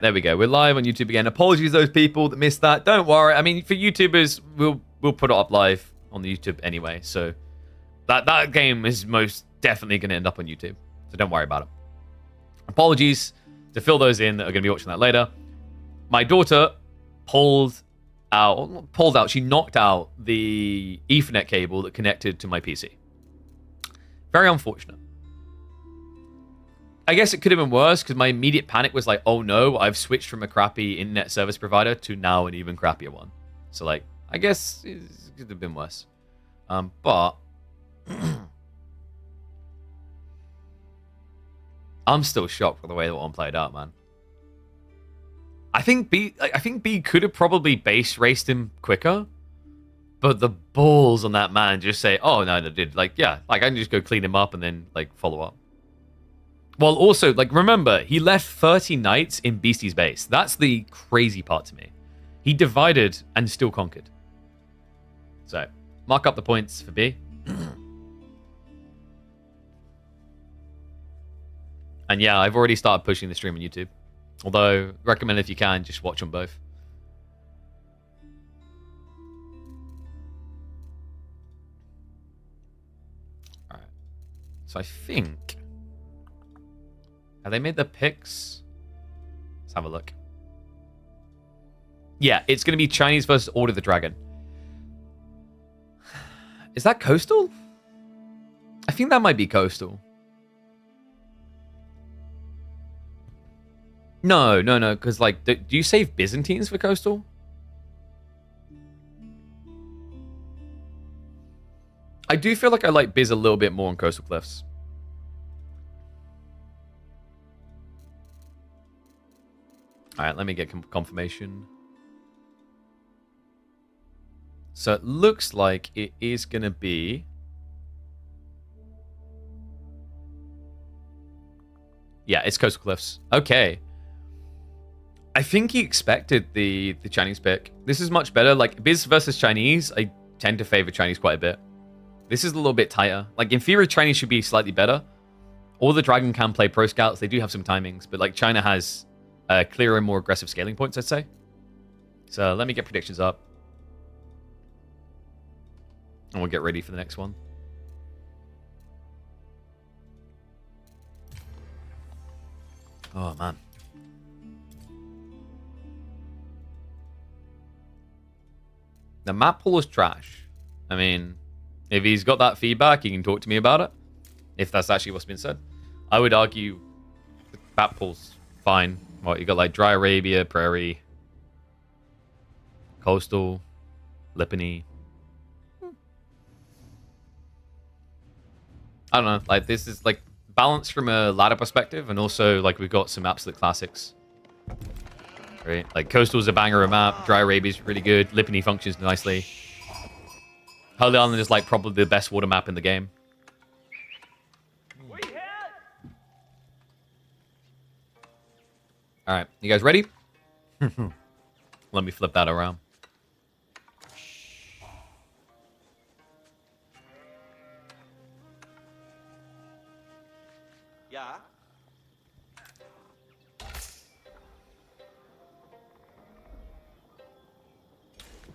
There we go. We're live on YouTube again. Apologies to those people that missed that. Don't worry. I mean, for YouTubers, we'll put it up live on the YouTube anyway. So that game is most definitely going to end up on YouTube. So don't worry about it. Apologies to fill those in that are going to be watching that later. My daughter pulled out. She knocked out the Ethernet cable that connected to my PC. Very unfortunate. I guess it could have been worse because my immediate panic was like, oh no, I've switched from a crappy internet service provider to now an even crappier one. So like, I guess it could have been worse. But I'm still shocked with the way that one played out, man. I think B could have probably base raced him quicker, but the balls on that man just say, oh no, they did. Like, yeah, like I can just go clean him up and then like follow up. Well, also, like, remember, he left 30 knights in Beastie's base. That's the crazy part to me. He divided and still conquered. So, mark up the points for B. And yeah, I've already started pushing the stream on YouTube. Although, recommend if you can, just watch them both. Alright. So I think... have they made the picks? Let's have a look. Yeah, it's going to be Chinese versus Order of the Dragon. Is that Coastal? I think that might be Coastal. No, because, like, do you save Byzantines for Coastal? I do feel like I like Biz a little bit more on Coastal Cliffs. Alright, let me get confirmation. So it looks like it is going to be... yeah, it's Coastal Cliffs. Okay. I think he expected the Chinese pick. This is much better. Like, Biz versus Chinese, I tend to favor Chinese quite a bit. This is a little bit tighter. Like, in theory, Chinese should be slightly better. All the Dragon can play Pro Scouts. They do have some timings, but, like, China has... clearer and more aggressive scaling points, I'd say. So let me get predictions up. And we'll get ready for the next one. Oh, man. The map pool is trash. I mean, if he's got that feedback, he can talk to me about it. If that's actually what's been said. I would argue the map pool's fine. Well, you got like Dry Arabia, Prairie, Coastal, Lipany. I don't know. Like, this is like balanced from a ladder perspective, and also like we've got some absolute classics. Right? Like Coastal's a banger of a map. Dry Arabia's really good. Lipany functions nicely. Holy Island is like probably the best water map in the game. All right, you guys ready? Let me flip that around. Yeah.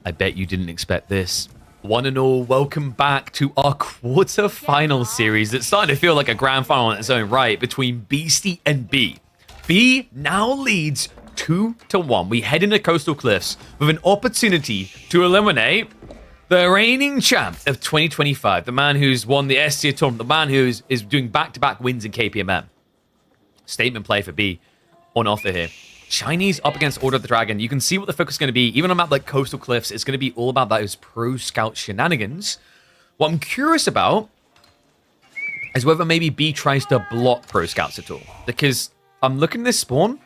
I bet you didn't expect this. One and all, welcome back to our quarter-final series. It's starting to feel like a grand final in its own right between Beastie and B. B now leads 2-1. We head into Coastal Cliffs with an opportunity to eliminate the reigning champ of 2025, the man who's won the S tier tournament, the man who is doing back-to-back wins in KPMM. Statement play for B on offer here. Chinese up against Order of the Dragon. You can see what the focus is going to be. Even on a map like Coastal Cliffs, it's going to be all about those pro scout shenanigans. What I'm curious about is whether maybe B tries to block pro scouts at all. Because I'm looking at this spawn.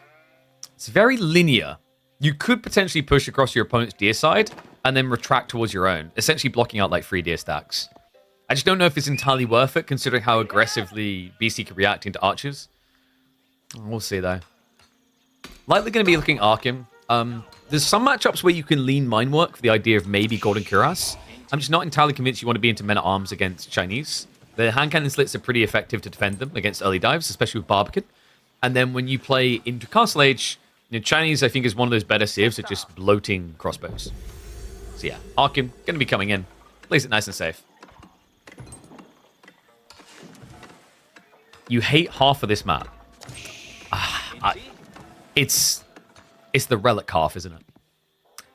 It's very linear. You could potentially push across your opponent's deer side and then retract towards your own, essentially blocking out like 3 deer stacks. I just don't know if it's entirely worth it, considering how aggressively BC can react into archers. We'll see, though. Likely going to be looking Arkham. There's some matchups where you can lean Minework for the idea of maybe Golden Cuirass. I'm just not entirely convinced you want to be into Men-at-Arms against Chinese. The hand cannon slits are pretty effective to defend them against early dives, especially with Barbican. And then when you play into Castle Age, Chinese, I think, is one of those better civs at just bloating crossbows. So yeah, Arkin, going to be coming in. Plays it nice and safe. You hate half of this map. It's the Relic half, isn't it?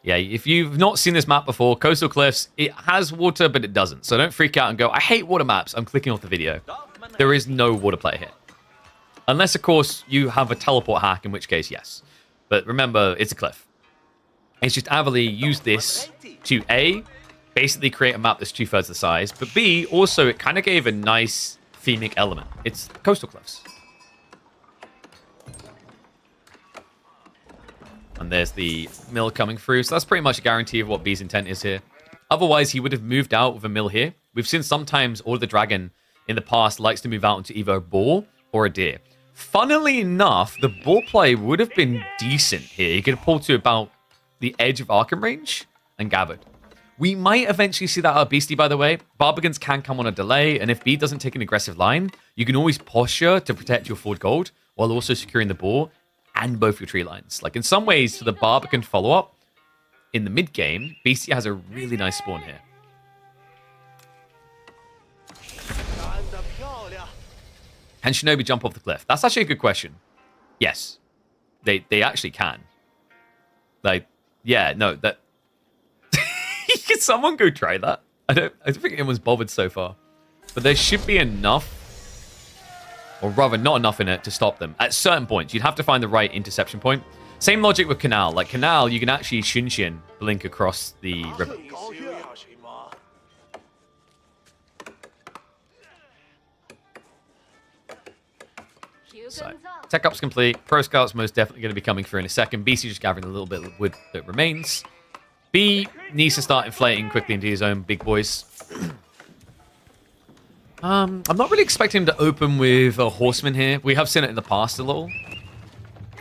Yeah, if you've not seen this map before, Coastal Cliffs, it has water, but it doesn't. So don't freak out and go, I hate water maps. I'm clicking off the video. There is no water play here. Unless, of course, you have a teleport hack, in which case, yes. But remember, it's a cliff. It's just Avali used this to, A, basically create a map that's 2/3 the size, but B, also, it kind of gave a nice themic element. It's Coastal Cliffs. And there's the mill coming through. So that's pretty much a guarantee of what B's intent is here. Otherwise, he would have moved out with a mill here. We've seen sometimes Order the Dragon in the past likes to move out into either a boar or a deer. Funnily enough, the boar play would have been decent here. He could have pulled to about the edge of Arkham range and gathered. We might eventually see that out of Beastie, by the way. Barbicans can come on a delay, and if B doesn't take an aggressive line, you can always posture to protect your forward gold while also securing the boar and both your tree lines. Like, in some ways, to the Barbican follow-up, in the mid-game, Beastie has a really nice spawn here. Can Shinobi jump off the cliff? That's actually a good question. Yes. They actually can. Like, yeah, no, that... Can someone go try that? I don't think anyone's bothered so far. But there should be enough, or rather not enough in it to stop them. At certain points, you'd have to find the right interception point. Same logic with Canal. Like, Canal, you can actually Shinshin blink across the river. So, tech up's complete. Pro Scout's most definitely going to be coming through in a second. BC just gathering a little bit of wood that remains. B needs to start inflating quickly into his own big boys. I'm not really expecting him to open with a horseman here. We have seen it in the past a little.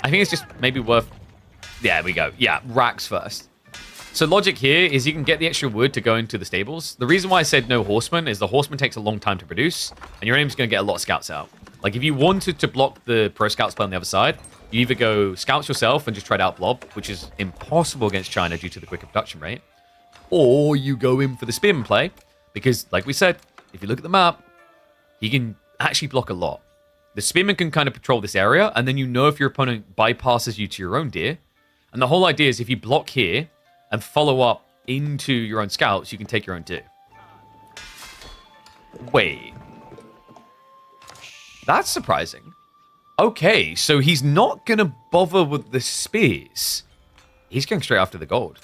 I think it's just maybe worth... Yeah, there we go. Yeah, racks first. So logic here is you can get the extra wood to go into the stables. The reason why I said no horseman is the horseman takes a long time to produce, and your aim's going to get a lot of scouts out. Like, if you wanted to block the pro scouts play on the other side, you either go scouts yourself and just try to outblob, which is impossible against China due to the quicker production rate, or you go in for the spearman play, because, like we said, if you look at the map, he can actually block a lot. The spearman can kind of patrol this area, and then you know if your opponent bypasses you to your own deer. And the whole idea is if you block here and follow up into your own scouts, you can take your own deer. Wait. That's surprising. Okay, so he's not going to bother with the spears. He's going straight after the gold.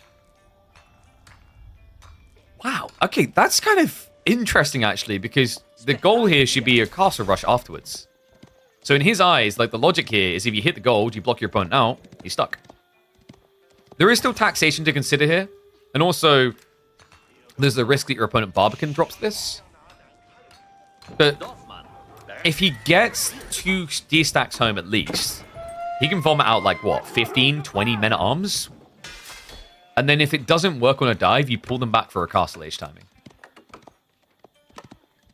Wow. Okay, that's kind of interesting, actually, because the goal here should be a castle rush afterwards. So in his eyes, like, the logic here is if you hit the gold, you block your opponent out, he's stuck. There is still taxation to consider here. And also, there's the risk that your opponent Barbican drops this. But if he gets 2 D-stacks home at least, he can vomit out, like, what, 15, 20 men-at-arms? And then if it doesn't work on a dive, you pull them back for a castle age timing.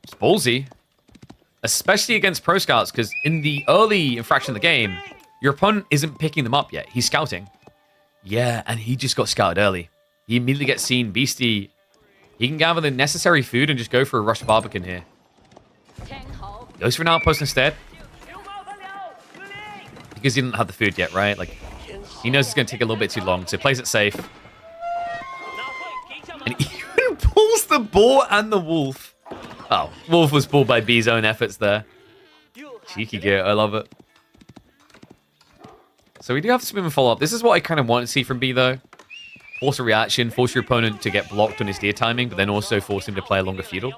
It's ballsy. Especially against pro scouts, because in the early infraction of the game, your opponent isn't picking them up yet. He's scouting. Yeah, and he just got scouted early. He immediately gets seen. Beastie, he can gather the necessary food and just go for a rush Barbican here. Goes for an outpost instead. Because he didn't have the food yet, right? Like, he knows it's going to take a little bit too long, so he plays it safe. And he even pulls the boar and the wolf. Oh, wolf was pulled by B's own efforts there. Cheeky gear, I love it. So we do have to spin and follow up. This is what I kind of want to see from B, though. Force a reaction, force your opponent to get blocked on his deer timing, but then also force him to play a longer feudal.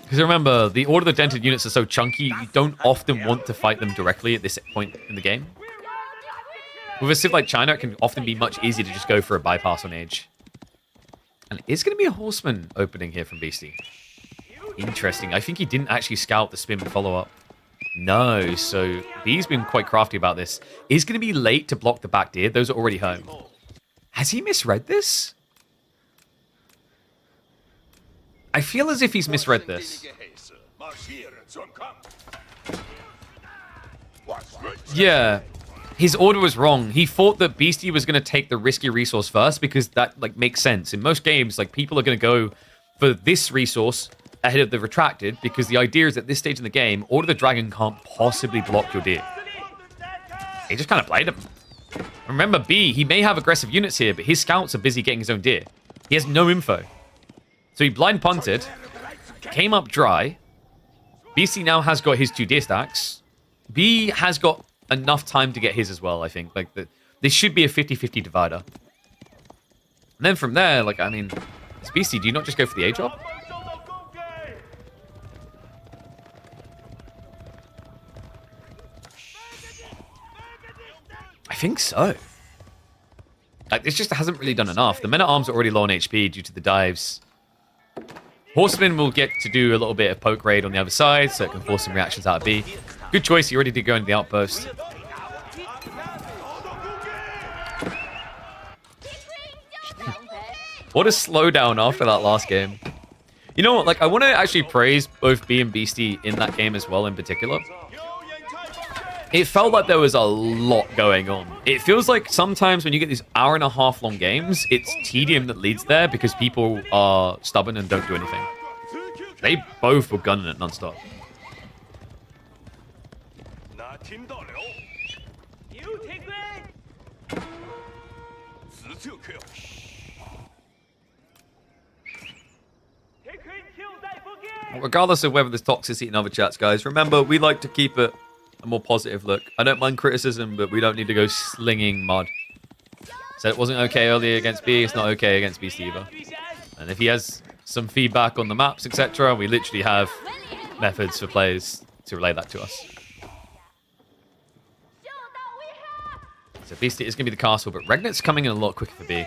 Because remember, the Order of the Dented units are so chunky, you don't often want to fight them directly at this point in the game. With a civ like China, it can often be much easier to just go for a bypass on age. And it is going to be a horseman opening here from Beastie. Interesting. I think he didn't actually scout the spin follow-up. No, so B's been quite crafty about this. Is going to be late to block the back deer. Those are already home. Has he misread this? I feel as if he's misread this. Yeah. His order was wrong. He thought that Beastie was going to take the risky resource first because that like makes sense. In most games, like people are going to go for this resource ahead of the retracted because the idea is at this stage in the game, Order the Dragon can't possibly block your deer. He just kind of played him. Remember, B, he may have aggressive units here, but his scouts are busy getting his own deer. He has no info. So he blind punted, came up dry. BC now has got his 2 deer stacks. B has got enough time to get his as well, I think. Like, this should be a 50-50 divider. And then from there, like, I mean, it's BC, do you not just go for the A drop? I think so. Like, this just hasn't really done enough. The men-at-arms are already low on HP due to the dives. Horseman will get to do a little bit of poke raid on the other side, so it can force some reactions out of B. Good choice, he already did go into the outpost. What a slowdown after that last game. You know what, like, I want to actually praise both B and Beastie in that game as well in particular. It felt like there was a lot going on. It feels like sometimes when you get these hour-and-a-half long games, it's tedium that leads there because people are stubborn and don't do anything. They both were gunning it non-stop. Regardless of whether there's toxicity in other chats, guys, remember, we like to keep it a more positive look. I don't mind criticism, but we don't need to go slinging mud. So it wasn't okay earlier against B, it's not okay against Beast either. And if he has some feedback on the maps, etc., we literally have methods for players to relay that to us. So Beastie is going to be the castle, but Regnit's coming in a lot quicker for B.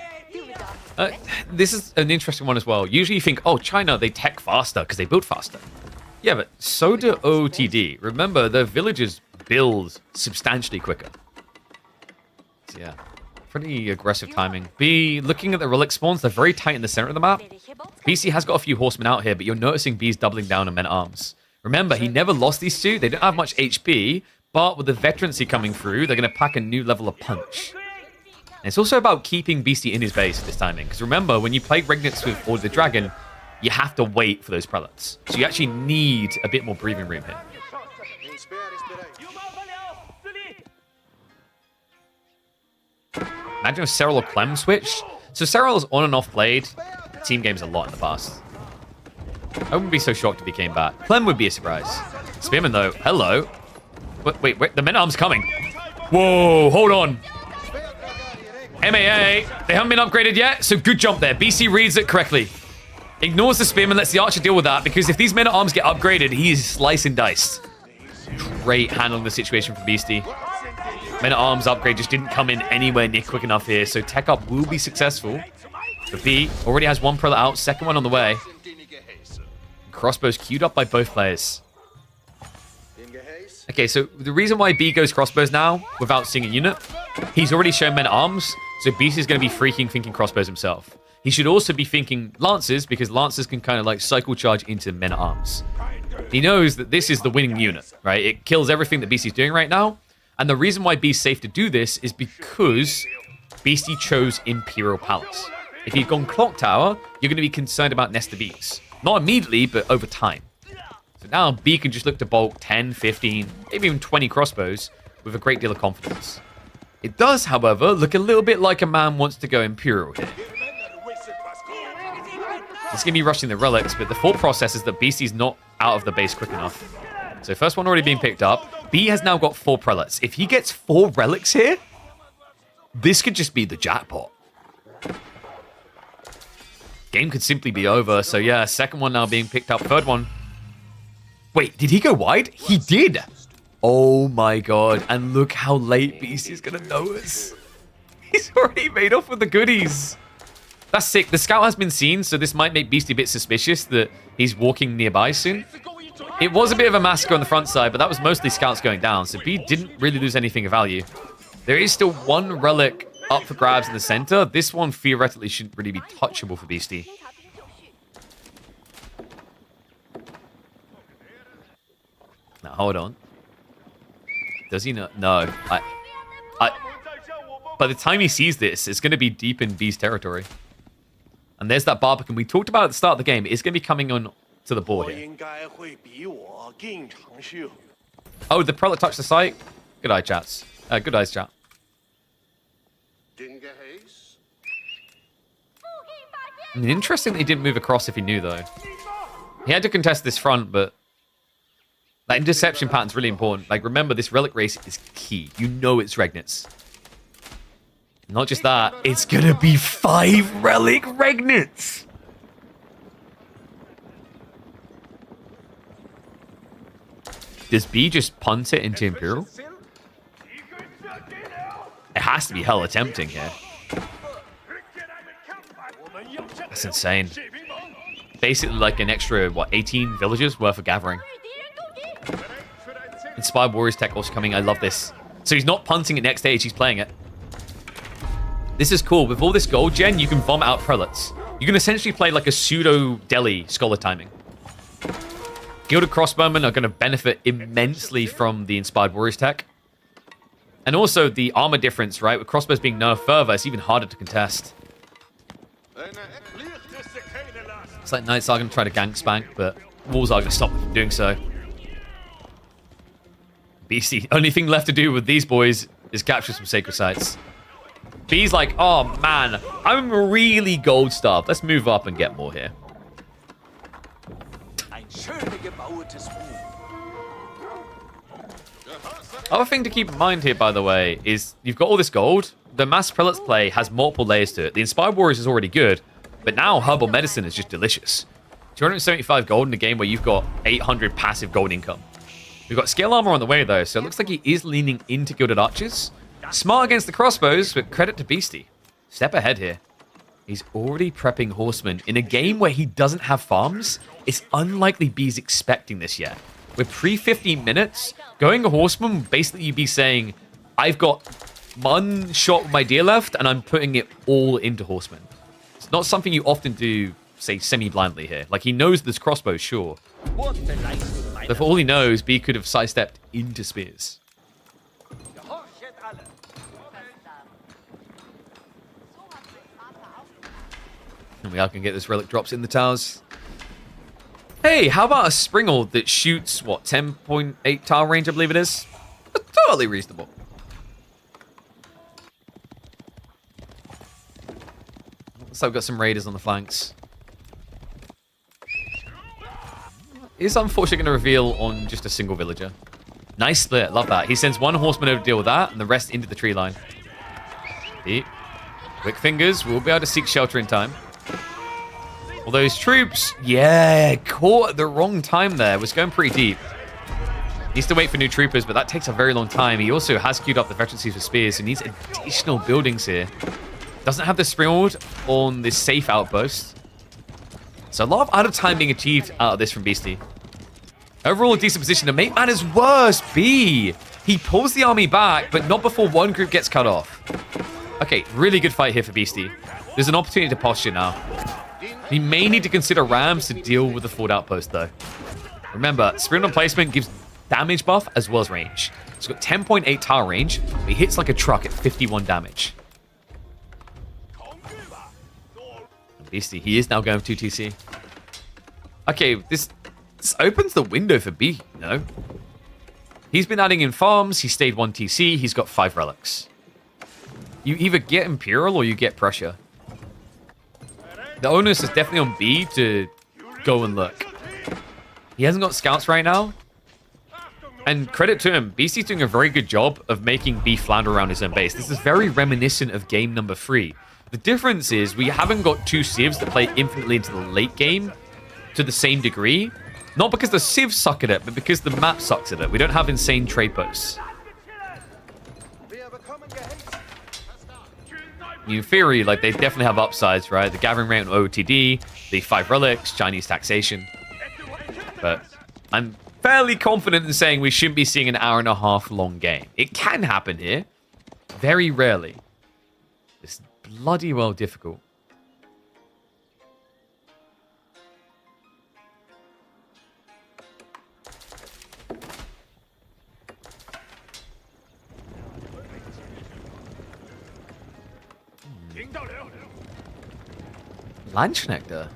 This is an interesting one as well. Usually you think, oh, China, they tech faster because they build faster. Yeah, but so do OTD. Remember, their villages build substantially quicker. So yeah, pretty aggressive timing. B, looking at the relic spawns, they're very tight in the center of the map. BC has got a few horsemen out here, but you're noticing B's doubling down on men-at-arms. Remember, he never lost these two. They don't have much HP, but with the veterancy coming through, they're going to pack a new level of punch. And it's also about keeping Beastie in his base at this timing. Because remember, when you play Regnits with Order the Dragon, you have to wait for those prelates. So you actually need a bit more breathing room here. Imagine if Cyril or Clem switch. So Cyril's on and off played team games a lot in the past. I wouldn't be so shocked if he came back. Clem would be a surprise. Spearman, though, hello. Wait, the men-at-arms coming. Whoa, hold on. MAA, they haven't been upgraded yet, so good jump there. BC reads it correctly. Ignores the spearman, lets the archer deal with that, because if these men-at-arms get upgraded, he is slice and diced. Great handling the situation from Beastie. Men-at-arms upgrade just didn't come in anywhere near quick enough here, so tech up will be successful. But B already has one prelate out, second one on the way. Crossbows queued up by both players. Okay, so the reason why B goes crossbows now, without seeing a unit, he's already shown men-at-arms, so Beastie's going to be freaking thinking crossbows himself. He should also be thinking Lancers, because Lancers can kind of like cycle charge into men-at-arms. He knows that this is the winning unit, right? It kills everything that Beastie's doing right now. And the reason why B's safe to do this is because Beastie chose Imperial Palace. If he'd gone Clock Tower, you're going to be concerned about Nesta Bees. Not immediately, but over time. So now B can just look to bulk 10, 15, maybe even 20 crossbows with a great deal of confidence. It does, however, look a little bit like a man wants to go Imperial here. He's going to be rushing the relics, but the thought process is that Beastie's not out of the base quick enough. So first one already being picked up. B has now got 4 prelates. If he gets 4 relics here, this could just be the jackpot. Game could simply be over. So yeah, second one now being picked up. Third one. Wait, did he go wide? He did. Oh my god. And look how late Beastie's going to notice. He's already made off with the goodies. That's sick. The scout has been seen, so this might make Beastie a bit suspicious that he's walking nearby soon. It was a bit of a massacre on the front side, but that was mostly scouts going down, so B didn't really lose anything of value. There is still one relic up for grabs in the center. This one theoretically shouldn't really be touchable for Beastie. Now, hold on. Does he not? No. By the time he sees this, it's going to be deep in B's territory. And there's that Barbican we talked about at the start of the game. It's going to be coming on to the board here. Oh, the Prelate touched the site? Good eye, chats. Good eyes, chat. Interesting that he didn't move across if he knew, though. He had to contest this front, but that interception pattern's really important. Like, remember, this Relic race is key. You know it's Regnits. Not just that, it's gonna be 5 Relic Regnits! Does B just punt it into Imperial? It has to be hella tempting here. That's insane. Basically like an extra, what, 18 villages worth of gathering. Inspired Warriors tech also coming. I love this. So he's not punting it next stage, he's playing it. This is cool. With all this gold gen, you can vomit out prelates. You can essentially play like a pseudo Delhi scholar timing. Gilded Crossbowmen are going to benefit immensely from the Inspired Warriors tech. And also the armor difference, right? With crossbows being nerfed further, it's even harder to contest. It's like Knights are going to try to gank spank, but Walls are going to stop them from doing so. BC, only thing left to do with these boys is capture some sacred sites. B's like, oh man, I'm really gold starved. Let's move up and get more here. Other thing to keep in mind here, by the way, is you've got all this gold. The Mass Prelates play has multiple layers to it. The Inspired Warriors is already good, but now Herbal Medicine is just delicious. 275 gold in a game where you've got 800 passive gold income. We've got Scale Armor on the way, though, so it looks like he is leaning into Gilded Archers. Smart against the crossbows, but credit to Beastie. Step ahead here. He's already prepping Horsemen. In a game where he doesn't have farms, it's unlikely B's expecting this yet. With pre-15 minutes, going a Horseman, basically you'd be saying, I've got one shot with my deer left, and I'm putting it all into Horsemen. It's not something you often do, say, semi-blindly here. Like, he knows there's crossbows, sure. But for all he knows, B could have sidestepped into spears. And we are going to get this Relic drops in the towers. Hey, how about a Springald that shoots, what, 10.8 tower range, I believe it is? Totally reasonable. So we've got some Raiders on the flanks. Is unfortunately going to reveal on just a single villager. Nice split, love that. He sends one horseman over to deal with that, and the rest into the tree line. Quick fingers, we'll be able to seek shelter in time. All those troops, yeah, caught at the wrong time there. Was going pretty deep. Needs to wait for new troopers, but that takes a very long time. He also has queued up the veterancies for spears, so needs additional buildings here. Doesn't have the Springald on this safe outpost. So a lot of out-of-time being achieved out of this from Beastie. Overall, a decent position to make matters worse. B. He pulls the army back, but not before one group gets cut off. Okay, really good fight here for Beastie. There's an opportunity to posture now. He may need to consider Rams to deal with the forward outpost, though. Remember, Springald placement gives damage buff as well as range. It's got 10.8 tower range, but he hits like a truck at 51 damage. Beastie, he is now going for 2 TC. Okay, this opens the window for B, you know? He's been adding in farms, he stayed 1 TC, he's got 5 relics. You either get Imperial or you get pressure. The onus is definitely on B to go and look. He hasn't got scouts right now. And credit to him, BC's doing a very good job of making B flounder around his own base. This is very reminiscent of game number 3. The difference is we haven't got 2 civs that play infinitely into the late game to the same degree. Not because the civs suck at it, but because the map sucks at it. We don't have insane trade posts. In theory, like, they definitely have upsides, right? The gathering rate on OOTD, the 5 relics, Chinese taxation. But I'm fairly confident in saying we shouldn't be seeing an hour-and-a-half long game. It can happen here. Very rarely. It's bloody well difficult. Lunch Nectar.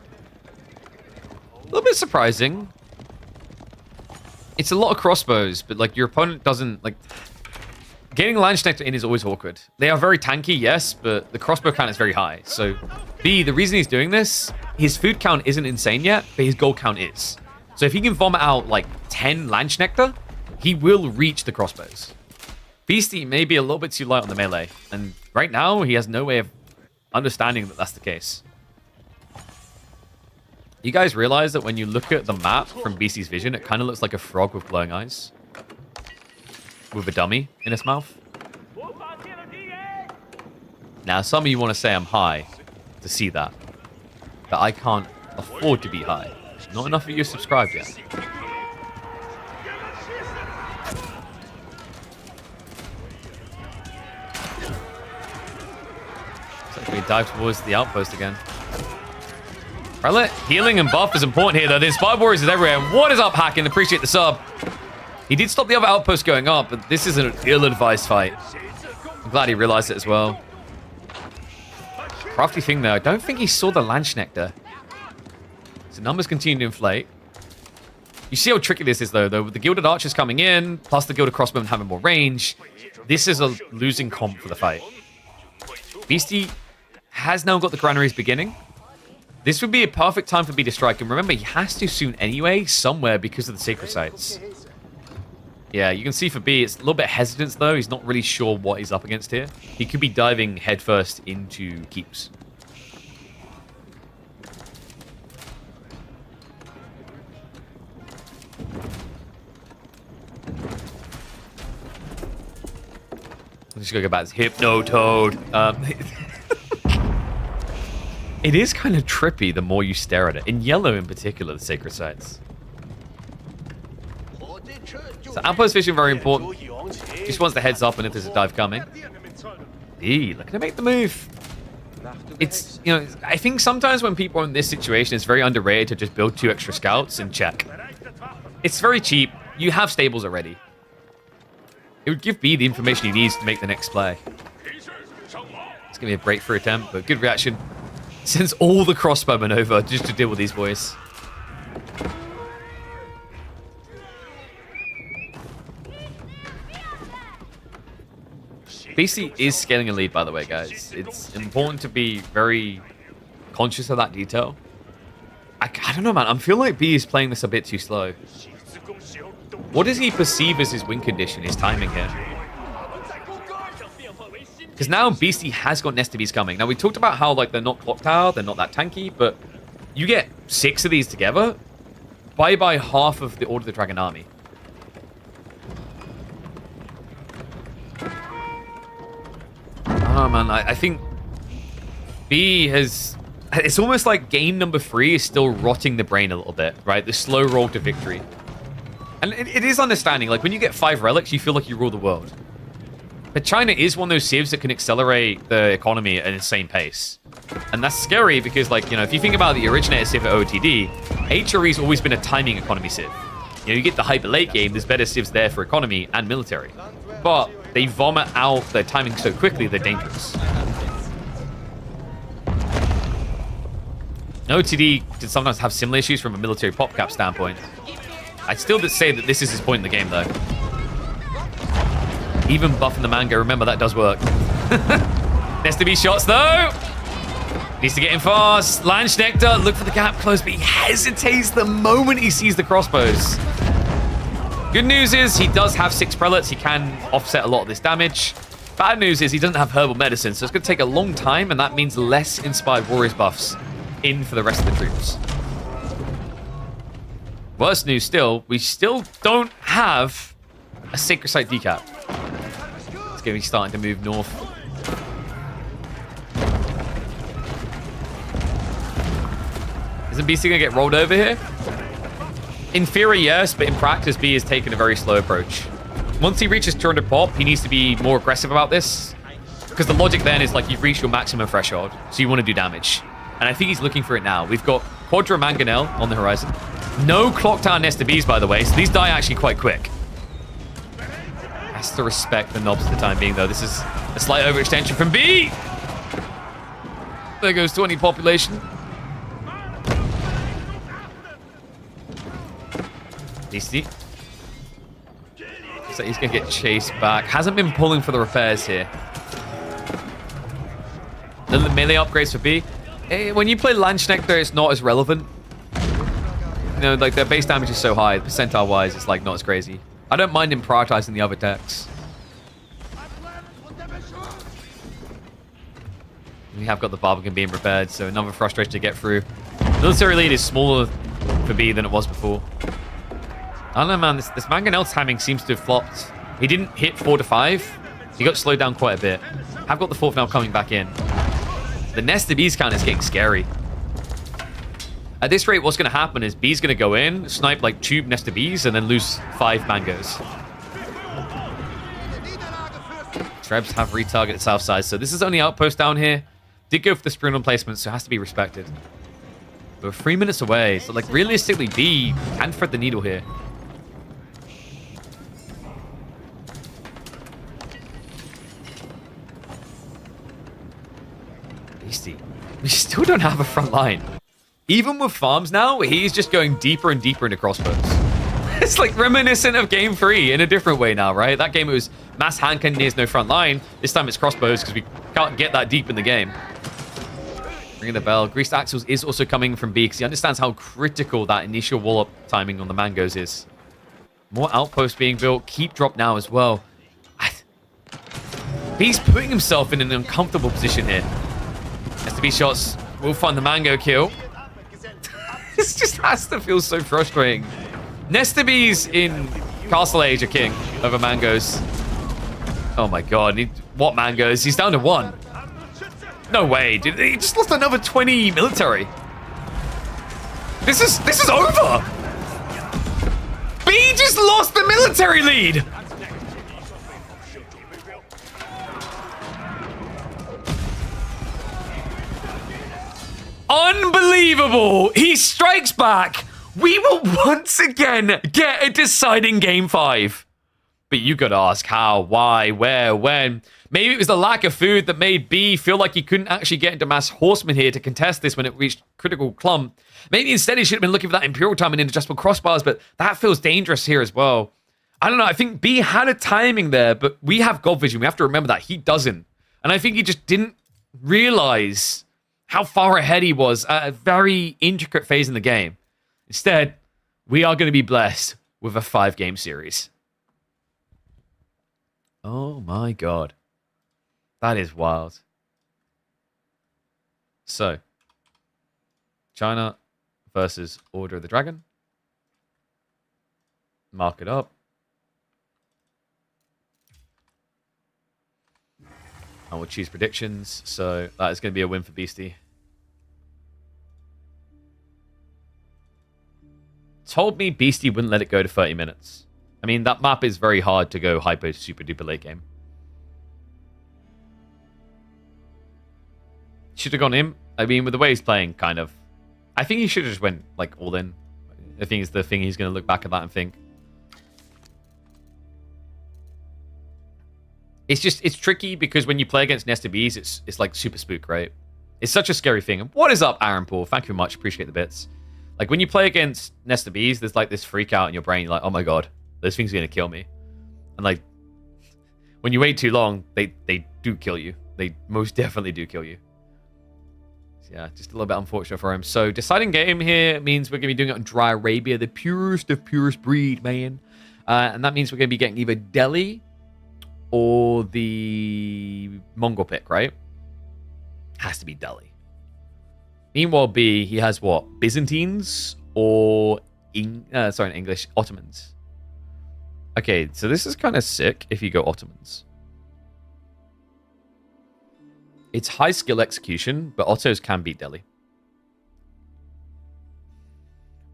A little bit surprising. It's a lot of crossbows, but like your opponent doesn't like... Getting Lunch Nectar in is always awkward. They are very tanky, yes, but the crossbow count is very high. So B, the reason he's doing this, his food count isn't insane yet, but his gold count is. So if he can vomit out like 10 Lunch Nectar, he will reach the crossbows. Beastie may be a little bit too light on the melee, and right now he has no way of understanding that that's the case. You guys realize that when you look at the map from Beastie's vision, it kind of looks like a frog with glowing eyes? With a dummy in its mouth? Now, some of you want to say I'm high to see that. But I can't afford to be high. Not enough of you subscribed yet. So we dive towards the outpost again. Relic, healing and buff is important here, though. The Inspired Warriors is everywhere. What is up, Hacking? Appreciate the sub. He did stop the other outpost going up, but this is an ill-advised fight. I'm glad he realized it as well. Crafty thing, though. I don't think he saw the Lunch Nectar. So numbers continue to inflate. You see how tricky this is, though. With the Gilded Archers coming in, plus the Gilded Crossbowmen having more range, this is a losing comp for the fight. Beastie has now got the granaries beginning. This would be a perfect time for B to strike. And remember, he has to soon anyway, somewhere, because of the sacred sites. Yeah, you can see for B, it's a little bit hesitant, though. He's not really sure what he's up against here. He could be diving headfirst into keeps. I'm just going to go back to Hypno Toad. It is kind of trippy the more you stare at it. In yellow in particular, the sacred sites. So outpost vision, very important. Just wants the heads up and if there's a dive coming. B, looking to make the move. It's, you know, I think sometimes when people are in this situation, it's very underrated to just build 2 extra scouts and check. It's very cheap. You have stables already. It would give B the information he needs to make the next play. It's going to be a breakthrough attempt, but good reaction. Sends all the crossbowmen over just to deal with these boys. BC is scaling a lead, by the way, guys. It's important to be very conscious of that detail. I don't know, man. I'm feeling like B is playing this a bit too slow. What does he perceive as his win condition, his timing here? Because now Beastie has got Nesta Bees coming. Now, we talked about how like they're not clock tower, they're not that tanky, but you get 6 of these together, bye-bye half of the Order of the Dragon army. Oh, man, I think B has... It's almost like game number 3 is still rotting the brain a little bit, right? The slow roll to victory. And it is understanding. Like, when you get 5 relics, you feel like you rule the world. But China is one of those civs that can accelerate the economy at an insane pace. And that's scary because, like, you know, if you think about the originator civ at OTD, HRE's always been a timing economy civ. You know, you get the hyper late game, there's better civs there for economy and military. But they vomit out their timing so quickly, they're dangerous. OTD can sometimes have similar issues from a military pop cap standpoint. I'd still say that this is his point in the game, though. Even buffing the mango, remember that does work. Nesta B shots, though. Needs to get in fast. Lunch Nectar, look for the gap close, but he hesitates the moment he sees the crossbows. Good news is he does have 6 prelates. He can offset a lot of this damage. Bad news is he doesn't have herbal medicine, so it's going to take a long time, and that means less Inspired Warriors buffs in for the rest of the troops. Worst news still, we still don't have a Sacred Site decap. It's going to be starting to move north. Isn't BC going to get rolled over here? In theory, yes, but in practice, B is taking a very slow approach. Once he reaches 200 pop, he needs to be more aggressive about this. Because the logic then is like you've reached your maximum threshold, so you want to do damage. And I think he's looking for it now. We've got Quadra Mangonel on the horizon. No Clock Tower Nesta Bees, by the way, so these die actually quite quick. Has to respect the knobs for the time being, though. This is a slight overextension from B. There goes 20 population. Beastie. So he's going to get chased back. Hasn't been pulling for the repairs here. The melee upgrades for B. When you play Landsknecht, it's not as relevant. You know, like, their base damage is so high. Percentile-wise, it's, like, not as crazy. I don't mind him prioritizing the other decks. We have got the Barbican being repaired, so another frustration to get through. Military lead is smaller for B than it was before. I don't know, man. This Mangonel timing seems to have flopped. He didn't hit 4 to 5. He got slowed down quite a bit. I've got the 4th now coming back in. The Nest of Bees count is getting scary. At this rate, what's going to happen is B's going to go in, snipe like 2 Nest of Bees, and then lose 5 Mangoes. Trebs have retargeted south side, so this is only outpost down here. Did go for the sprint on placement, so it has to be respected. But we're 3 minutes away, so like realistically, B can thread the needle here. Beastie. We still don't have a front line. Even with farms now, he's just going deeper and deeper into crossbows. It's like reminiscent of game 3 in a different way now, right? That game it was mass hand cannon nears no front line. This time it's crossbows because we can't get that deep in the game. Ringing the bell. Greased Axles is also coming from B because he understands how critical that initial wall-up timing on the Mangoes is. More outposts being built. Keep drop now as well. He's putting himself in an uncomfortable position here. STB shots will find the Mango kill. This just has to feel so frustrating. Nestabees in Castle Age are king over Mangoes. Oh my god. What Mangoes? He's down to 1. No way. He just lost another 20 military. This is over. B just lost the military lead. Unbelievable! He strikes back. We will once again get a deciding game 5. But you gotta ask how, why, where, when. Maybe it was the lack of food that made B feel like he couldn't actually get into mass horsemen here to contest this when it reached critical clump. Maybe instead he should have been looking for that Imperial time and inadjustable crossbars, but that feels dangerous here as well. I don't know, I think B had a timing there, but we have God vision. We have to remember that. He doesn't. And I think he just didn't realize how far ahead he was at a very intricate phase in the game. Instead, we are going to be blessed with a 5-game series. Oh my god. That is wild. So, China versus Order of the Dragon. Mark it up. And we'll choose predictions. So that is going to be a win for Beastie. Told me Beastie wouldn't let it go to 30 minutes. I mean, that map is very hard to go hyper super duper late game. Should have gone him. I mean, with the way he's playing, kind of. I think he should have just went like all in. I think it's the thing he's going to look back at that and think. It's tricky because when you play against Nest of Bees, it's like super spook, right? It's such a scary thing. What is up, Aaron Paul? Thank you very much. Appreciate the bits. Like when you play against Nest of Bees, there's like this freak out in your brain. You're like, oh my god, this thing's gonna kill me. And like when you wait too long, they do kill you. They most definitely do kill you. So yeah, just a little bit unfortunate for him. So deciding game here means we're gonna be doing it on Dry Arabia, the purest of purest breed, man. And that means we're gonna be getting either Delhi or the Mongol pick, right? Has to be Delhi. Meanwhile, B, he has what? Byzantines or English Ottomans. Okay, so this is kind of sick if you go Ottomans. It's high skill execution, but Ottos can beat Delhi.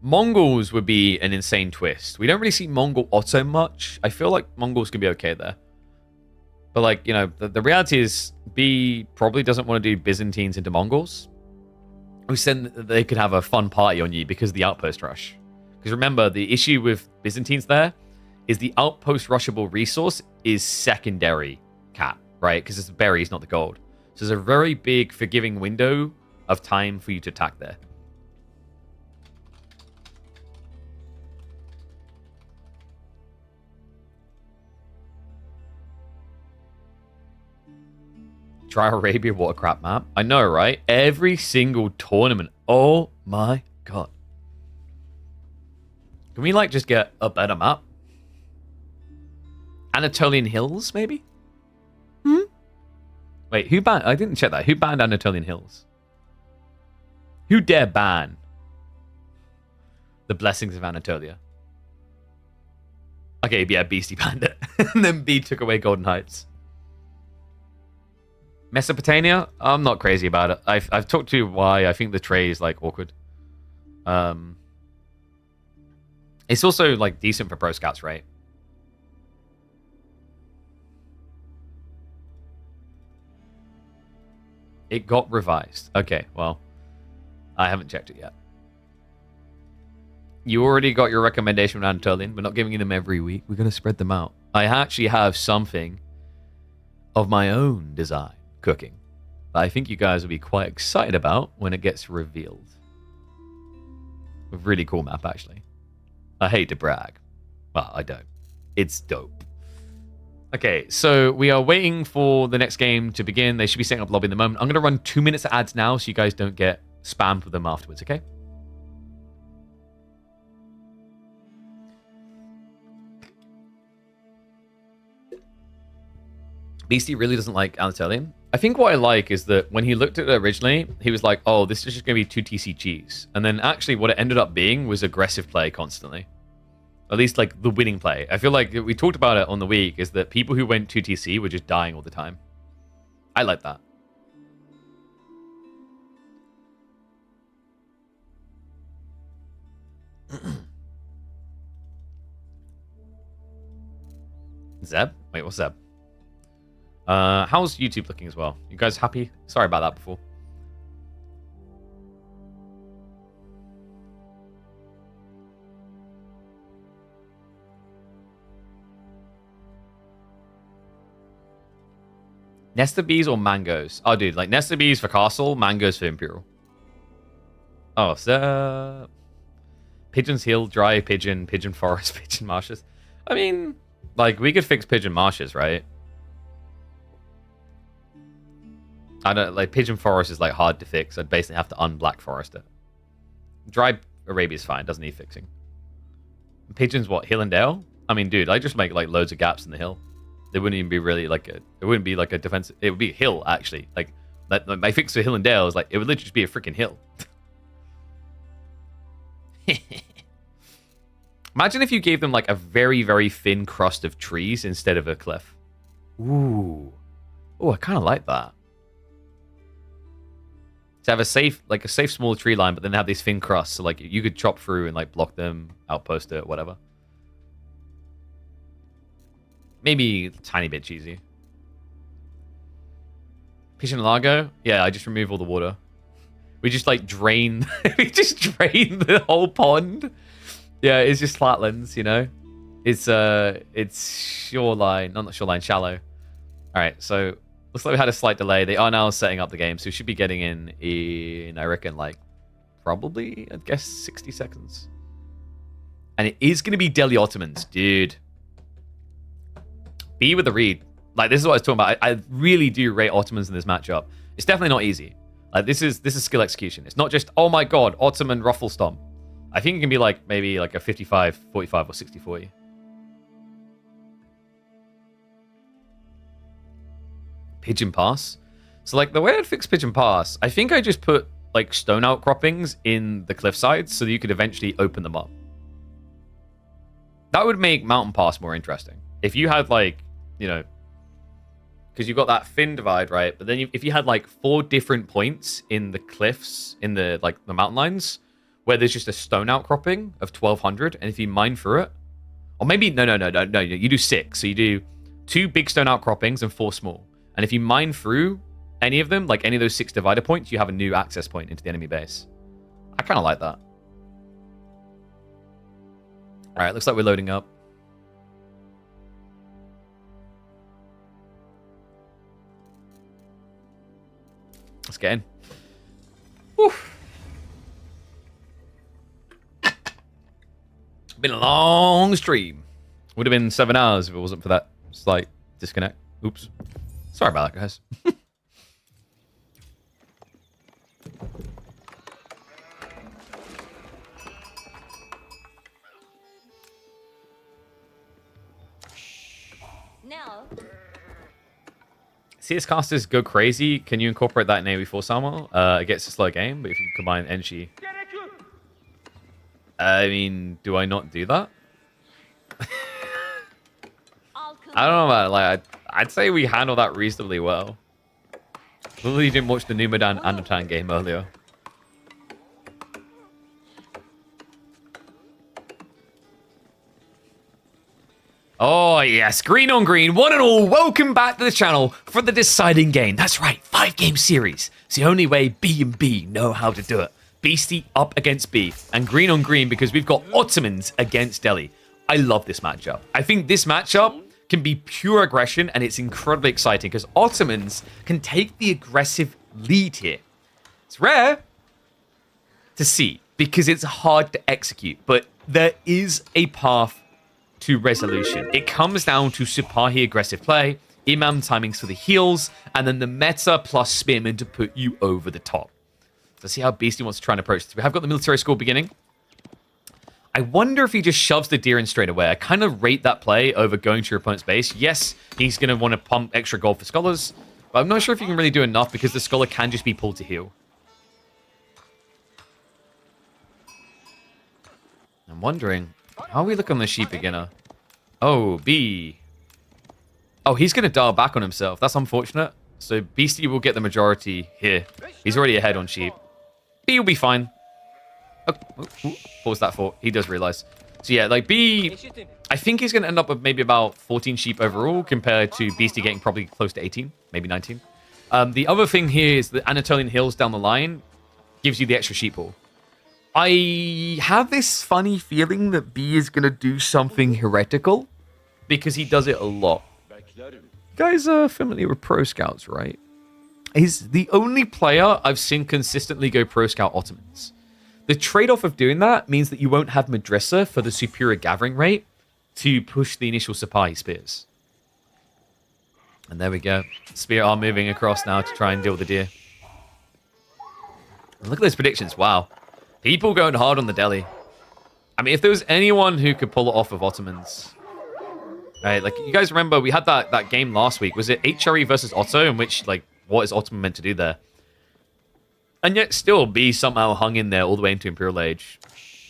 Mongols would be an insane twist. We don't really see Mongol Otto much. I feel like Mongols can be okay there. But, like, you know, the reality is B probably doesn't want to do Byzantines into Mongols. We said that they could have a fun party on you because of the outpost rush. Because remember, the issue with Byzantines there is the outpost rushable resource is secondary cap, right? Because it's the berries, not the gold. So there's a very big forgiving window of time for you to attack there. Dry Arabia, what a crap map. I know, right? Every single tournament. Oh my god. Can we, like, just get a better map? Anatolian Hills, maybe? Wait, who banned... I didn't check that. Who banned Anatolian Hills? Who dare ban the Blessings of Anatolia? Okay, yeah, Beastie banned it. And then B took away Golden Heights. Mesopotamia? I'm not crazy about it. I've talked to why. I think the tray is, like, awkward. It's also, like, decent for pro scouts, right? It got revised. Okay, well, I haven't checked it yet. You already got your recommendation from Anatolian. We're not giving you them every week. We're going to spread them out. I actually have something of my own design cooking that I think you guys will be quite excited about when it gets revealed. A really cool map, actually. I hate to brag. Well, I don't. It's dope. Okay, so we are waiting for the next game to begin. They should be setting up lobby in the moment. I'm going to run 2 minutes of ads now so you guys don't get spammed with them afterwards, okay? Beastie really doesn't like Anatolian. I think what I like is that when he looked at it originally, he was like, oh, this is just going to be 2 TCGs. And then actually what it ended up being was aggressive play constantly. At least, like, the winning play. I feel like we talked about it on the week, is that people who went 2TC were just dying all the time. I like that. Zeb? Wait, what's Zeb? How's YouTube looking as well? You guys happy? Sorry about that before. Nesta bees or mangoes? Oh, dude, like Nesta bees for castle, mangoes for imperial. Oh, so Pigeon's Hill, dry pigeon, pigeon forest, pigeon marshes. I mean, like, we could fix pigeon marshes, right? I don't, like, pigeon forest is, like, hard to fix. I'd basically have to unblack forest it. Dry Arabia is fine, doesn't need fixing. Pigeons, what, hill and dale? I mean, dude, I just make, like, loads of gaps in the hill. They wouldn't even be really like a. It wouldn't be like a defensive. It would be a hill actually. Like my fix for hill and dale is like it would literally just be a freaking hill. Imagine if you gave them like a very very thin crust of trees instead of a cliff. Ooh, I kind of like that. To have a safe small tree line, but then have these thin crusts, so like you could chop through and like block them, outpost it, whatever. Maybe a tiny bit cheesy. Pigeon Lago? Yeah, I just remove all the water. We just like drain. We just drain the whole pond. Yeah, it's just flatlands, you know. It's shoreline, not shoreline, shallow. All right, so looks like we had a slight delay. They are now setting up the game, so we should be getting in I reckon like probably I guess 60 seconds. And it is going to be Delhi Ottomans, dude. Be with the read. Like, this is what I was talking about. I really do rate Ottomans in this matchup. It's definitely not easy. Like, this is skill execution. It's not just, oh my god, Ottoman ruffle stomp. I think it can be like maybe like a 55-45 or 60-40. Pigeon Pass. So like the way I'd fix Pigeon Pass, I think I just put like stone outcroppings in the cliff sides so that you could eventually open them up. That would make Mountain Pass more interesting. If you had like, you know, because you've got that thin divide, right? But then if you had like 4 different points in the cliffs, in the like the mountain lines, where there's just a stone outcropping of 1200, and if you mine through it, or maybe no, you do 6. So you do 2 big stone outcroppings and 4 small. And if you mine through any of them, like any of those 6 divider points, you have a new access point into the enemy base. I kind of like that. All right, looks like we're loading up. Let's get in. Whew. Been a long stream. Would have been 7 hours if it wasn't for that slight disconnect. Oops. Sorry about that, guys. Now. CS casters go crazy. Can you incorporate that in AoE4 Samuel? It gets a slow game, but if you combine Enshi. I mean, do I not do that? I don't know about it. Like, I'd say we handle that reasonably well. Literally didn't watch the Numadan Anatan game earlier. Oh, yes. Green on green. One and all. Welcome back to the channel for the deciding game. That's right. 5-game series. It's the only way B and B know how to do it. Beastie up against B. And green on green because we've got Ottomans against Delhi. I love this matchup. I think this matchup can be pure aggression, and it's incredibly exciting because Ottomans can take the aggressive lead here. It's rare to see because it's hard to execute, but there is a path to resolution. It comes down to Sipahi aggressive play, Imam timings for the heals, and then the meta plus Spearman to put you over the top. Let's see how Beastie wants to try and approach this. We have got the military school beginning. I wonder if he just shoves the deer in straight away. I kind of rate that play over going to your opponent's base. Yes, he's going to want to pump extra gold for scholars, but I'm not sure if you can really do enough because the scholar can just be pulled to heal. I'm wondering, how are we looking on the sheep beginner? Oh, B. Oh, he's going to dial back on himself. That's unfortunate. So Beastie will get the majority here. He's already ahead on sheep. B will be fine. Oh, what was that for? He does realize. So yeah, like B, I think he's going to end up with maybe about 14 sheep overall compared to Beastie getting probably close to 18, maybe 19. The other thing here is the Anatolian Hills down the line gives you the extra sheep pool. I have this funny feeling that B is going to do something heretical because he does it a lot. You guys are familiar with Pro Scouts, right? He's the only player I've seen consistently go Pro Scout Ottomans. The trade-off of doing that means that you won't have Madrasa for the superior gathering rate to push the initial Sipahi spears. And there we go. Spear are moving across now to try and deal with the deer. And look at those predictions. Wow. People going hard on the Delhi. I mean, if there was anyone who could pull it off of Ottomans. Right, like, you guys remember we had that game last week. Was it HRE versus Otto? In which, like, what is Ottoman meant to do there? And yet still B somehow hung in there all the way into Imperial Age.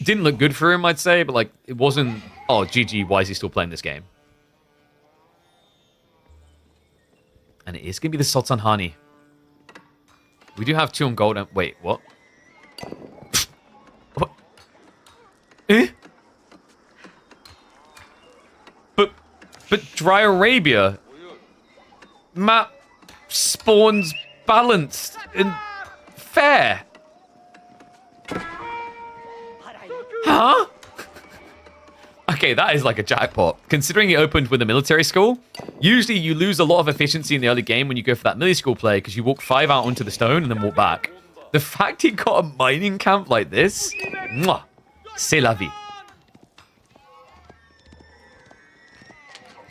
Didn't look good for him, I'd say, but, like, it wasn't, oh, GG, why is he still playing this game? And it is going to be the Sultan Hani. We do have 2 on gold. Wait, what? What? Eh? But Dry Arabia map spawns balanced and fair. Huh? Okay, that is like a jackpot. Considering it opened with a military school, usually you lose a lot of efficiency in the early game when you go for that military school play because you walk 5 out onto the stone and then walk back. The fact he got a mining camp like this, mwah, c'est la vie.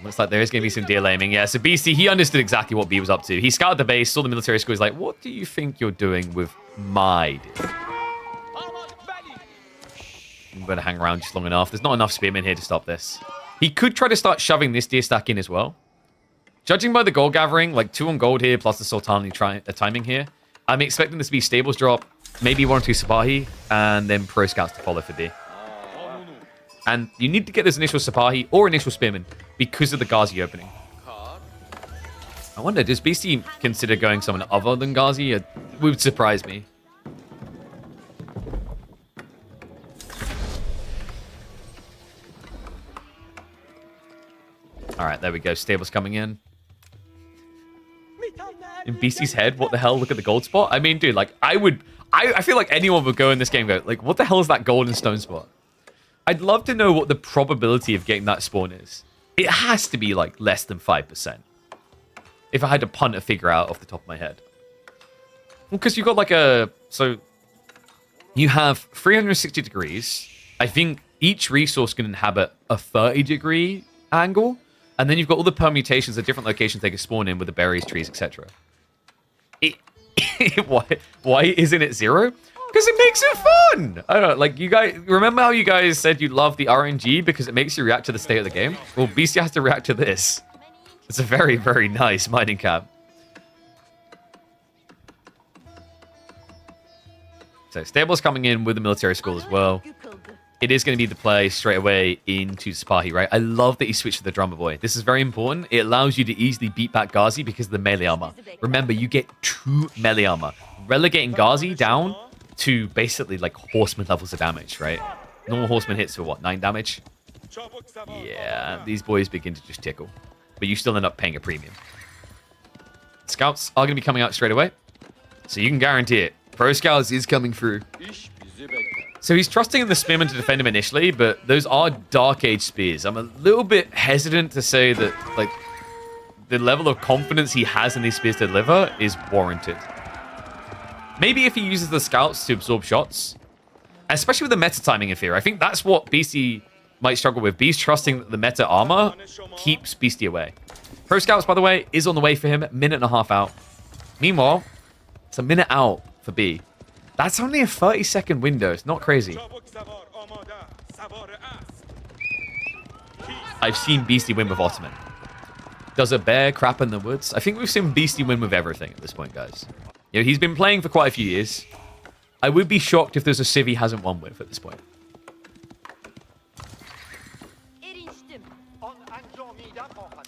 Looks like there is going to be some deer laming. Yeah, so Beastie, he understood exactly what B was up to. He scouted the base, saw the military school. He's like, what do you think you're doing with my deer? I'm going to hang around just long enough. There's not enough spearmen here to stop this. He could try to start shoving this deer stack in as well. Judging by the gold gathering, like 2 on gold here, plus the Sultani timing here, I'm expecting this to be stables drop, maybe 1 or 2 Sipahi, and then pro scouts to follow for B. And you need to get this initial Sipahi or initial Spearman because of the Ghazi opening. I wonder, does Beastie consider going someone other than Ghazi? It would surprise me. All right, there we go. Stables coming in. In Beastie's head, what the hell? Look at the gold spot. I mean, dude, like, I feel like anyone would go in this game and go, like, what the hell is that golden stone spot? I'd love to know what the probability of getting that spawn is. It has to be, like, less than 5%. If I had to punt a figure out off the top of my head. Well, because you've got, like, a... So, You have 360 degrees. I think each resource can inhabit a 30-degree angle. And then you've got all the permutations of different locations they can spawn in with the berries, trees, etc. Why isn't it 0? Because it makes it fun! I don't know, like, you guys... Remember how you guys said you love the RNG because it makes you react to the state of the game? Well, Beastie has to react to this. It's a very, very nice mining camp. So, Stable's coming in with the military school as well. It is going to be the play straight away into Sipahi, right? I love that he switched to the drummer boy. This is very important. It allows you to easily beat back Ghazi because of the melee armor. Remember, you get 2 melee armor. Relegating Ghazi down to basically like horseman levels of damage, right? Normal horseman hits for what, 9 damage? Yeah, these boys begin to just tickle. But you still end up paying a premium. Scouts are going to be coming out straight away. So you can guarantee it. Pro Scouts is coming through. So he's trusting in the spearmen to defend him initially, but those are Dark Age spears. I'm a little bit hesitant to say that like the level of confidence he has in these spears to deliver is warranted. Maybe if he uses the scouts to absorb shots, especially with the meta timing in fear. I think that's what Beastie might struggle with. Beast trusting that the meta armor keeps Beastie away. Pro Scouts, by the way, is on the way for him. Minute and a half out. Meanwhile, it's a minute out for B. That's only a 30-second window. It's not crazy. I've seen Beastie win with Ottoman. Does a bear crap in the woods? I think we've seen Beastie win with everything at this point, guys. You know, he's been playing for quite a few years. I would be shocked if there's a civ he hasn't won with at this point.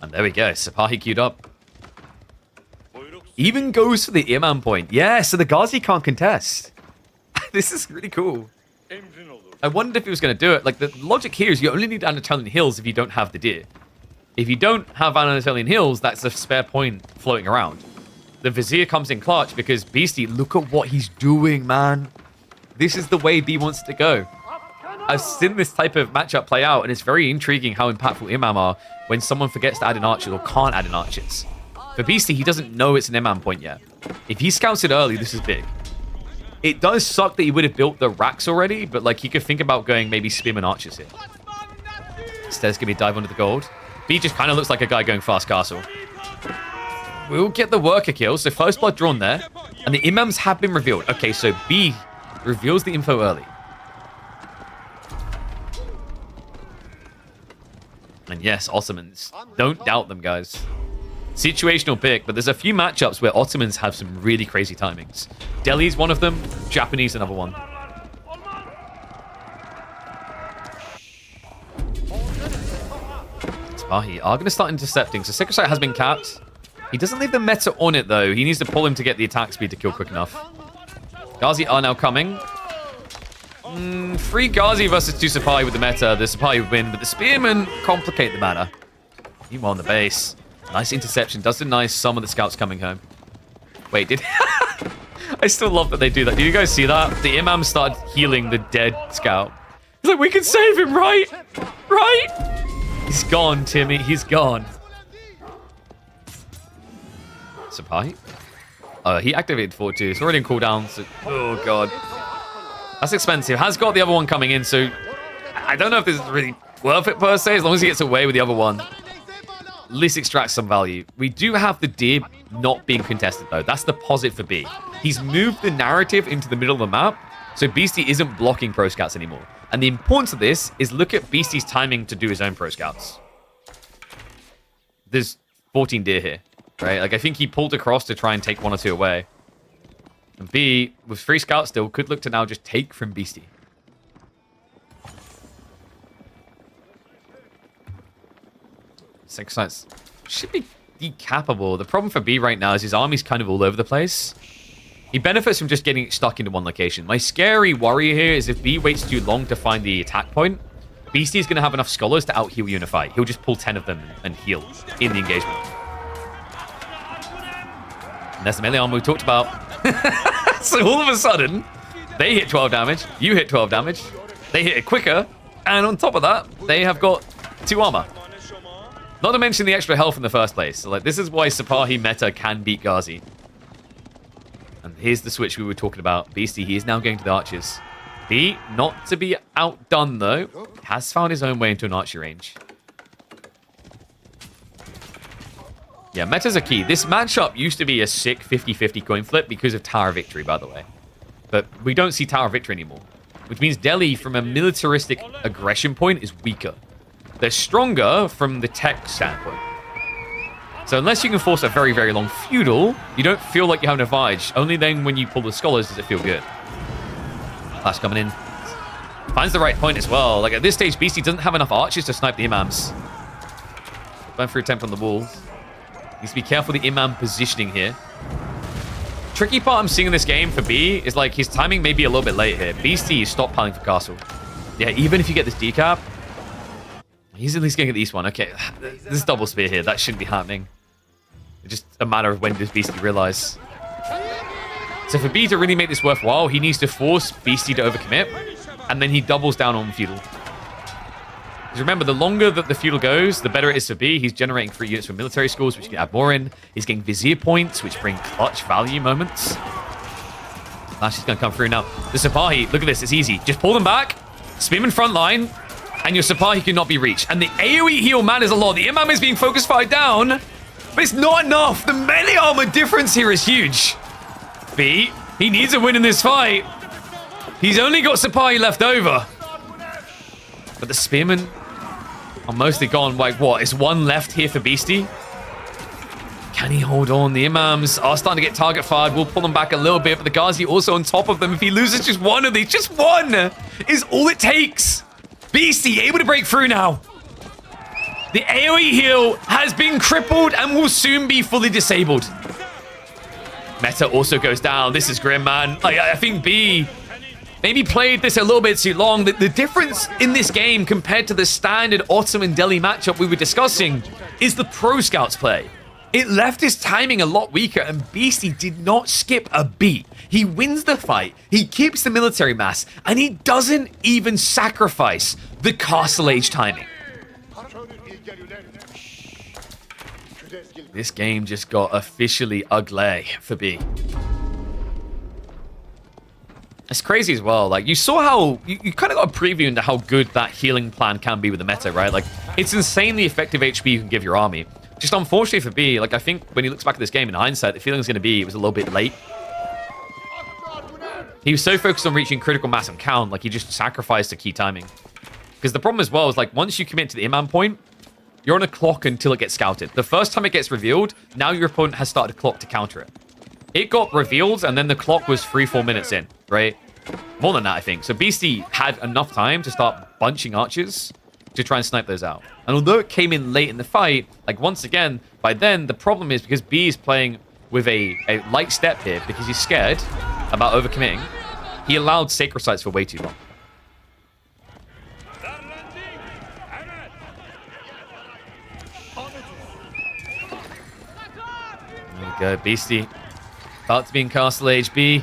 And there we go. Sipahi queued up. Even goes for the Imam point. Yeah, so the Ghazi can't contest. This is really cool. I wondered if he was going to do it. Like, the logic here is you only need Anatolian Hills if you don't have the deer. If you don't have Anatolian Hills, that's a spare point floating around. The Vizier comes in clutch because Beastie, look at what he's doing, man. This is the way B wants to go. I've seen this type of matchup play out, and it's very intriguing how impactful Imam are when someone forgets to add in archers or can't add in archers. For Beastie, he doesn't know it's an Imam point yet. If he scouts it early, this is big. It does suck that he would have built the racks already, but like he could think about going maybe Spearman archers here. Instead, give me a dive under the gold. B just kind of looks like a guy going fast castle. We'll get the worker kill, so first blood drawn there. And the Imams have been revealed. Okay, so B reveals the info early. And yes, Ottomans. Don't doubt them, guys. Situational pick, but there's a few matchups where Ottomans have some really crazy timings. Delhi's one of them, Japanese another one. Sipahi are going to start intercepting, so Secret Sight has been capped. He doesn't leave the meta on it, though. He needs to pull him to get the attack speed to kill quick enough. Ghazi are now coming. 3 Ghazi versus 2 Sipahi with the meta. The Sipahi would win, but the Spearmen complicate the matter. Meanwhile on the base. Nice interception. Does deny some of the scouts coming home. Wait, did... I still love that they do that. Did you guys see that? The Imam started healing the dead scout. He's like, we can save him, right? Right? He's gone, Timmy. He's gone. Sipahi? He activated 4-2. It's already in cooldown. So... Oh, God. That's expensive. Has got the other one coming in, so... I don't know if this is really worth it, per se, as long as he gets away with the other one. At least extracts some value. We do have the deer not being contested, though. That's the positive for B. He's moved the narrative into the middle of the map, so Beastie isn't blocking Pro Scouts anymore. And the importance of this is look at Beastie's timing to do his own Pro Scouts. There's 14 deer here, right? Like, I think he pulled across to try and take 1 or 2 away. And B, with 3 scouts still, could look to now just take from Beastie. Six sites should be decappable. The problem for B right now is his army's kind of all over the place. He benefits from just getting stuck into one location. My scary worry here is if B waits too long to find the attack point, Beastie's going to have enough scholars to out-heal Unify. He'll just pull 10 of them and heal in the engagement. And that's the melee armor we talked about. So all of a sudden, they hit 12 damage, you hit 12 damage, they hit it quicker, and on top of that, they have got 2 armor. Not to mention the extra health in the first place. So, like, this is why Sipahi meta can beat Ghazi. And here's the switch we were talking about. Beastie, he is now going to the archers. B, not to be outdone though, has found his own way into an archery range. Yeah, metas are key. This matchup used to be a sick 50-50 coin flip because of Tower Victory, by the way. But we don't see Tower Victory anymore. Which means Delhi, from a militaristic aggression point, is weaker. They're stronger from the tech standpoint. So unless you can force a very, very long feudal, you don't feel like you have an advantage. Only then when you pull the scholars does it feel good. Flash coming in. Finds the right point as well. Like at this stage, BC doesn't have enough archers to snipe the imams. Going for attempt on the walls. Needs to be careful the imam positioning here. Tricky part I'm seeing in this game for B is like his timing may be a little bit late here. BC is stockpiling for castle. Yeah, even if you get this decap, he's at least going to get the east one. Okay, this double spear here, that shouldn't be happening. It's just a matter of when does BC realize. So for B to really make this worthwhile, he needs to force BC to overcommit, and then he doubles down on feudal. Because remember, the longer that the feudal goes, the better it is for B. He's generating free units from military schools, which you can add more in. He's getting vizier points, which bring clutch value moments. Lash is going to come through now. The Sipahi, look at this, it's easy. Just pull them back, spin in front line, and your Sipahi cannot be reached. And the AoE heal matters a lot. The Imam is being focused fired down, but it's not enough. The melee armor difference here is huge. B, he needs a win in this fight. He's only got Sipahi left over. But the spearmen are mostly gone. Like, what? Is one left here for Beastie? Can he hold on? The Imams are starting to get target fired. We'll pull them back a little bit, but the Ghazi also on top of them. If he loses just one of these, just one is all it takes. Beastie able to break through now. The AoE heal has been crippled and will soon be fully disabled. Meta also goes down. This is grim, man. I think B maybe played this a little bit too long. The difference in this game compared to the standard Ottoman Delhi matchup we were discussing is the pro scouts play. It left his timing a lot weaker, and Beastie did not skip a beat. He wins the fight, he keeps the military mass, and he doesn't even sacrifice the castle age timing. This game just got officially ugly for B. It's crazy as well. Like, you saw how you kind of got a preview into how good that healing plan can be with the meta, right? Like, it's insanely effective HP you can give your army. Just unfortunately for B, like, I think when he looks back at this game in hindsight, the feeling is going to be it was a little bit late. He was so focused on reaching critical mass and count, like he just sacrificed the key timing. Because the problem as well is, like, once you commit to the Imam point, you're on a clock until it gets scouted. The first time it gets revealed, now your opponent has started a clock to counter it. It got revealed, and then the clock was 3-4 minutes in, right? More than that, I think. So Beastie had enough time to start bunching archers to try and snipe those out. And although it came in late in the fight, like, once again, by then, the problem is because B is playing with a light step here because he's scared about overcommitting, he allowed sacred sites for way too long. There we go, Beastie. About to be in Castle Age. B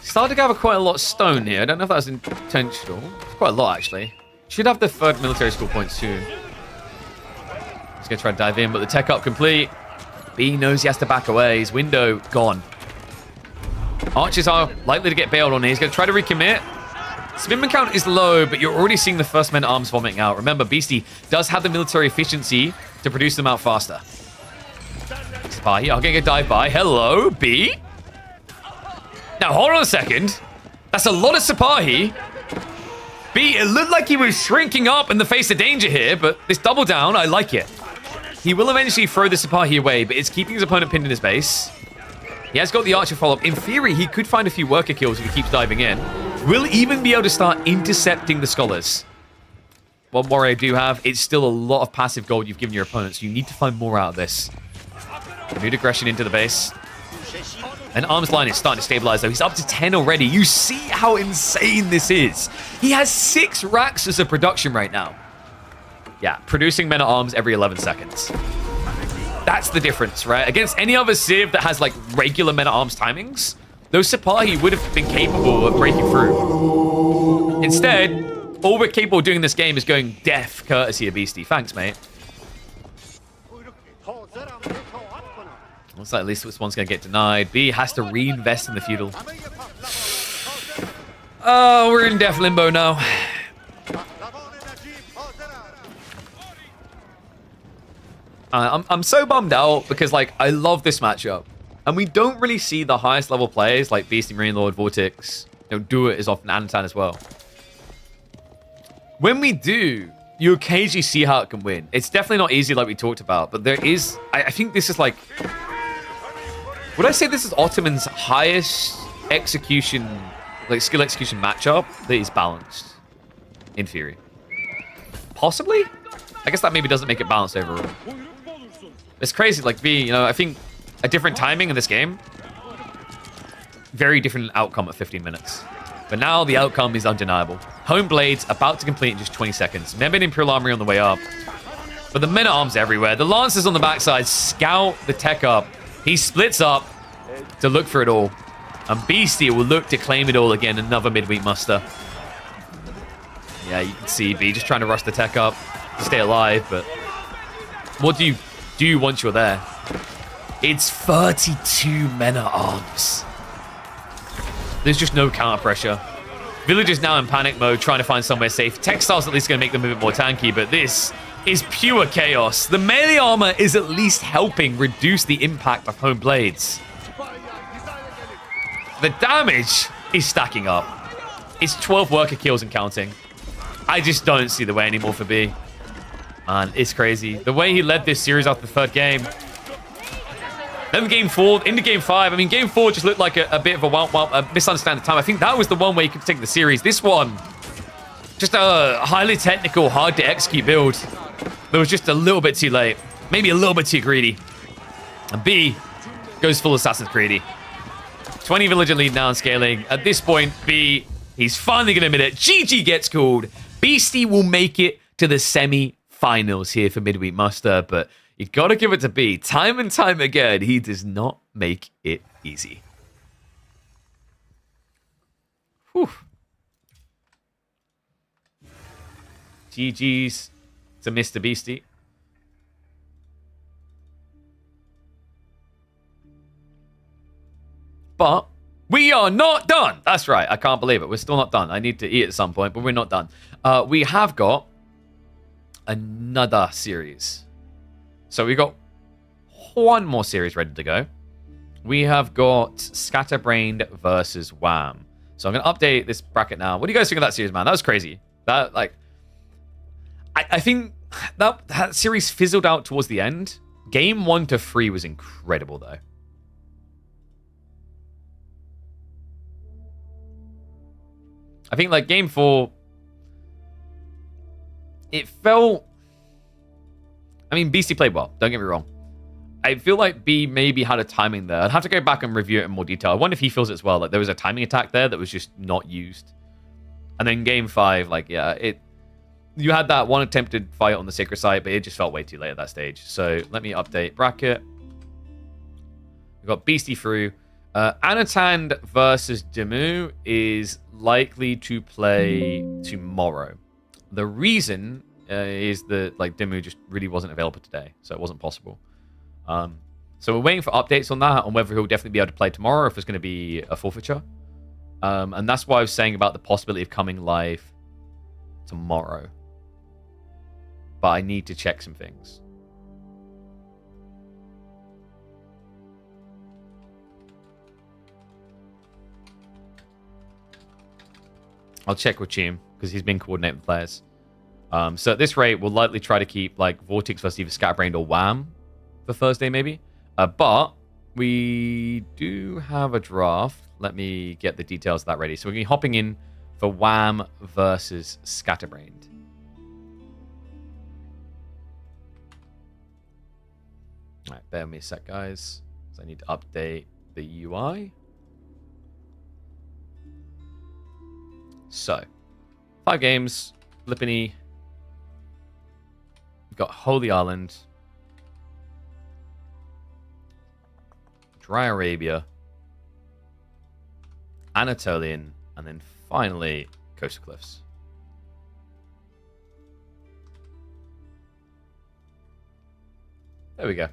started to gather quite a lot of stone here. I don't know if that was intentional. It's quite a lot, actually. Should have the third military school point soon. He's going to try and dive in, but the tech up complete. B knows he has to back away. His window gone. Archers are likely to get bailed on here. He's going to try to recommit. Spinman count is low, but you're already seeing the first men at arms vomiting out. Remember, Beastie does have the military efficiency to produce them out faster. Sipahi are getting a dive by. Hello, B. Now, hold on a second. That's a lot of Sipahi. B, it looked like he was shrinking up in the face of danger here, but this double down, I like it. He will eventually throw the Sipahi away, but it's keeping his opponent pinned in his base. He has got the archer follow-up. In theory, he could find a few worker kills if he keeps diving in. Will even be able to start intercepting the scholars. One worry I do have, it's still a lot of passive gold you've given your opponent, so you need to find more out of this. Renewed aggression into the base. And Arms line is starting to stabilize, though. He's up to 10 already. You see how insane this is. He has 6 racks as a production right now. Yeah, producing men at arms every 11 seconds. That's the difference, right? Against any other Civ that has, like, regular men at arms timings, those Sipahi would have been capable of breaking through. Instead, all we're capable of doing in this game is going deaf courtesy of Beastie. Thanks, mate. Looks like at least this one's going to get denied. B has to reinvest in the feudal. Oh, we're in death limbo now. I'm so bummed out because, like, I love this matchup. And we don't really see the highest level players like Beastie, Marine Lord, Vortex, do it as often, Anatan as well. When we do, you occasionally see how it can win. It's definitely not easy like we talked about, but there is... I think this is like... Would I say this is Ottoman's highest execution, like skill execution matchup that is balanced? In theory. Possibly? I guess that maybe doesn't make it balanced overall. It's crazy, like I think a different timing in this game, very different outcome at 15 minutes. But now the outcome is undeniable. Home Blades about to complete in just 20 seconds. Mehmed Imperial Armory on the way up. But the men-at-arms everywhere. The Lancers on the backside scout the tech up. He splits up to look for it all. And Beastie will look to claim it all again. Another midweek muster. Yeah, you can see B just trying to rush the tech up to stay alive. But what do you do once you're there? It's 32 men-at-arms. There's just no counter pressure. Village is now in panic mode, trying to find somewhere safe. Textile's at least going to make them a bit more tanky, but this is pure chaos. The melee armor is at least helping reduce the impact of Home Blades. The damage is stacking up. It's 12 worker kills and counting. I just don't see the way anymore for B. Man, it's crazy. The way he led this series after the third game. Then game 4, into game 5. I mean, game 4 just looked like a bit of a misunderstanding time. I think that was the one where he could take the series. This one, just a highly technical, hard to execute build. That was just a little bit too late. Maybe a little bit too greedy. And B goes full Assassin's Creed. 20 villager lead now and scaling. At this point, B, he's finally going to admit it. GG gets called. Beastie will make it to the semi-finals here for Midweek Muster, but you got to give it to B. Time and time again, he does not make it easy. Whew. GG's to Mr. Beastie. But we are not done. That's right. I can't believe it. We're still not done. I need to eat at some point, but we're not done. We have got another series. So we got one more series ready to go. We have got Scatterbrained versus Wham. So I'm going to update this bracket now. What do you guys think of that series, man? That was crazy. That, like, I think that series fizzled out towards the end. Game 1 to 3 was incredible, though. I think, like, game 4, it felt... I mean, Beastie played well. Don't get me wrong. I feel like B maybe had a timing there. I'd have to go back and review it in more detail. I wonder if he feels it as well. Like, there was a timing attack there that was just not used. And then game 5, like, yeah, you had that one attempted fight on the Sacred Site, but it just felt way too late at that stage. So let me update bracket. We've got Beastie through. Anatan versus Demu is likely to play tomorrow. The reason is that, like, Demu just really wasn't available today, so it wasn't possible. So we're waiting for updates on that, on whether he'll definitely be able to play tomorrow or if it's going to be a forfeiture. And that's why I was saying about the possibility of coming live tomorrow. But I need to check some things. I'll check with Chim, because he's been coordinating the players. So at this rate, we'll likely try to keep, like, Vortex versus either Scatterbrained or Wham for Thursday, maybe. But we do have a draft. Let me get the details of that ready. So we're going to be hopping in for Wham versus Scatterbrained. All right, bear with me a sec, guys. So I need to update the UI. So, 5 games. Lipany. We've got Holy Island. Dry Arabia. Anatolian. And then finally, Coastal Cliffs. There we go.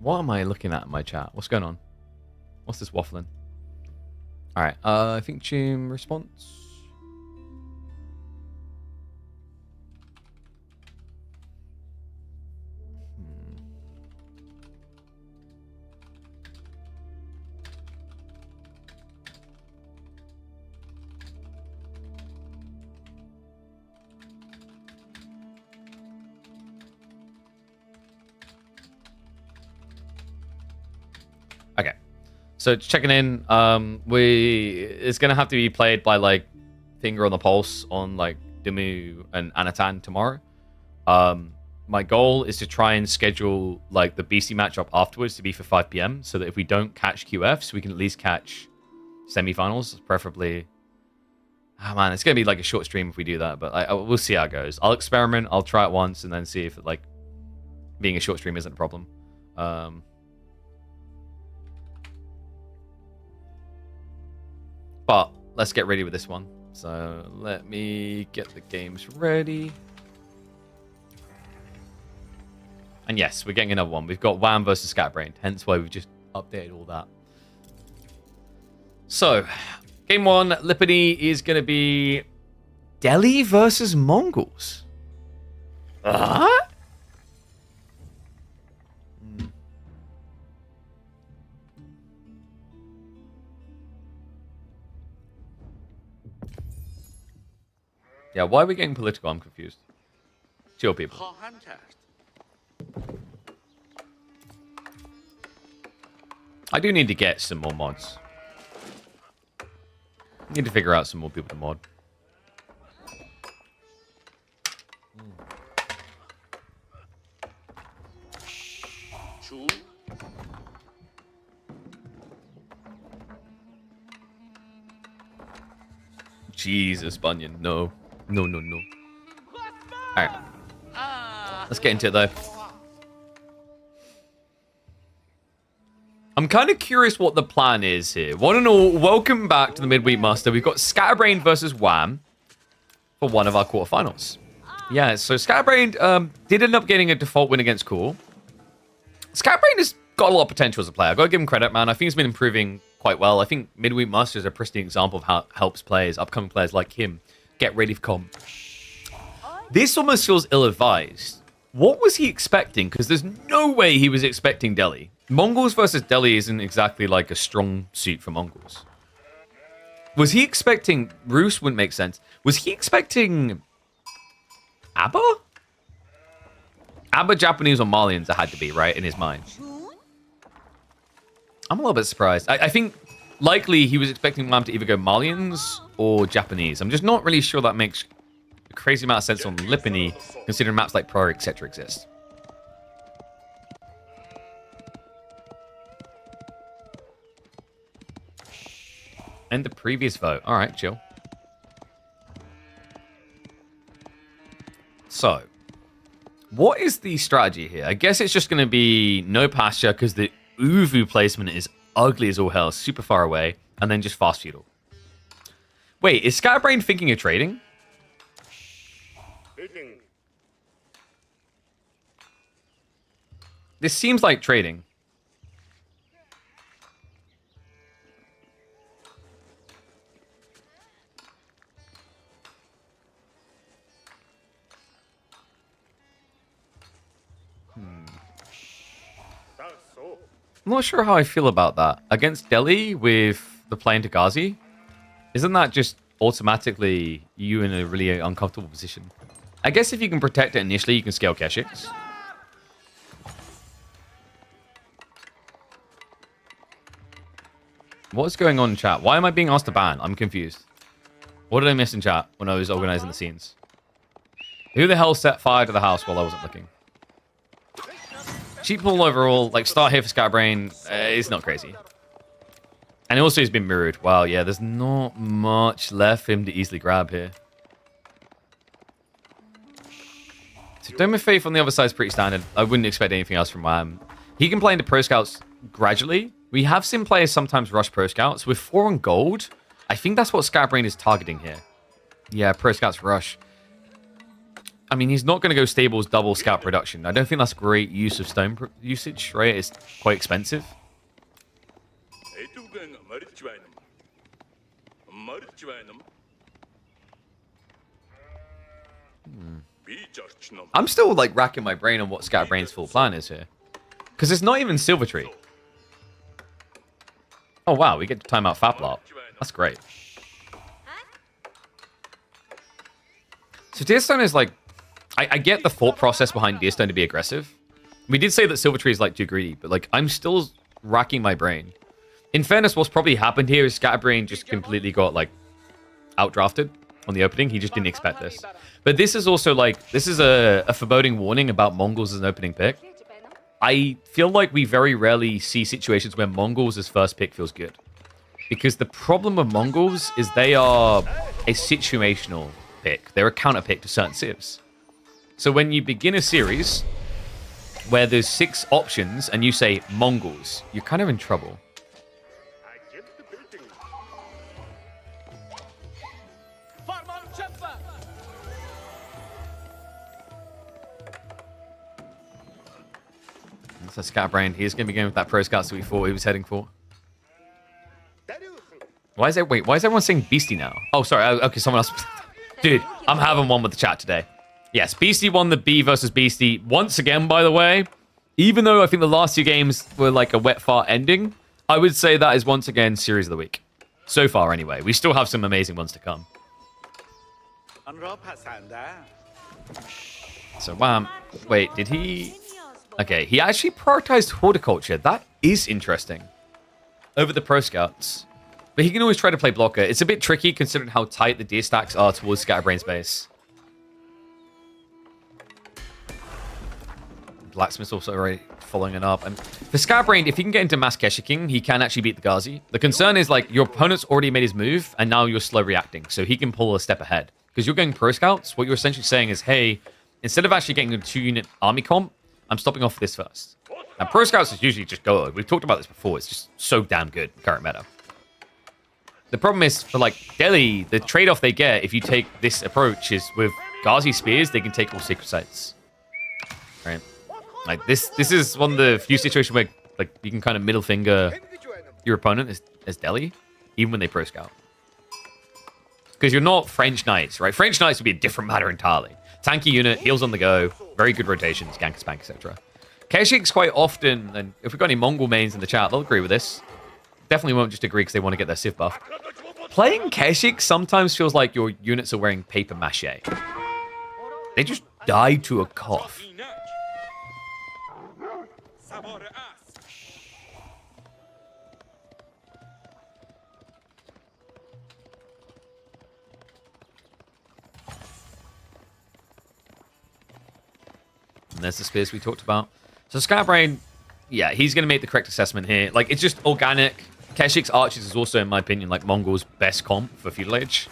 What am I looking at in my chat? What's going on? What's this waffling? All right. I think Chum response. Okay, so checking in. It's gonna have to be played by like finger on the pulse on like Dimu and Anatan tomorrow. My goal is to try and schedule like the BC matchup afterwards to be for 5 p.m. so that if we don't catch QFs, we can at least catch semifinals, preferably. Oh man, it's gonna be like a short stream if we do that, but we'll see how it goes. I'll experiment. I'll try it once and then see if like being a short stream isn't a problem. But let's get ready with this one. So let me get the games ready. And yes, we're getting another one. We've got Wham versus Scatterbrained, hence why we've just updated all that. So, game one, Lipany is going to be Delhi versus Mongols. What? Yeah, why are we getting political? I'm confused. Chill, people. I do need to get some more mods. Need to figure out some more people to mod. Jesus, Bunyan. No. No, no, no. Alright. Let's get into it, though. I'm kind of curious what the plan is here. One and all, welcome back to the Midweek Muster. We've got Scatterbrained versus Wham for one of our quarterfinals. Yeah, so Scatterbrained did end up getting a default win against Cool. Scatterbrained has got a lot of potential as a player. I've got to give him credit, man. I think he's been improving quite well. I think Midweek Muster is a pristine example of how it helps players, upcoming players like him, get ready for comp. This almost feels ill-advised. What was he expecting? Because there's no way he was expecting Delhi. Mongols versus Delhi isn't exactly like a strong suit for Mongols. Was he expecting... Roos wouldn't make sense. Was he expecting... Abba? Abba, Japanese, or Malians it had to be, right? In his mind. I'm a little bit surprised. I think likely he was expecting Wham to either go Malians or Japanese. I'm just not really sure that makes a crazy amount of sense on Lipany, considering maps like Pro, etc. exist. And the previous vote. All right, chill. So, what is the strategy here? I guess it's just going to be no pasture because the Uvu placement is ugly as all hell, super far away, and then just fast feudal. Wait, is Scatterbrained thinking of trading? This seems like trading. I'm not sure how I feel about that. Against Delhi with the plane to Ghazi, isn't that just automatically you in a really uncomfortable position? I guess if you can protect it initially, you can scale Keshiks. What's going on in chat? Why am I being asked to ban? I'm confused. What did I miss in chat when I was organizing the scenes? Who the hell set fire to the house while I wasn't looking? Cheap pull overall, like start here for Scatterbrained, it's not crazy. And also he's been mirrored. Wow, yeah, there's not much left for him to easily grab here. So Dome of Faith on the other side is pretty standard. I wouldn't expect anything else from Wham. He can play into Pro Scouts gradually. We have seen players sometimes rush Pro Scouts. With 4 on gold, I think that's what Scatterbrained is targeting here. Yeah, Pro Scouts rush. I mean, he's not going to go stables double scout production. I don't think that's great use of stone usage, right? It's quite expensive. I'm still like racking my brain on what Scatterbrain's full plan is here. Because it's not even Silver Tree. Oh wow, we get to time out Faplop. That's great. So Deerstone is like... I get the thought process behind Deerstone to be aggressive. We did say that Silver Tree is like too greedy, but like I'm still racking my brain. In fairness, what's probably happened here is Scatterbrain just completely got like outdrafted on the opening. He just didn't expect this. But this is also like, this is a foreboding warning about Mongols as an opening pick. I feel like we very rarely see situations where Mongols as first pick feels good. Because the problem with Mongols is they are a situational pick. They're a counter pick to certain civs. So when you begin a series where there's 6 options and you say Mongols, you're kind of in trouble. So Scatterbrain, he's going to be going with that Pro Scouts that we thought he was heading for. Why is everyone saying Beastie now? Oh, sorry. Okay, someone else. Dude, I'm having one with the chat today. Yes, Beastie won the B versus Beastie. Once again, by the way, even though I think the last 2 games were like a wet fart ending, I would say that is once again Series of the Week. So far, anyway. We still have some amazing ones to come. So, Wham. Wait, did he... Okay, he actually prioritized horticulture. That is interesting. Over the Pro Scouts. But he can always try to play blocker. It's a bit tricky considering how tight the deer stacks are towards Scatterbrain's base. Blacksmith's also already following it up. And for Scatterbrain, if he can get into mass Keshicking, he can actually beat the Ghazi. The concern is, like, your opponent's already made his move, and now you're slow reacting. So he can pull a step ahead. Because you're going Pro Scouts, what you're essentially saying is, hey, instead of actually getting a 2-unit army comp, I'm stopping off this first. And Pro Scouts is usually just go. We've talked about this before. It's just so damn good, current meta. The problem is, for, like, Delhi, the trade-off they get if you take this approach is with Ghazi Spears, they can take all Secret Sites. Right? Like, this is one of the few situations where, like, you can kind of middle finger your opponent as Delhi, even when they Pro Scout. Because you're not French Knights, right? French Knights would be a different matter entirely. Tanky unit, heals on the go, very good rotations, gank, spank, etc. Keshik's quite often, and if we've got any Mongol mains in the chat, they'll agree with this. Definitely won't just agree because they want to get their Civ buff. Playing Keshik sometimes feels like your units are wearing paper mache. They just die to a cough. And there's the spears we talked about. So Scatterbrain, yeah, he's going to make the correct assessment here. Like, it's just organic. Keshik's Archers is also, in my opinion, like Mongol's best comp for Feudal Age.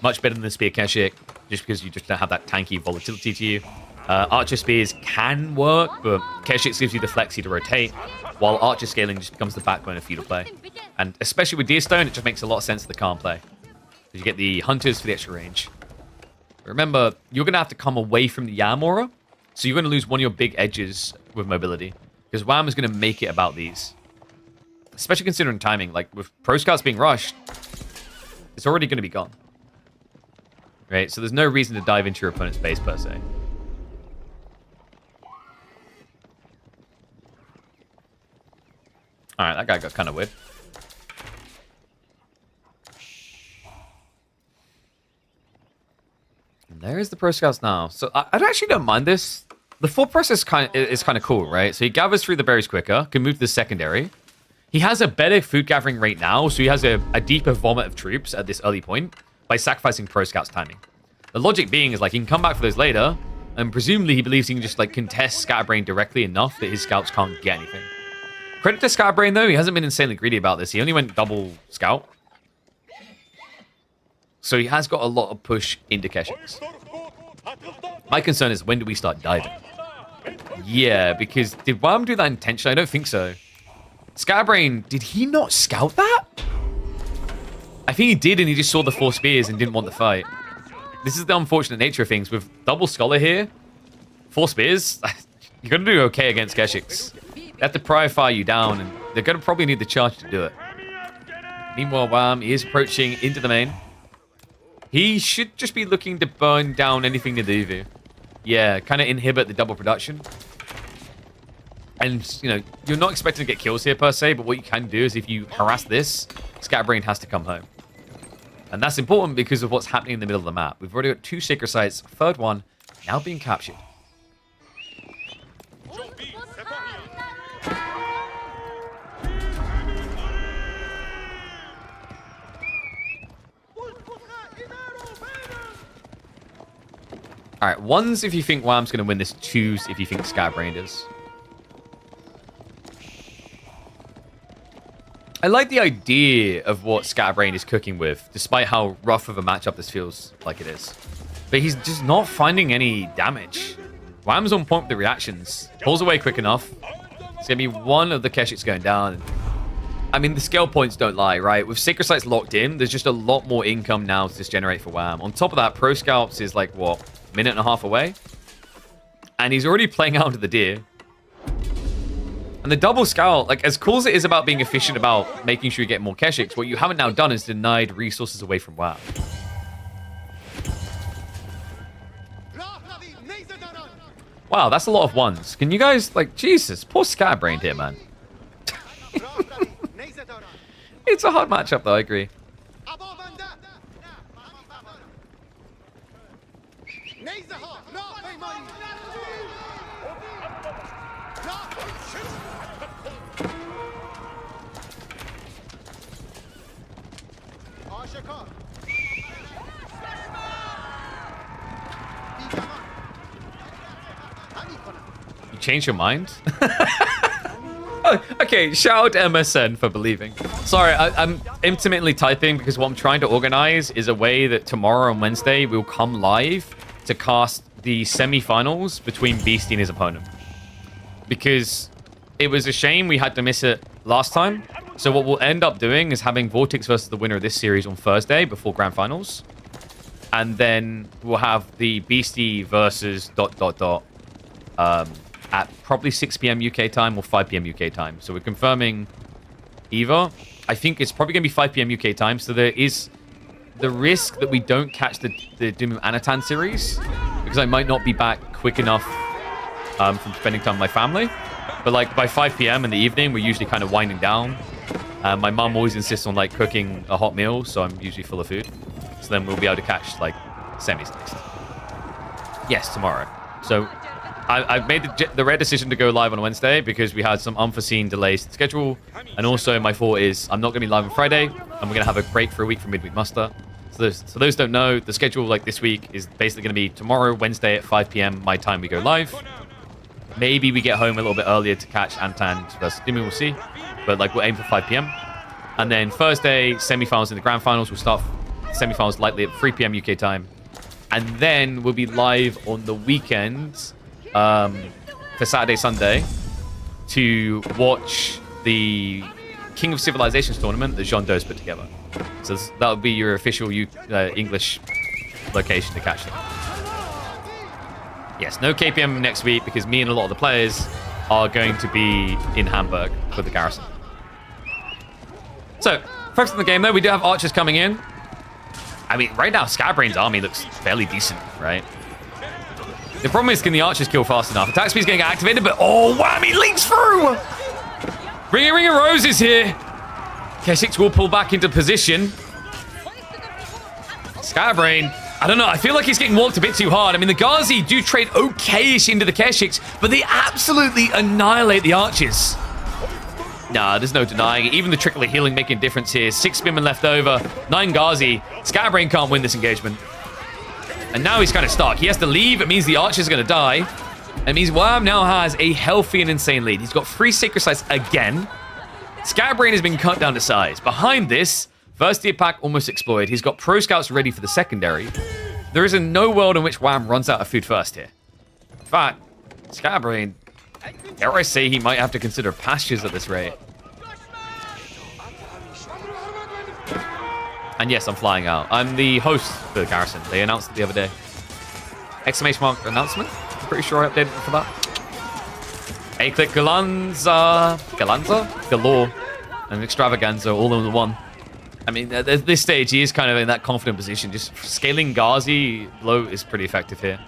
Much better than the Spear Keshik, just because you just don't have that tanky volatility to you. Archer Spears can work, but Keshik gives you the flexi to rotate, while Archer Scaling just becomes the backbone of Feudal play. And especially with Deerstone, it just makes a lot of sense of the Khan play. Because you get the Hunters for the extra range. Remember, you're going to have to come away from the Yam aura, so you're going to lose one of your big edges with mobility. Because Wham is going to make it about these. Especially considering timing. Like, with Pro Scouts being rushed, it's already going to be gone. Right? So there's no reason to dive into your opponent's base, per se. Alright, that guy got kind of weird. And there is the Pro Scouts now. So I actually don't mind this. The thought process is kind of cool, right? So he gathers through the berries quicker, can move to the secondary. He has a better food gathering rate now, so he has a deeper vomit of troops at this early point by sacrificing Pro Scouts timing. The logic being is like he can come back for those later, and presumably he believes he can just like contest Scatterbrain directly enough that his scouts can't get anything. Credit to Scatterbrain though, he hasn't been insanely greedy about this. He only went double scout. So he has got a lot of push into Keshiks. My concern is when do we start diving? Yeah, because did Wham do that intentionally? I don't think so. Scatterbrain, did he not scout that? I think he did, and he just saw the 4 spears and didn't want the fight. this is the unfortunate nature of things. With double Scholar here, 4 spears, you're going to do okay against Keshiks. They have to pry fire you down, and they're going to probably need the charge to do it. Meanwhile, Wham, he is approaching into the main. He should just be looking to burn down anything near the EV. Yeah, kind of inhibit the double production. And, you know, you're not expecting to get kills here per se, but what you can do is if you harass this, Scatterbrain has to come home. And that's important because of what's happening in the middle of the map. We've already got 2 sacred sites, third one now being captured. Alright, 1's if you think Wham's going to win this, 2's if you think Scatterbrain is. I like the idea of what Scatterbrain is cooking with, despite how rough of a matchup this feels like it is. But he's just not finding any damage. Wham's on point with the reactions. Pulls away quick enough. It's going to be one of the Keshiks going down. I mean, the scale points don't lie, right? With Sacred Sites locked in, there's just a lot more income now to just generate for Wham. On top of that, Pro Scalps is like, what, a minute and a half away? And he's already playing out to the deer. And the double scout, like, as cool as it is about being efficient about making sure you get more Keshiks, what you haven't now done is denied resources away from Wham. Wow, that's a lot of 1s. Can you guys, like, Jesus, poor Scatterbrain here, man. It's a hard matchup, though, I agree. You changed your mind? Oh, okay, shout out to MSN for believing. Sorry, I'm intermittently typing because what I'm trying to organize is a way that tomorrow and Wednesday we'll come live to cast the semi-finals between Beastie and his opponent. Because it was a shame we had to miss it last time. So what we'll end up doing is having Vortex versus the winner of this series on Thursday before Grand Finals. And then we'll have the Beastie versus ... at probably 6 p.m. UK time or 5 p.m. UK time. So we're confirming either. I think it's probably going to be 5 p.m. UK time. So there is the risk that we don't catch the Doom of Anatan series because I might not be back quick enough from spending time with my family. But like by 5 p.m. in the evening, we're usually kind of winding down. My mum always insists on like cooking a hot meal, so I'm usually full of food. So then we'll be able to catch like semis next. Yes, tomorrow. So I've made the rare decision to go live on Wednesday because we had some unforeseen delays to the schedule. And also my thought is I'm not going to be live on Friday and we're going to have a break for a week for midweek muster. So those don't know, the schedule like this week is basically going to be tomorrow, Wednesday at 5 p.m. my time we go live. Maybe we get home a little bit earlier to catch Antan versus Dimi, we'll see. But like we'll aim for 5 p.m. And then Thursday, semi-finals and the grand finals. We'll start semi-finals likely at 3 p.m. UK time. And then we'll be live on the weekend for Saturday, Sunday to watch the King of Civilizations tournament that Jean Doe's put together. So that'll be your official English location to catch them. Yes, no KPM next week because me and a lot of the players are going to be in Hamburg for the garrison. So, focus on the game though, we do have archers coming in. I mean, right now, Scatterbrain's army looks fairly decent, right? The problem is, can the archers kill fast enough? Attack speed's getting activated, but oh, whammy, links through! Ring of Roses here. Keshiks will pull back into position. Scatterbrain, I don't know, I feel like he's getting walked a bit too hard. I mean, the Ghazi do trade okay-ish into the Keshiks, but they absolutely annihilate the archers. Nah, there's no denying it. Even the trickle of healing making a difference here. 6 spearmen left over, 9 Ghazi. Scatterbrain can't win this engagement. And now he's kind of stuck. He has to leave. It means the archers are going to die. It means Wham now has a healthy and insane lead. He's got 3 sacred sites again. Scatterbrain has been cut down to size. Behind this, first tier pack almost exploited. He's got pro scouts ready for the secondary. There is no world in which Wham runs out of food first here. In fact, Scatterbrain, dare I say he might have to consider pastures at this rate. And yes, I'm flying out. I'm the host for Garrison. They announced it the other day. Exclamation mark announcement. I'm pretty sure I updated it for that. A-click Galanza, Galore, and Extravaganza all in one. I mean, at this stage, he is kind of in that confident position. Just scaling Ghazi low is pretty effective here.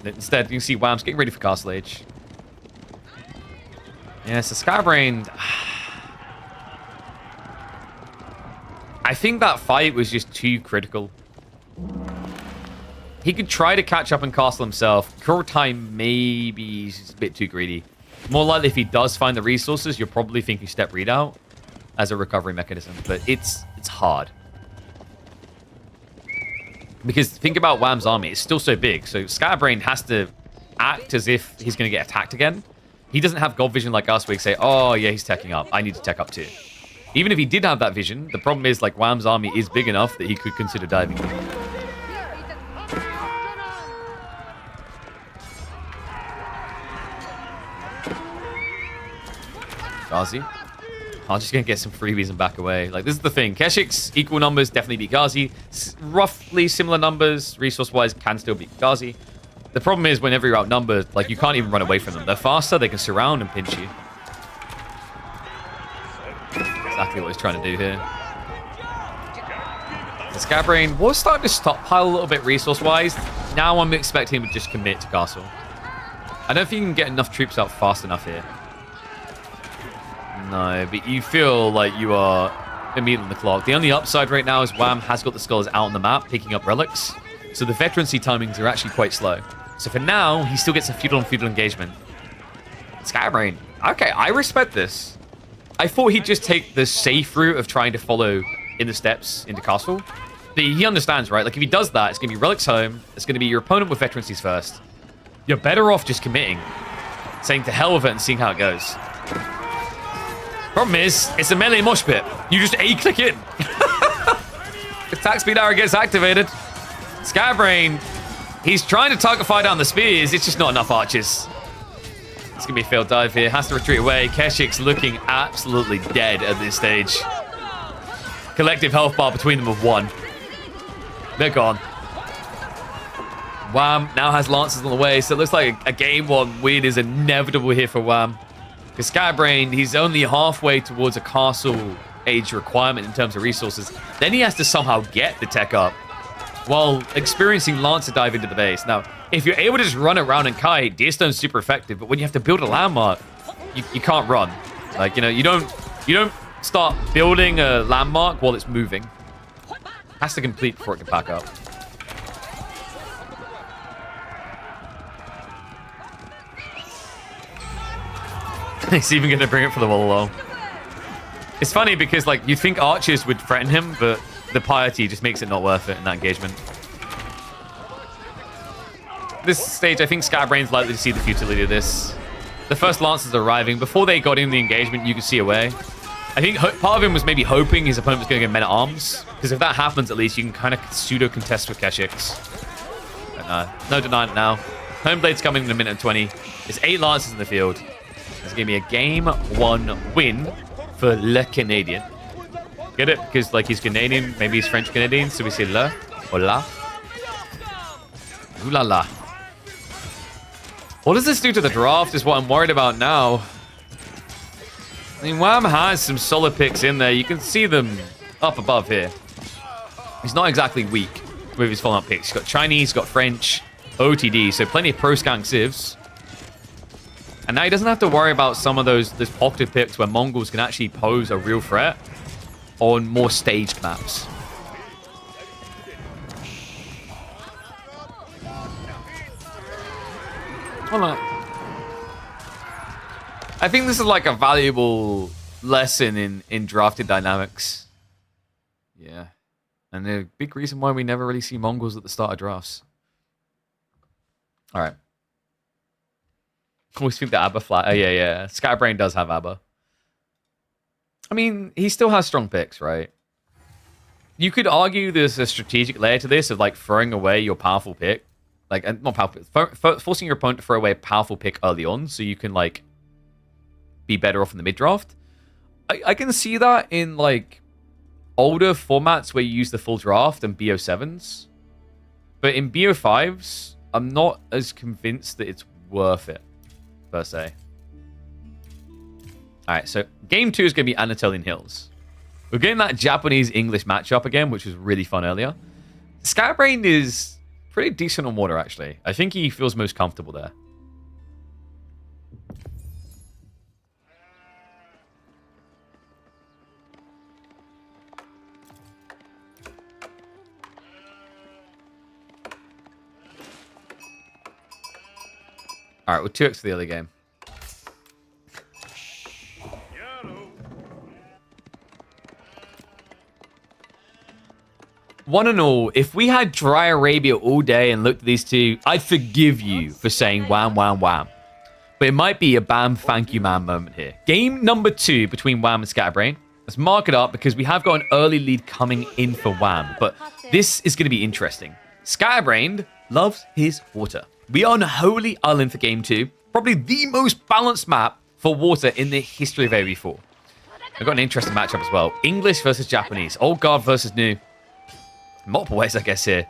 Instead, you can see Wham's getting ready for Castle Age. Yeah, so Scatterbrain... I think that fight was just too critical. He could try to catch up and castle himself. Current time, maybe he's a bit too greedy. More likely, if he does find the resources, you're probably thinking step readout as a recovery mechanism. But it's hard. Because think about Wham's army. It's still so big. So Scatterbrain has to act as if he's going to get attacked again. He doesn't have God vision like us where he say, oh, yeah, he's teching up. I need to tech up too. Even if he did have that vision, the problem is, like, Wham's army is big enough that he could consider diving. Ghazi. I'm just going to get some freebies and back away. Like, this is the thing. Keshik's equal numbers definitely beat Ghazi. Roughly similar numbers, resource-wise, can still beat Ghazi. The problem is, whenever you're outnumbered, like, you can't even run away from them. They're faster, they can surround and pinch you. Exactly what he's trying to do here. The Scatterbrain was starting to stockpile a little bit resource-wise. Now I'm expecting him to just commit to castle. I don't think you can get enough troops out fast enough here. No, but you feel like you are immediately on the clock. The only upside right now is Wham has got the skulls out on the map, picking up relics. So the veterancy timings are actually quite slow. So for now, he still gets a feudal on feudal engagement. Scatterbrain. Okay, I respect this. I thought he'd just take the safe route of trying to follow in the steps into castle. But he understands, right? Like, if he does that, it's going to be relics home. It's going to be your opponent with veterancies first. You're better off just committing. Saying to hell with it and seeing how it goes. Problem is, it's a melee mosh pit. You just A-click in. Attack speed arrow gets activated. Scatterbrain, he's trying to target fire down the spears. It's just not enough archers. It's going to be a failed dive here. Has to retreat away. Keshik's looking absolutely dead at this stage. Collective health bar between them of 1. They're gone. Wham now has Lancers on the way, so it looks like a game 1 win is inevitable here for Wham. Because Scatterbrain, he's only halfway towards a castle age requirement in terms of resources. Then he has to somehow get the tech up while experiencing Lancer dive into the base. Now, if you're able to just run around and kite, Deerstone's super effective, but when you have to build a landmark, you can't run. Like, you know, you don't start building a landmark while it's moving. Has to complete before it can pack up. He's even going to bring it for the wall along. It's funny because, like, you think archers would threaten him, but the piety just makes it not worth it in that engagement. This stage, I think Scatterbrain's likely to see the futility of this. The first Lancers arriving. Before they got in the engagement, you could see away. I think part of him was maybe hoping his opponent was going to get men-at-arms. Because if that happens, at least you can kind of pseudo-contest with Keshik's. No denying it now. Homeblade's coming in a minute and 20. There's 8 Lancers in the field. It's going to be a game 1 win for Le Canadian. Get it? Because, like, he's Canadian, maybe he's French-Canadian, so we say Le or La. Ooh la la. What does this do to the draft is what I'm worried about now. I mean, Wham has some solid picks in there. You can see them up above here. He's not exactly weak with his follow-up picks. He's got Chinese, he's got French, OTD, so plenty of pro-skank civs. And now he doesn't have to worry about some of those pocketed picks where Mongols can actually pose a real threat on more staged maps. Hold on. I think this is like a valuable lesson in drafted dynamics. Yeah. And the big reason why we never really see Mongols at the start of drafts. Alright. Always think the ABBA flat. Oh, yeah. Scatterbrain does have ABBA. I mean, he still has strong picks, right? You could argue there's a strategic layer to this of, like, throwing away your powerful pick. Like, not powerful pick, forcing your opponent to throw away a powerful pick early on so you can, like, be better off in the mid-draft. I can see that in, like, older formats where you use the full draft and BO7s. But in BO5s, I'm not as convinced that it's worth it, per se. Alright, so game 2 is going to be Anatolian Hills. We're getting that Japanese-English matchup again, which was really fun earlier. Scatterbrained is pretty decent on water, actually. I think he feels most comfortable there. Alright, we're 2x for the other game. One and all, if we had Dry Arabia all day and looked at these two, I'd forgive you for saying wham, wham, wham. But it might be a bam, thank you, man moment here. Game number 2 between Wham and Scatterbrain. Let's mark it up because we have got an early lead coming in for Wham. But this is going to be interesting. Scatterbrain loves his water. We are on Holy Island for game 2. Probably the most balanced map for water in the history of AV4. We've got an interesting matchup as well. English versus Japanese. Old guard versus new. Multiple ways, I guess, here.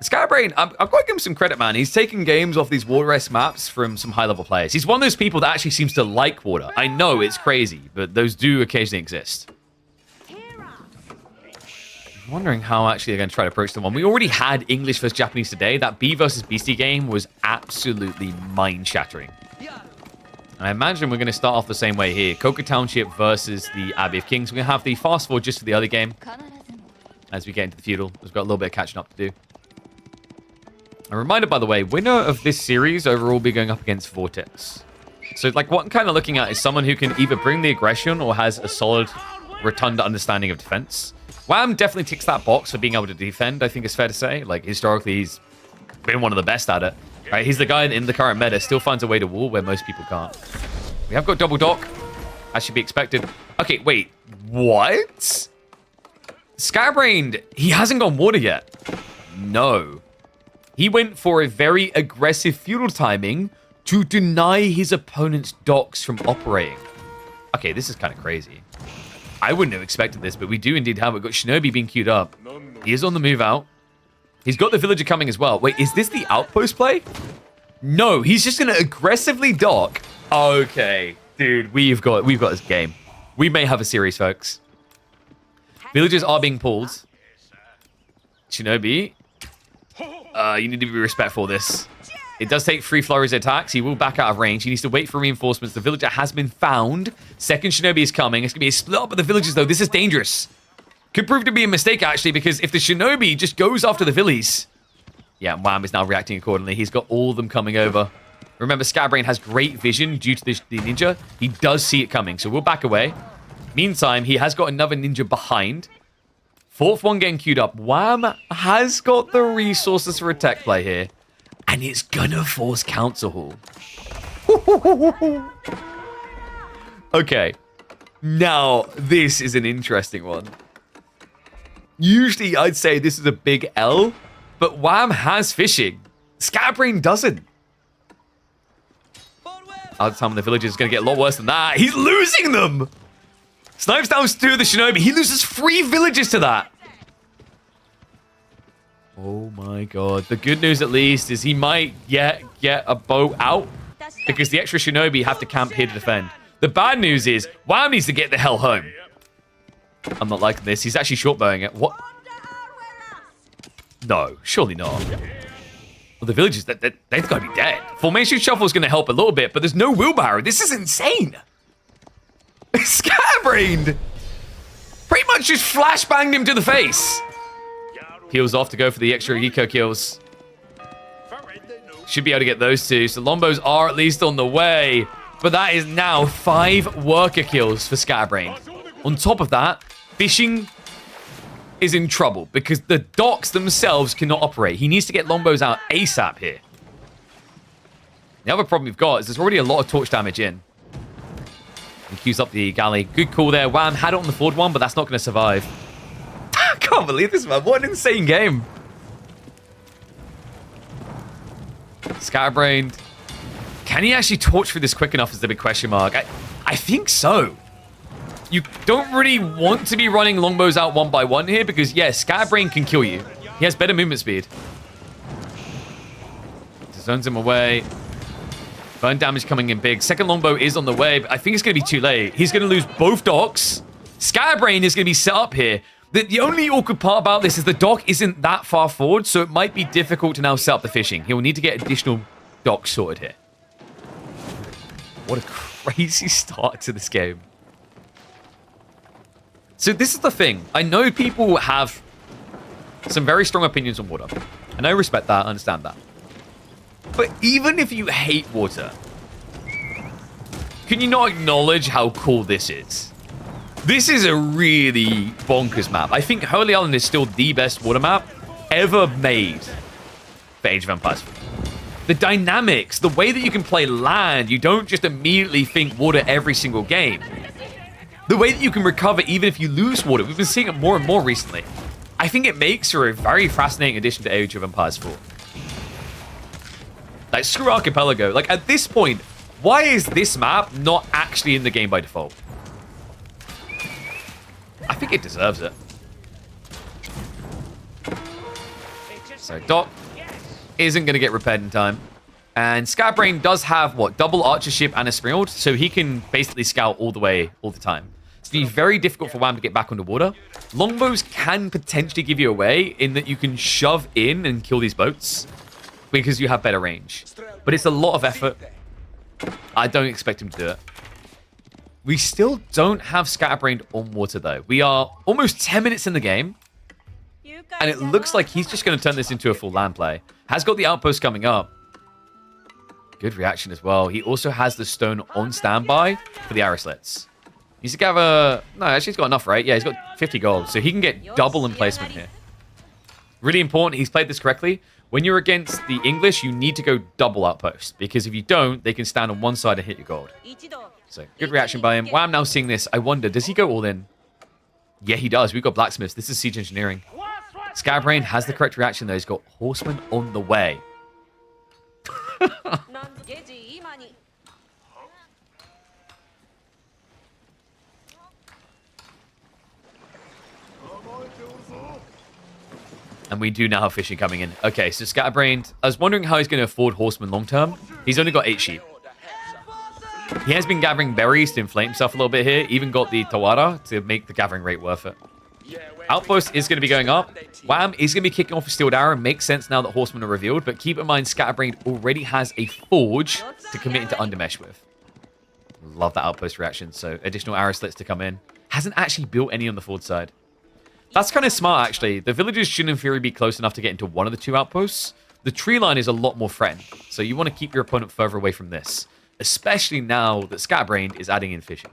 Scatterbrain, I've got to give him some credit, man. He's taken games off these water-esque maps from some high-level players. He's one of those people that actually seems to like water. I know it's crazy, but those do occasionally exist. I'm wondering how actually they're going to try to approach the one. We already had English versus Japanese today. That B versus Beastie game was absolutely mind-shattering. And I imagine we're going to start off the same way here. Coca Township versus the Abbey of Kings. We're going to have the fast forward just for the other game. As we get into the Feudal, we've got a little bit of catching up to do. A reminder, by the way, winner of this series overall will be going up against Vortex. So, like, what I'm kind of looking at is someone who can either bring the aggression or has a solid, rotund understanding of defense. Wham definitely ticks that box for being able to defend, I think it's fair to say. Like, historically, he's been one of the best at it. Right? He's the guy in the current meta, still finds a way to wall where most people can't. We have got double dock. That should be expected. Okay, wait. What? Scatterbrained, he hasn't gone water yet. No. He went for a very aggressive feudal timing to deny his opponent's docks from operating. Okay, this is kind of crazy. I wouldn't have expected this, but we do indeed have it. We've got Shinobi being queued up. He is on the move out. He's got the villager coming as well. Wait, is this the outpost play? No, he's just going to aggressively dock. Okay, dude, we've got this game. We may have a series, folks. Villagers are being pulled. Shinobi, you need to be respectful of this. It does take 3 flurries attacks. He will back out of range. He needs to wait for reinforcements. The villager has been found. Second Shinobi is coming. It's going to be a split up of the villagers, though. This is dangerous. Could prove to be a mistake, actually, because if the Shinobi just goes after the villies... Yeah, Wham is now reacting accordingly. He's got all of them coming over. Remember, Scatterbrain has great vision due to the ninja. He does see it coming, so we'll back away. Meantime, he has got another ninja behind. Fourth one getting queued up. Wham has got the resources for a tech play here. And it's gonna force Council Hall. Okay. Now, this is an interesting one. Usually, I'd say this is a big L. But Wham has fishing. Scatterbrain doesn't. Other time the village is gonna get a lot worse than that. He's losing them! Snipes down 2 of the Shinobi. He loses 3 villages to that. Oh my god. The good news, at least, is he might get a boat out. Because the extra Shinobi have to camp here to defend. The bad news is, Wham needs to get the hell home. I'm not liking this. He's actually short-bowing it. What? No, surely not. Well, the villagers, they've got to be dead. Formation Shuffle is going to help a little bit, but there's no wheelbarrow. This is insane. Scatterbrained pretty much just flashbanged him to the face. Heals off to go for the extra eco kills. Should be able to get those 2. So Lombos are at least on the way. But that is now 5 worker kills for Scatterbrained. On top of that, fishing is in trouble because the docks themselves cannot operate. He needs to get Lombos out ASAP here. The other problem we've got is there's already a lot of torch damage in. He queues up the galley. Good call there. Wham had it on the forward one, but that's not going to survive. I can't believe this, man. What an insane game. Scatterbrained. Can he actually torch through this quick enough is the big question mark. I think so. You don't really want to be running longbows out one by one here because, yeah, Scatterbrain can kill you. He has better movement speed. Zones him away. Burn damage coming in big. Second longbow is on the way, but I think it's going to be too late. He's going to lose both docks. Scatterbrain is going to be set up here. The only awkward part about this is the dock isn't that far forward, so it might be difficult to now set up the fishing. He'll need to get additional docks sorted here. What a crazy start to this game. So this is the thing. I know people have some very strong opinions on water. And I respect that, I understand that. But even if you hate water, can you not acknowledge how cool this is? This is a really bonkers map. I think Holy Island is still the best water map ever made for Age of Empires. The dynamics, the way that you can play land, you don't just immediately think water every single game. The way that you can recover even if you lose water, we've been seeing it more and more recently. I think it makes for a very fascinating addition to Age of Empires 4. Like, screw Archipelago. Like, at this point, why is this map not actually in the game by default? I think it deserves it. So, Doc isn't going to get repaired in time. And Scatterbrain does have, what, double archership and a springald, so he can basically scout all the way, all the time. It's going to be very difficult for Wham to get back underwater. Longbows can potentially give you away in that you can shove in and kill these boats because you have better range. But it's a lot of effort. I don't expect him to do it. We still don't have Scatterbrain on water, though. We are almost 10 minutes in the game, and it looks like he's just going to turn this into a full land play. Has got the outpost coming up. Good reaction as well. He also has the stone on standby for the arrow slits. He's to gather... No, actually he's got enough, right? Yeah, he's got 50 gold, so he can get double emplacement here. Really important, he's played this correctly. When you're against the English, you need to go double outpost, because if you don't, they can stand on one side and hit your gold. So, good reaction by him. Wow, I'm now seeing this. I wonder, does he go all in? Yeah, he does. We've got blacksmiths. This is siege engineering. Scatterbrain has the correct reaction, though. He's got horsemen on the way. And we do now have fishing coming in. Okay, so Scatterbrain, I was wondering how he's going to afford horsemen long term. He's only got 8 sheep. He has been gathering berries to inflate himself a little bit here. Even got the Tawara to make the gathering rate worth it. Outpost is going to be going up. Wham is going to be kicking off a Steeled Arrow. Makes sense now that horsemen are revealed. But keep in mind, Scatterbrain already has a forge to commit into Undermesh with. Love that outpost reaction. So additional arrow slits to come in. Hasn't actually built any on the forward side. That's kind of smart, actually. The villagers should, in theory, be close enough to get into one of the 2 outposts. The tree line is a lot more threatened. So you want to keep your opponent further away from this. Especially now that Scatterbrain is adding in fishing.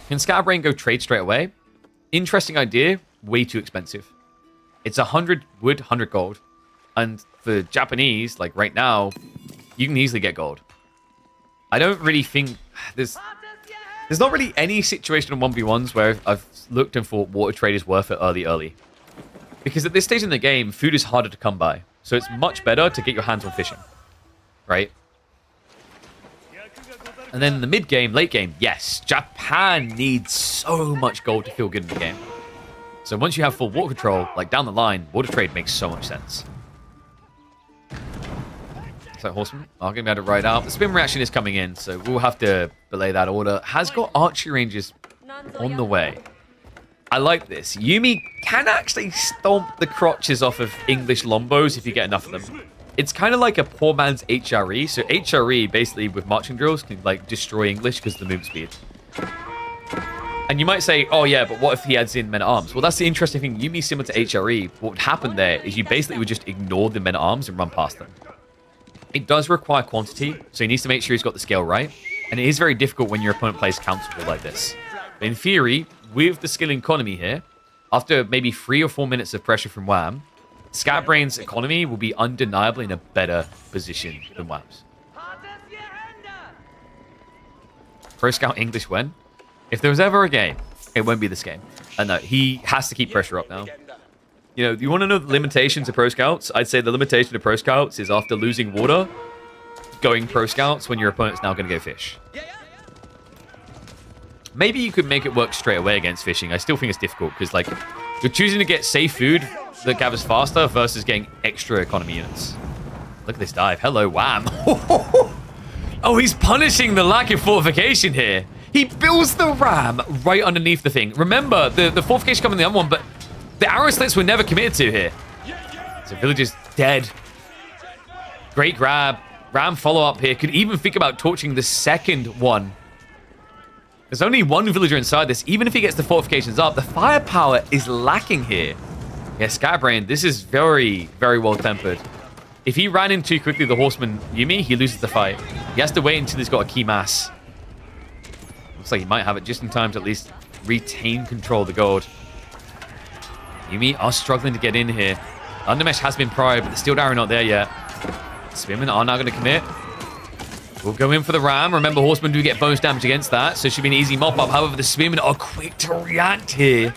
Can Scatterbrain go trade straight away? Interesting idea. Way too expensive. It's 100 wood, 100 gold. And for Japanese, like right now, you can easily get gold. I don't really think there's not really any situation in 1v1s where I've looked and thought water trade is worth it early. Because at this stage in the game, food is harder to come by. So it's much better to get your hands on fishing. Right? And then in the mid game, late game, yes, Japan needs so much gold to feel good in the game. So once you have full water control, like down the line, water trade makes so much sense. So horsemen are going to be able to ride out. The spin reaction is coming in, so we'll have to belay that order. Has got archery ranges on the way. I like this. Yumi can actually stomp the crotches off of English lombos if you get enough of them. It's kind of like a poor man's HRE. So HRE, basically, with marching drills, can like destroy English because of the move speed. And you might say, oh yeah, but what if he adds in men-at-arms? Well, that's the interesting thing. Yumi's similar to HRE. What would happen there is you basically would just ignore the men-at-arms and run past them. It does require quantity, so he needs to make sure he's got the scale right. And it is very difficult when your opponent plays counterable like this. But in theory, with the skill economy here, after maybe 3 or 4 minutes of pressure from Wham, Scatterbrain's economy will be undeniably in a better position than Wham's. Pro Scout English when? If there was ever a game, it won't be this game. No, he has to keep pressure up now. You know, you want to know the limitations of pro scouts? I'd say the limitation of pro scouts is after losing water, going pro scouts when your opponent's now going to go fish. Maybe you could make it work straight away against fishing. I still think it's difficult because, like, you're choosing to get safe food that gathers faster versus getting extra economy units. Look at this dive. Hello, wham. Oh, he's punishing the lack of fortification here. He builds the ram right underneath the thing. Remember, the fortification coming in the other one, but the arrow slits were never committed to here. So villager's dead. Great grab. Ram follow-up here. Could even think about torching the second one. There's only one villager inside this. Even if he gets the fortifications up, the firepower is lacking here. Yeah, Scatterbrain, this is very, very well-tempered. If he ran in too quickly the horseman Yuumi, he loses the fight. He has to wait until he's got a key mass. Looks like he might have it just in time to at least retain control of the gold. Yuumi are struggling to get in here. Undermesh has been prior, but the steel arrow not there yet. Spearmen are now going to commit. We'll go in for the ram. Remember, horsemen do get bonus damage against that, so it should be an easy mop-up. However, the spearmen are quick to react here.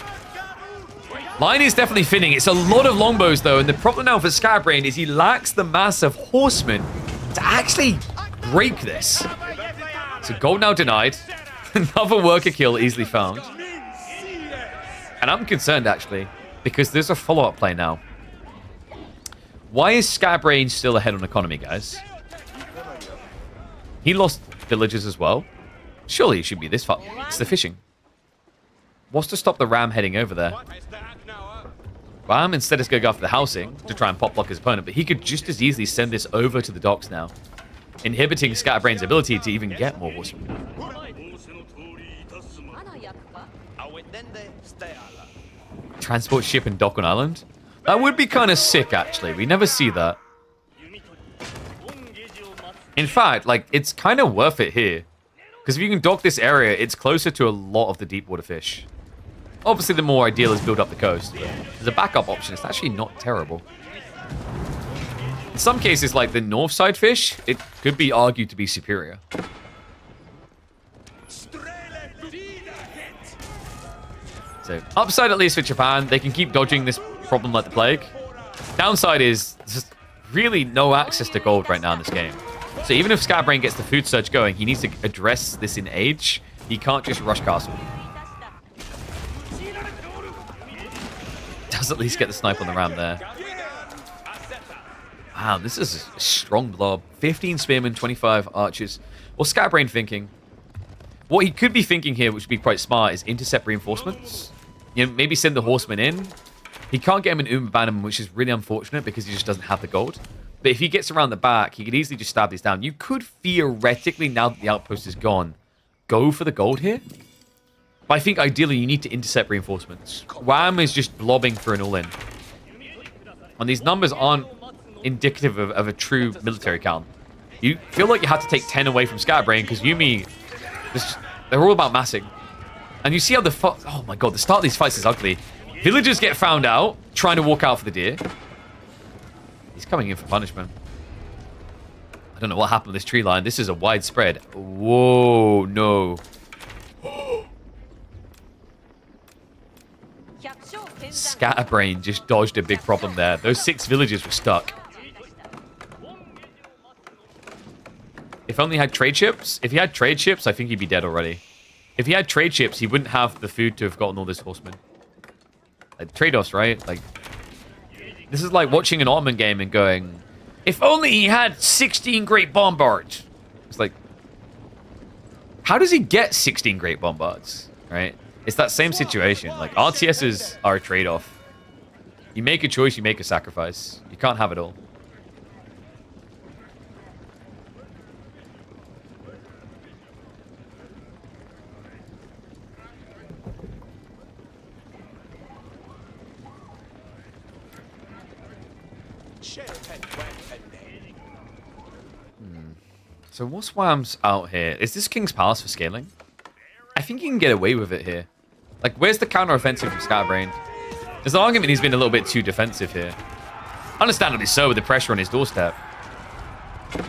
Line is definitely thinning. It's a lot of longbows, though, and the problem now for Scatterbrain is he lacks the mass of horsemen to actually break this. So gold now denied. Another worker kill easily found. And I'm concerned, actually, because there's a follow-up play now. Why is Scatterbrain still ahead on economy, guys? He lost villagers as well. Surely it should be this far. It's the fishing. What's to stop the ram heading over there? Ram instead is going to go after the housing to try and pop block his opponent, but he could just as easily send this over to the docks now, inhibiting Scatterbrain's ability to even get more horsemen. Transport ship and dock on island? That would be kind of sick, actually. We never see that. In fact, like, it's kind of worth it here. Because if you can dock this area, it's closer to a lot of the deep water fish. Obviously, the more ideal is build up the coast. But as a backup option, it's actually not terrible. In some cases, like the north side fish, it could be argued to be superior. So, upside at least for Japan, they can keep dodging this problem like the plague. Downside is just really no access to gold right now in this game. So even if Scatterbrain gets the food surge going, he needs to address this in age. He can't just rush castle. Does at least get the snipe on the ram there. Wow, this is a strong blob. 15 spearmen, 25 archers. What's Scatterbrain thinking? What he could be thinking here, which would be quite smart, is intercept reinforcements. You know, maybe send the horsemen in. He can't get him in abandonment, which is really unfortunate because he just doesn't have the gold. But if he gets around the back, he could easily just stab these down. You could theoretically, now that the outpost is gone, go for the gold here. But I think ideally you need to intercept reinforcements. Wham is just blobbing for an all-in. And these numbers aren't indicative of a true military count. You feel like you have to take 10 away from Scatterbrain because Yuumi, they're all about massing. And you see how oh my god, the start of these fights is ugly. Villagers get found out, trying to walk out for the deer. He's coming in for punishment. I don't know what happened with this tree line. This is a wide spread. Whoa, no. Scatterbrain just dodged a big problem there. Those 6 villagers were stuck. If only he had trade ships. If he had trade ships, I think he'd be dead already. If he had trade ships, he wouldn't have the food to have gotten all this horsemen. Like, trade-offs, right? Like, this is like watching an Ottoman game and going, if only he had 16 great bombards. It's like, how does he get 16 great bombards, right? It's that same situation. Like, RTSs are a trade-off. You make a choice, you make a sacrifice. You can't have it all. So what's Wham's out here? Is this King's Palace for scaling? I think you can get away with it here. Like, where's the counter-offensive from Scatterbrain? There's an argument he's been a little bit too defensive here. Understandably so, with the pressure on his doorstep.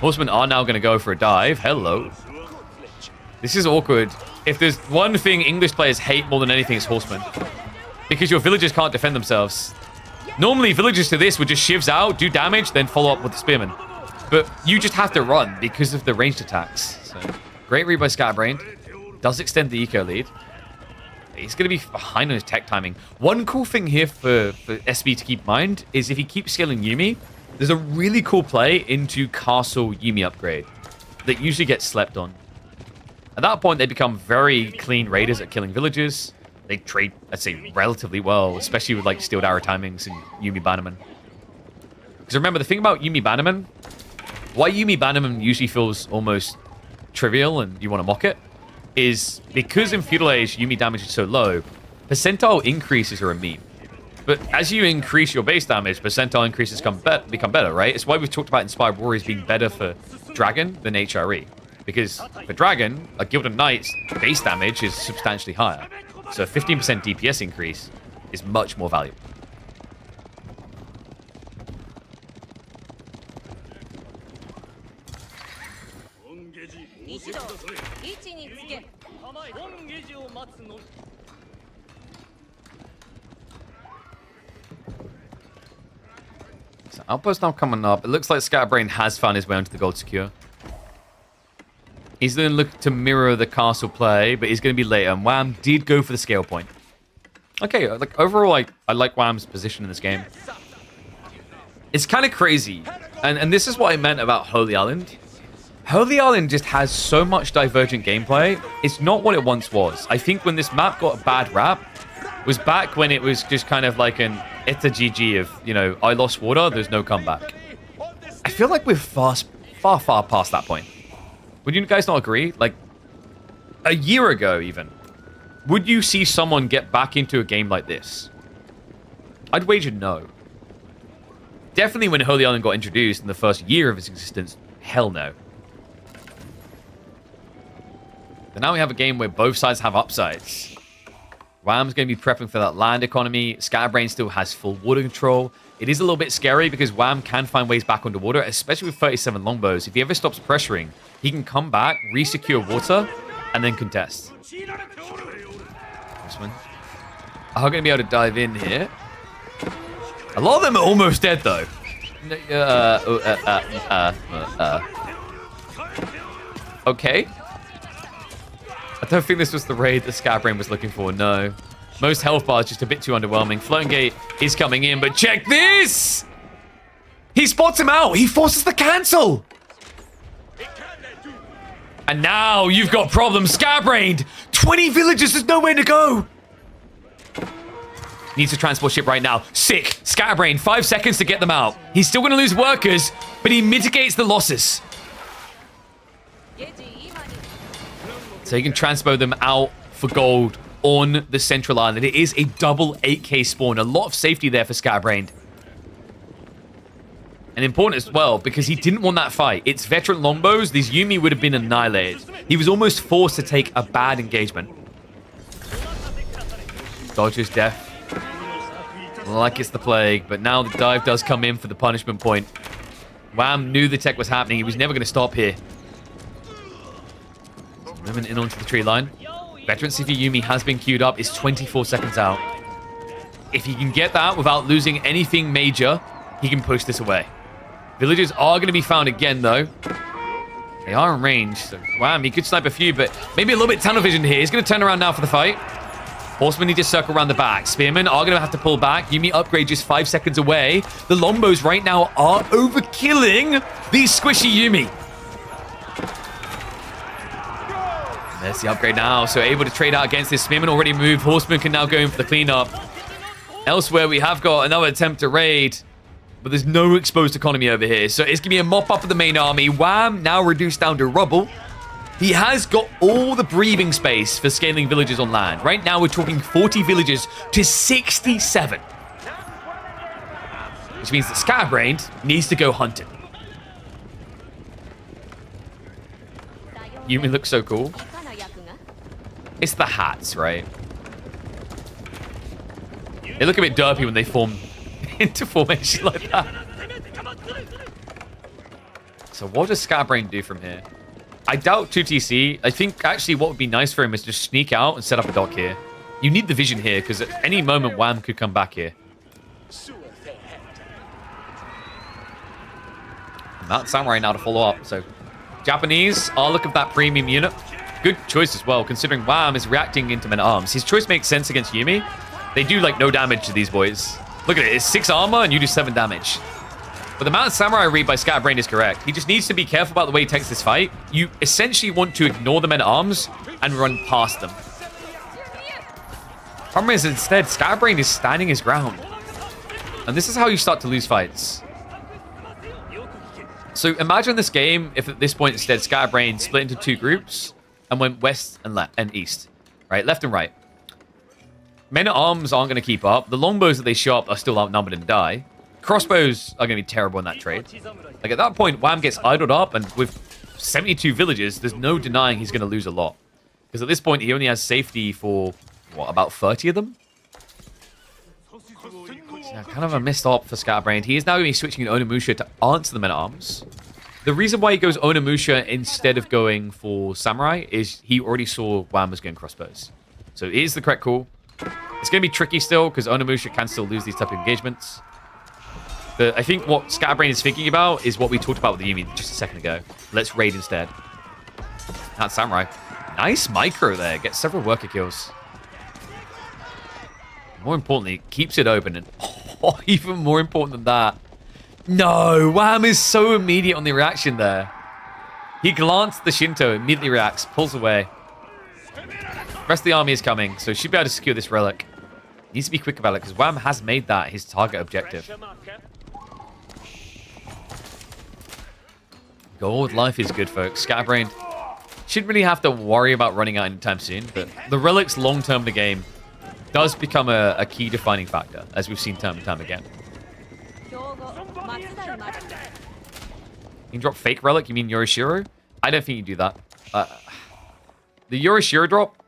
Horsemen are now going to go for a dive. Hello. This is awkward. If there's one thing English players hate more than anything, it's horsemen. Because your villagers can't defend themselves. Normally, villagers to this would just shivs out, do damage, then follow up with the spearman. But you just have to run because of the ranged attacks. So, great read by Scatterbrain. Does extend the eco lead. He's going to be behind on his tech timing. One cool thing here for SB to keep in mind is if he keeps scaling Yuumi, there's a really cool play into Castle Yuumi upgrade that usually gets slept on. At that point, they become very clean raiders at killing villagers. They trade, I'd say, relatively well, especially with like Steeled Arrow timings and Yuumi Bannerman. Because remember, the thing about Yuumi Bannerman, why Yuumi Bannerman usually feels almost trivial and you want to mock it, is because in Feudal Age, Yuumi damage is so low, percentile increases are a meme. But as you increase your base damage, percentile increases become better, right? It's why we've talked about Inspired Warriors being better for Dragon than HRE. Because for Dragon, a Gilded Knight's base damage is substantially higher. So a 15% DPS increase is much more valuable. So Outpost now coming up. It looks like Scatterbrain has found his way onto the gold secure. He's going to look to mirror the castle play, but he's going to be later. And Wham did go for the scale point. Okay, like overall, I like Wham's position in this game. It's kind of crazy. And this is what I meant about Holy Island. Holy Island just has so much divergent gameplay. It's not what it once was. I think when this map got a bad rap was back when it was just kind of like an it's a GG of, you know, I lost water, there's no comeback. I feel like we're far past that point. Would you guys not agree? Like, a year ago even, would you see someone get back into a game like this? I'd wager no. Definitely when Holy Island got introduced in the first year of its existence, hell no. But now we have a game where both sides have upsides. Wham's going to be prepping for that land economy. Scatterbrain still has full water control. It is a little bit scary because Wham can find ways back underwater, especially with 37 longbows. If he ever stops pressuring, he can come back, re-secure water, and then contest. Horseman are going to be able to dive in here. A lot of them are almost dead, though. Okay. I don't think this was the raid that Scatterbrain was looking for, no. Most health bars just a bit too underwhelming. Floating Gate is coming in, but check this! He spots him out! He forces the cancel! And now you've got problems. Scatterbrain! 20 villagers, there's nowhere to go! Needs a transport ship right now. Sick. Scatterbrain, 5 seconds to get them out. He's still going to lose workers, but he mitigates the losses. So he can transpo them out for gold on the central island. It is a double 8k spawn. A lot of safety there for Scatterbrain. And important as well, because he didn't want that fight. It's veteran longbows. These Yuumi would have been annihilated. He was almost forced to take a bad engagement. Dodges death. Like it's the plague, but now the dive does come in for the punishment point. Wham knew the tech was happening. He was never going to stop here. Moving in onto the tree line. Veteran CV Yuumi has been queued up. It's 24 seconds out. If he can get that without losing anything major, he can push this away. Villagers are going to be found again, though. They are in range. So, Wham, he could snipe a few, but maybe a little bit tunnel vision here. He's going to turn around now for the fight. Horsemen need to circle around the back. Spearmen are going to have to pull back. Yuumi upgrade just 5 seconds away. The Longbows right now are overkilling these squishy Yuumi. There's the upgrade now. So able to trade out against this. Spearman already moved. Horseman can now go in for the cleanup. Elsewhere, we have got another attempt to raid. But there's no exposed economy over here. So it's going to be a mop-up of the main army. Wham, now reduced down to rubble. He has got all the breathing space for scaling villages on land. Right now, we're talking 40 villages to 67. Which means that Scatterbrain needs to go hunting. Yuumi looks so cool. It's the hats, right? They look a bit derpy when they form into formation like that. So what does Scatterbrain do from here? I doubt 2TC. I think actually what would be nice for him is just sneak out and set up a dock here. You need the vision here because at any moment Wham could come back here. Mount Samurai now to follow up. So Japanese are looking for that premium unit. Good choice as well, considering Wham is reacting into men-at-arms. His choice makes sense against Yuumi. They do, like, no damage to these boys. Look at it. It's 6 armor, and you do 7 damage. But the Mount Samurai read by Scatterbrain is correct. He just needs to be careful about the way he takes this fight. You essentially want to ignore the men-at-arms and run past them. Problem is, instead, Scatterbrain is standing his ground. And this is how you start to lose fights. So imagine this game if at this point instead Scatterbrain split into 2 groups and went west and east. Right? Left and right. Men-at-arms aren't going to keep up. The longbows that they show up are still outnumbered and die. Crossbows are going to be terrible in that trade. Like at that point, Wham gets idled up, and with 72 villages, there's no denying he's going to lose a lot. Because at this point, he only has safety for, what, about 30 of them? Yeah, kind of a missed op for Scatterbrain. He is now going to be switching in Onimusha to answer the men-at-arms. The reason why he goes Onimusha instead of going for Samurai is he already saw Wham was going crossbows. So it is the correct call. It's going to be tricky still, because Onimusha can still lose these type of engagements. But I think what Scatterbrain is thinking about is what we talked about with the Yuumi just a second ago. Let's raid instead. That's Samurai. Nice micro there. Gets several worker kills. More importantly, keeps it open. And even more important than that. No, Wham is so immediate on the reaction there. He glanced at the Shinto, immediately reacts, pulls away. The rest of the army is coming, so should be able to secure this relic. Needs to be quick about it, because Wham has made that his target objective. Gold life is good, folks. Scatterbrain shouldn't really have to worry about running out anytime soon, but the relics long-term in the game does become a key defining factor, as we've seen time and time again. You can drop fake relic? You mean Yorishiro? I don't think you do that. The Yorishiro drop,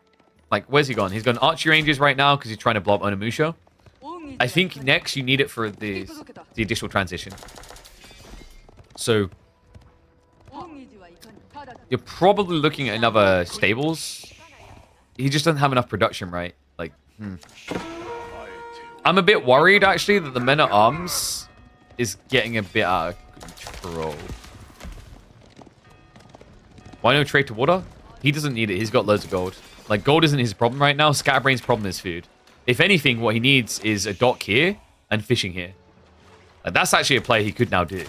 like, where's he gone? He's gone Archery Ranges right now because he's trying to blow up Onimusha. I think next you need it for the additional transition. So you're probably looking at another stables. He just doesn't have enough production, right? Like, I'm a bit worried, actually, that the men-at-arms is getting a bit out of control. Why no trade to water? He doesn't need it. He's got loads of gold. Like, gold isn't his problem right now. Scatterbrain's problem is food. If anything, what he needs is a dock here and fishing here. Like, that's actually a play he could now do.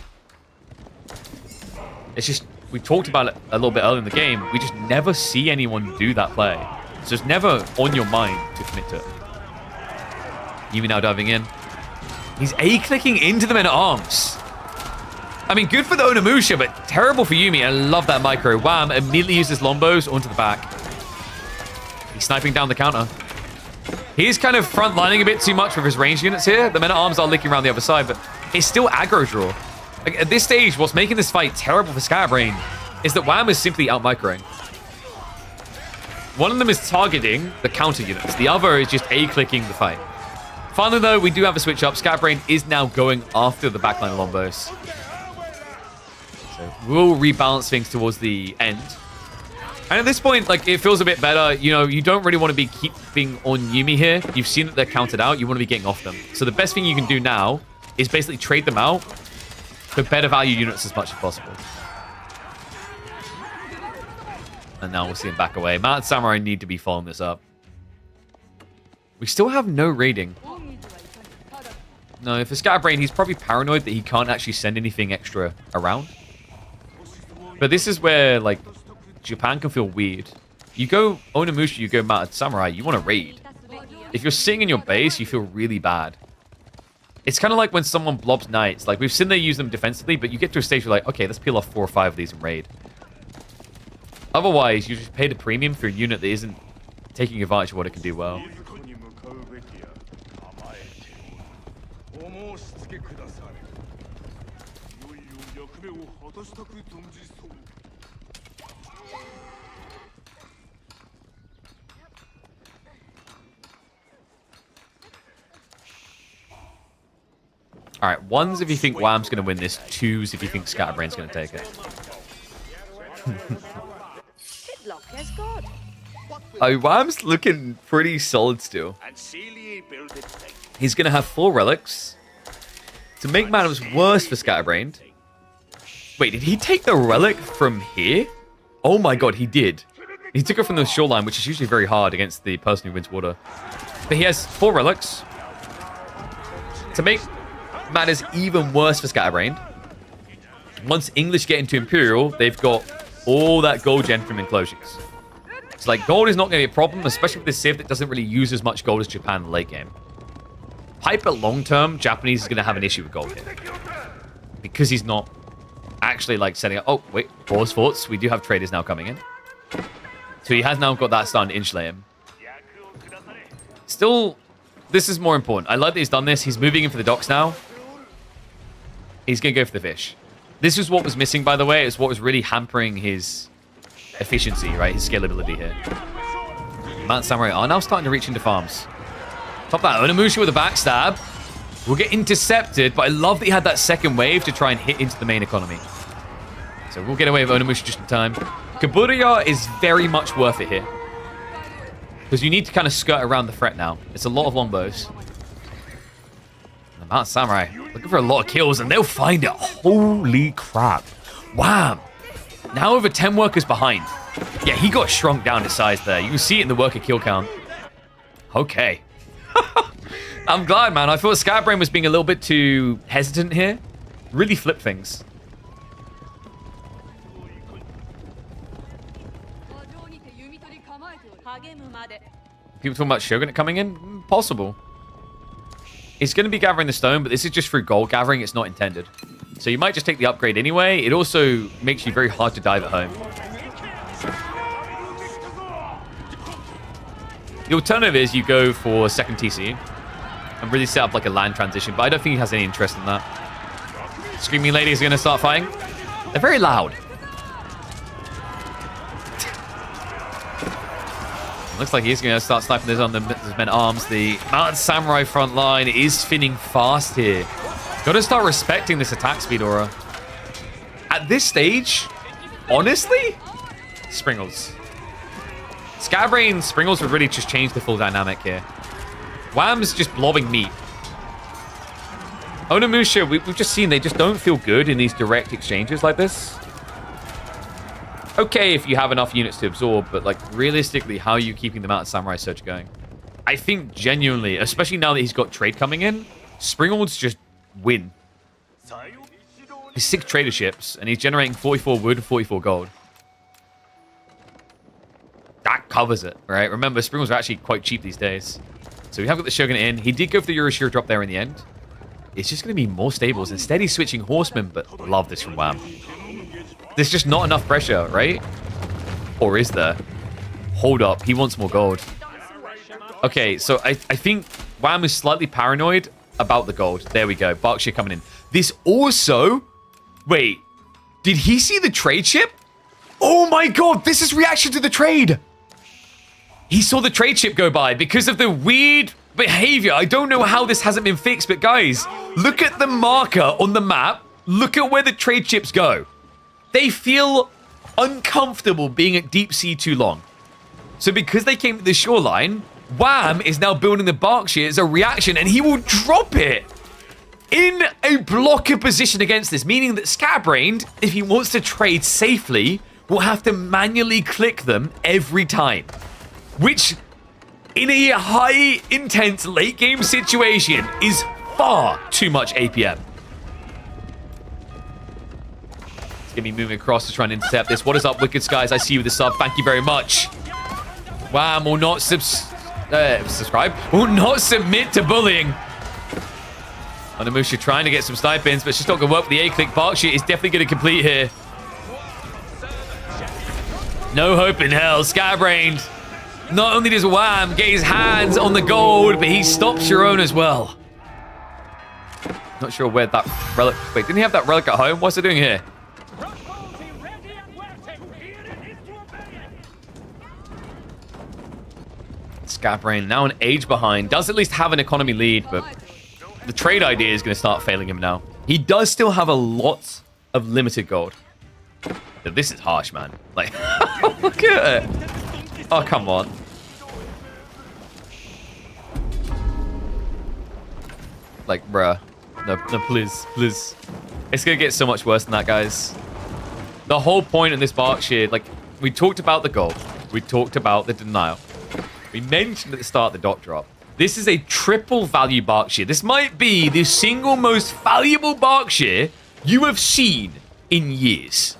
It's just, we talked about it a little bit earlier in the game. We just never see anyone do that play. So it's never on your mind to commit to it. Yuumi now diving in. He's A-clicking into the men-at-arms. I mean, good for the Onimusha, but terrible for Yuumi. I love that micro. Wham immediately uses longbows onto the back. He's sniping down the counter. He's kind of front-lining a bit too much with his ranged units here. The men-at-arms are licking around the other side, but it's still aggro draw. Like, at this stage, what's making this fight terrible for Scatterbrain is that Wham is simply out-microing. One of them is targeting the counter units. The other is just A-clicking the fight. Finally, though, we do have a switch up. Scatterbrain is now going after the backline of longbows. So we'll rebalance things towards the end. And at this point, like, it feels a bit better. You know, you don't really want to be keeping on Yuumi here. You've seen that they're counted out. You want to be getting off them. So the best thing you can do now is basically trade them out for better value units as much as possible. And now we'll see him back away. Mount Samurai need to be following this up. We still have no raiding. No, for Scatterbrain, he's probably paranoid that he can't actually send anything extra around. But this is where, like, Japan can feel weird. You go Onimusha, you go Mount Samurai, you want to raid. If you're sitting in your base, you feel really bad. It's kind of like when someone blobs knights. Like, we've seen they use them defensively, but you get to a stage where, like, okay, let's peel off 4 or 5 of these and raid. Otherwise, you just pay the premium for a unit that isn't taking advantage of what it can do well. All right, 1s if you think Wham's going to win this, 2s if you think Scatterbrain's going to take it. Oh, Wham's looking pretty solid still. He's going to have 4 relics. To make matters worse for Scatterbrain, Wait, did he take the relic from here? Oh my god, he did. He took it from the shoreline, which is usually very hard against the person who wins water. But he has 4 relics. To make matters even worse for Scatterbrained, once English get into Imperial, they've got all that gold gen from enclosures. So, like, gold is not going to be a problem, especially with this Civ that doesn't really use as much gold as Japan in the late game. Hyper long-term, Japanese is going to have an issue with gold here. Because he's not actually, like, setting up... Oh, wait. Pause, thoughts. We do have traders now coming in. So he has now got that starting to insulate him. Still, this is more important. I like that he's done this. He's moving in for the docks now. He's going to go for the fish. This is what was missing, by the way. It's what was really hampering his efficiency, right? His scalability here. Mountain Samurai are now starting to reach into farms. Top that. Onimusha with a backstab. Will get intercepted, but I love that he had that second wave to try and hit into the main economy. So we'll get away with Onimusha just in time. Kaburia is very much worth it here. Because you need to kind of skirt around the threat now. It's a lot of longbows. The Mountain Samurai looking for a lot of kills, and they'll find it. Holy crap. Wham. Now over 10 workers behind. Yeah, he got shrunk down to size there. You can see it in the worker kill count. Okay. I'm glad, man. I thought Scatterbrain was being a little bit too hesitant here. Really flip things. People talking about Shogunate coming in? Possible. It's going to be gathering the stone, but this is just through gold gathering. It's not intended. So you might just take the upgrade anyway. It also makes you very hard to dive at home. The alternative is you go for second TC and really set up like a land transition, but I don't think he has any interest in that. Screaming ladies are going to start fighting. They're very loud. Looks like he's going to start sniping this on the men at arms. The Mountain Samurai front line is spinning fast here. Got to start respecting this attack speed, Aura. At this stage, honestly, Springles. Scatterbrain Springles would really just change the full dynamic here. Wham's just blobbing meat. Onimusha, we've just seen they just don't feel good in these direct exchanges like this. Okay if you have enough units to absorb, but like realistically, how are you keeping the Mountain Samurai Surge going? I think genuinely, especially now that he's got trade coming in, Springles just win. He's 6 trader ships, and he's generating 44 wood, 44 gold. That covers it, right? Remember, Springles are actually quite cheap these days. So we have got the Shogun in. He did go for the Euroshiro drop there in the end. It's just going to be more stables. Instead, he's switching horsemen, but love this from Wham. There's just not enough pressure, right? Or is there? Hold up. He wants more gold. Okay, so I think Wham is slightly paranoid about the gold. There we go. Berkshire coming in. This also... Wait. Did he see the trade ship? Oh my god, this is reaction to the trade. He saw the trade ship go by because of the weird behavior. I don't know how this hasn't been fixed, but guys, look at the marker on the map. Look at where the trade ships go. They feel uncomfortable being at deep sea too long. So because they came to the shoreline, Wham is now building the Berkshire as a reaction, and he will drop it in a blocker position against this, meaning that Scatterbrained, if he wants to trade safely, will have to manually click them every time. Which, in a high, intense, late-game situation, is far too much APM. It's going to be moving across to try and intercept this. What is up, Wicked Skies? I see you with the sub. Thank you very much. Wham will not subscribe. Will not submit to bullying. Onimusha trying to get some stipends, but it's just not going to work with the A-click. Berkshire is definitely going to complete here. No hope in hell. Scatterbrained. Not only does Wham get his hands on the gold, but he stops your own as well. Not sure where that relic... Wait, didn't he have that relic at home? What's it doing here? Scatterbrained now an age behind. Does at least have an economy lead, but the trade idea is going to start failing him now. He does still have a lot of limited gold. But this is harsh, man. Like, look at it. Oh, come on. Like, bruh. No, please, please. It's going to get so much worse than that, guys. The whole point of this Berkshire, like, we talked about the gold. We talked about the denial. We mentioned at the start the dock drop. This is a triple value Berkshire. This might be the single most valuable Berkshire you have seen in years.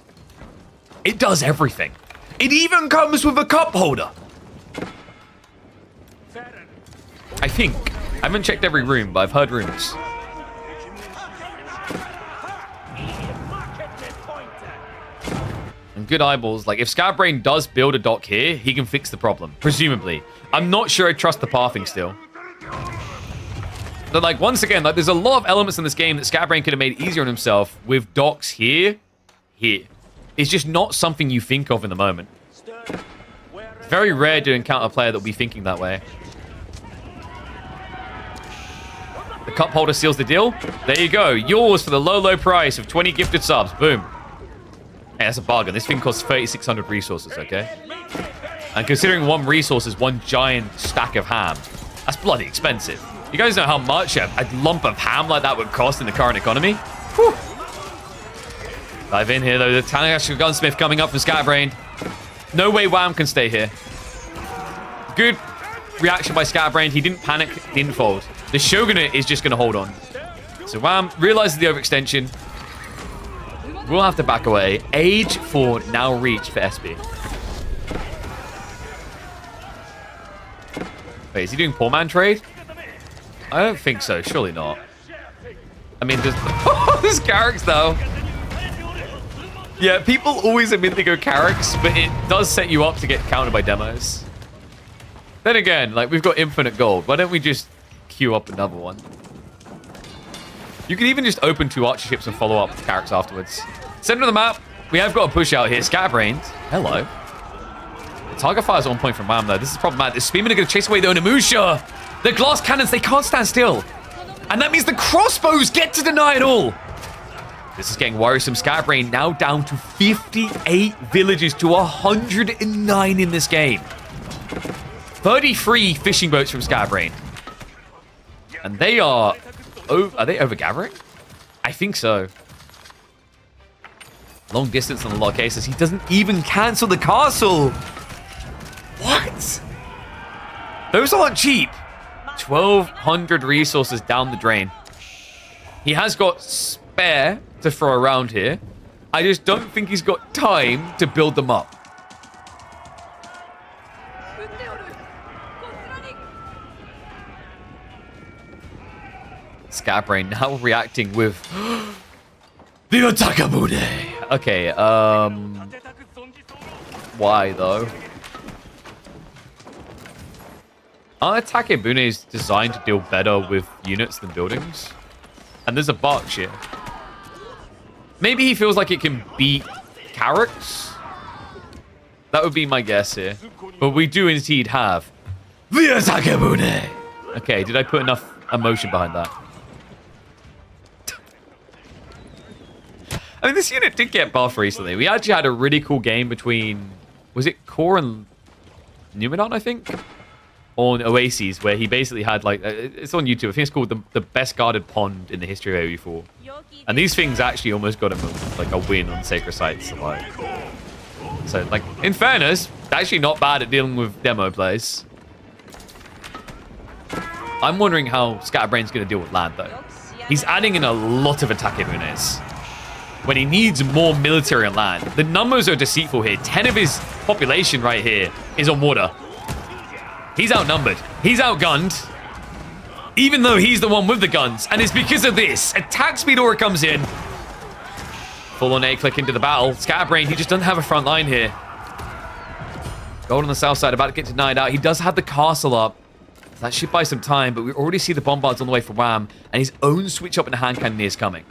It does everything. It even comes with a cup holder. I think. I haven't checked every room, but I've heard rumors. And good eyeballs. Like, if Scatbrain does build a dock here, he can fix the problem. Presumably. I'm not sure I trust the pathing still. But, like, once again, like, there's a lot of elements in this game that Scatbrain could have made easier on himself with docks here. It's just not something you think of in the moment. It's very rare to encounter a player that will be thinking that way. The cup holder seals the deal. There you go. Yours for the low, low price of 20 gifted subs. Boom. Hey, that's a bargain. This thing costs 3,600 resources, okay? And considering one resource is one giant stack of ham, that's bloody expensive. You guys know how much a lump of ham like that would cost in the current economy? Whew. Dive in here, though. The Tanagashi Gunsmith coming up from Scatbrain. No way Wham can stay here. Good reaction by Scatbrain. He didn't panic, didn't fold. The Shogunate is just going to hold on. So Wham realizes the overextension. We'll have to back away. Age 4 now reached for SB. Wait, is he doing poor man trade? I don't think so. Surely not. I mean, there's Carracks, though. Yeah, people always admit they go Carracks, but it does set you up to get countered by demos. Then again, like, we've got infinite gold. Why don't we just queue up another one? You can even just open 2 archer ships and follow up with Carracks afterwards. Center of the map, we have got a push out here. Scatbrain. Hello. The target fire's on point from Wham, though. This is problematic. The Spearmen are going to chase away the Onimusha. The glass cannons, they can't stand still. And that means the crossbows get to deny it all. This is getting worrisome. Scatbrain now down to 58 villages to 109 in this game. 33 fishing boats from Scatbrain. And they are... Oh, are they overgathering? I think so. Long distance in a lot of cases. He doesn't even cancel the castle. What? Those aren't cheap. 1,200 resources down the drain. He has got spare to throw around here. I just don't think he's got time to build them up. Scatbrain now reacting with the Otakabune. Okay, why though? Our Otakabune is designed to deal better with units than buildings. And there's a Berkshire. Maybe he feels like it can beat Carracks. That would be my guess here. But we do indeed have the Otakabune. Okay, did I put enough emotion behind that? I mean, this unit did get buffed recently. We actually had a really cool game between... Was it Core and Numenor, I think? On Oases, where he basically had, like... It's on YouTube. I think it's called the best guarded pond in the history of AoE4. And these things actually almost got him, like, a win on Sacred Sites. So, like, in fairness, actually not bad at dealing with demo plays. I'm wondering how Scatterbrain's going to deal with land, though. He's adding in a lot of attacking units when he needs more military on land. The numbers are deceitful here. 10 of his population right here is on water. He's outnumbered. He's outgunned. Even though he's the one with the guns. And it's because of this. Attack speed aura comes in. Full on A-click into the battle. Scatterbrain, he just doesn't have a front line here. Gold on the south side, about to get denied out. He does have the castle up. That should buy some time, but we already see the bombards on the way for Wham. And his own switch up in the hand cannon is coming.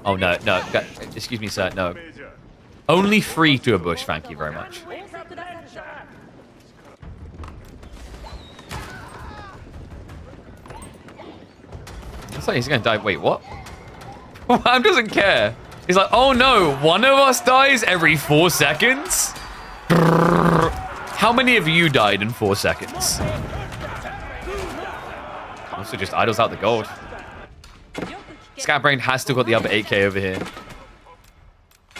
Oh, no, no. Excuse me, sir. No. Only 3 to a bush, thank you very much. Looks like he's going to die. Wait, what? Wham doesn't care. He's like, oh no, one of us dies every 4 seconds? How many of you died in 4 seconds? Also just idles out the gold. Scatterbrain has still got the other 8k over here.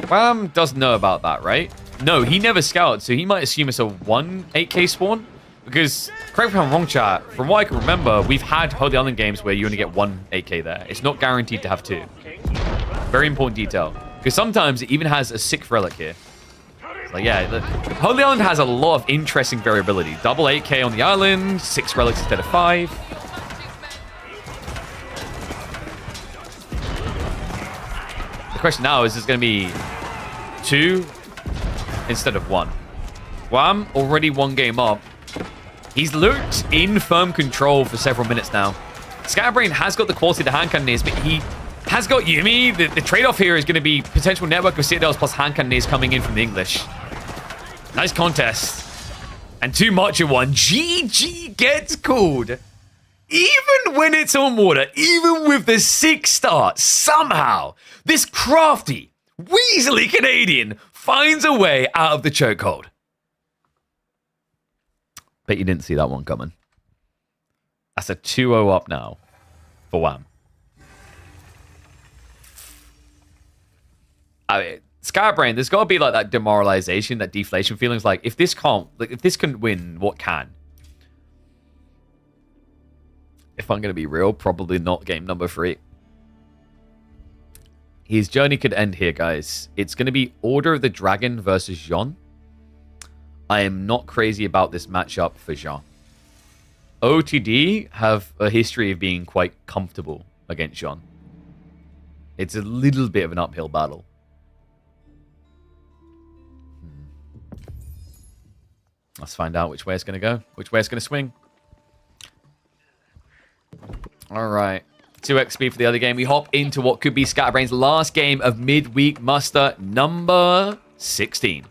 Wham does know about that, right? No, he never scouted, so he might assume it's a 1 8k spawn. Because, correct me if I'm wrong, chat, from what I can remember, we've had Holy Island games where you only get 1 8k there. It's not guaranteed to have 2. Very important detail. Because sometimes it even has a 6th relic here. So yeah, Holy Island has a lot of interesting variability. Double 8k on the island, 6 relics instead of 5. The question now is going to be 2 instead of 1. Wham, already 1 game up. He's looked in firm control for several minutes now. Scatterbrain has got the quality of the hand cannoneers, but he has got Yumi. The trade-off here is going to be potential network of Citadels plus hand cannoneers coming in from the English. Nice contest. And too much of one. GG gets called. Even when it's on water, even with the 6 start, somehow, this crafty, weaselly Canadian finds a way out of the chokehold. Bet you didn't see that one coming. That's a 2-0 up now for Wham. I mean, Scatterbrain, there's got to be like that demoralization, that deflation feelings. Like, if this can't, like, if this can win, what can? If I'm going to be real, probably not game number 3. His journey could end here, guys. It's going to be Order of the Dragon versus Jean. I am not crazy about this matchup for Jean. OTD have a history of being quite comfortable against Jean. It's a little bit of an uphill battle. Let's find out which way it's going to go. Which way it's going to swing. All right. 2 XP for the other game. We hop into what could be Scatterbrain's last game of midweek muster number 16.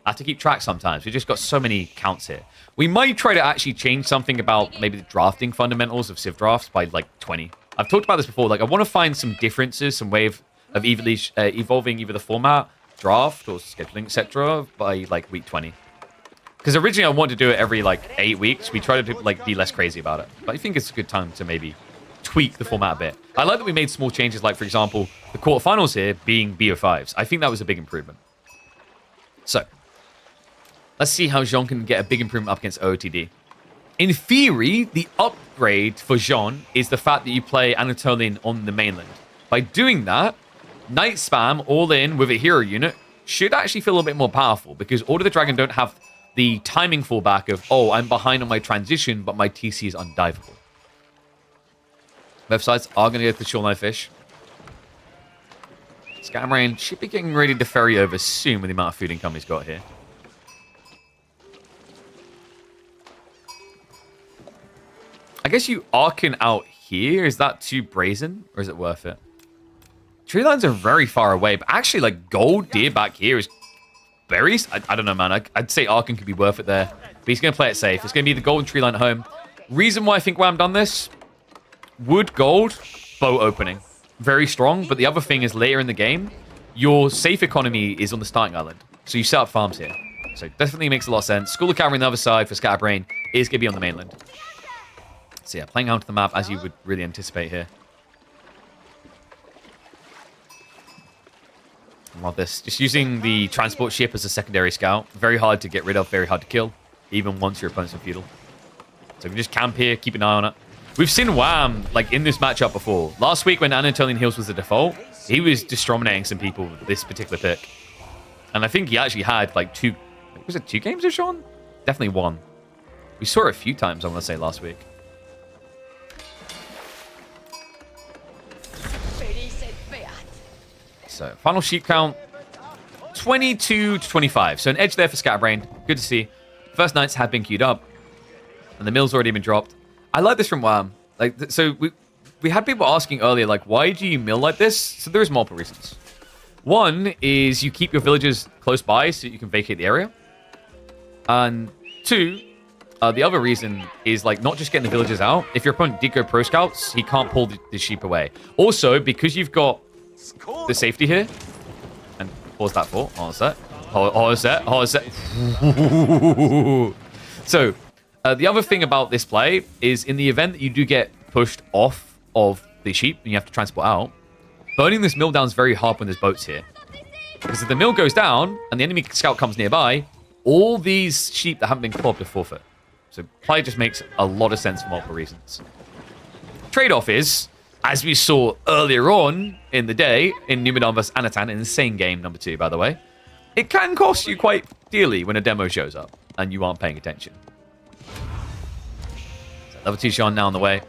I have to keep track sometimes. We've just got so many counts here. We might try to actually change something about maybe the drafting fundamentals of Civ drafts by like 20. I've talked about this before. Like, I want to find some differences, some way of evolving either the format, draft, or scheduling, etc. by like week 20. Because originally I wanted to do it every like 8 weeks. We try to like be less crazy about it. But I think it's a good time to maybe tweak the format a bit. I like that we made small changes, like for example, the quarterfinals here being BO5s. I think that was a big improvement. So, let's see how Jean can get a big improvement up against OOTD. In theory, the upgrade for Jean is the fact that you play Anatolian on the mainland. By doing that, Night Spam all in with a hero unit should actually feel a little bit more powerful, because Order of the Dragon don't have the timing fallback of, oh, I'm behind on my transition, but my TC is undivable. Both sides are going to go to the Shoreline Fish. Scatterbrain should be getting ready to ferry over soon with the amount of food income he's got here. I guess you arcing out here. Is that too brazen, or is it worth it? Tree lines are very far away, but actually, like, gold deer back here is berries. I don't know, man. I'd say arcing could be worth it there, but he's going to play it safe. It's going to be the golden tree line at home. Reason why I think Wham done this: wood, gold, boat opening. Very strong, but the other thing is later in the game, your safe economy is on the starting island, so you set up farms here. So definitely makes a lot of sense. School of Cavalry on the other side for Scatterbrain is going to be on the mainland. So yeah, playing out to the map as you would really anticipate here. I love this. Just using the transport ship as a secondary scout. Very hard to get rid of, very hard to kill, even once your opponent's in Feudal. So we can just camp here, keep an eye on it. We've seen Wham like in this matchup before. Last week when Anatolian Hills was the default, he was discriminating some people with this particular pick. And I think he actually had like was it 2 games of Sean? Definitely 1. We saw it a few times, I want to say, last week. So, final sheep count, 22 to 25. So an edge there for Scatterbrain. Good to see. First knights have been queued up, and the mill's already been dropped. I like this from Wham. Like, so we had people asking earlier, like, why do you mill like this? So there's multiple reasons. One is you keep your villagers close by so you can vacate the area. And 2, the other reason is, like, not just getting the villagers out. If your opponent deco pro scouts, he can't pull the sheep away. Also, because you've got the safety here, and pause that for, hold a set. So, the other thing about this play is in the event that you do get pushed off of the sheep and you have to transport out, burning this mill down is very hard when there's boats here. Because if the mill goes down and the enemy scout comes nearby, all these sheep that haven't been clobbed are forfeit. So play just makes a lot of sense for multiple reasons. Trade-off is, as we saw earlier on in the day, in Numenor vs Anatan, an insane game, number 2, by the way, it can cost you quite dearly when a demo shows up and you aren't paying attention. So level 2 Jean now on the way.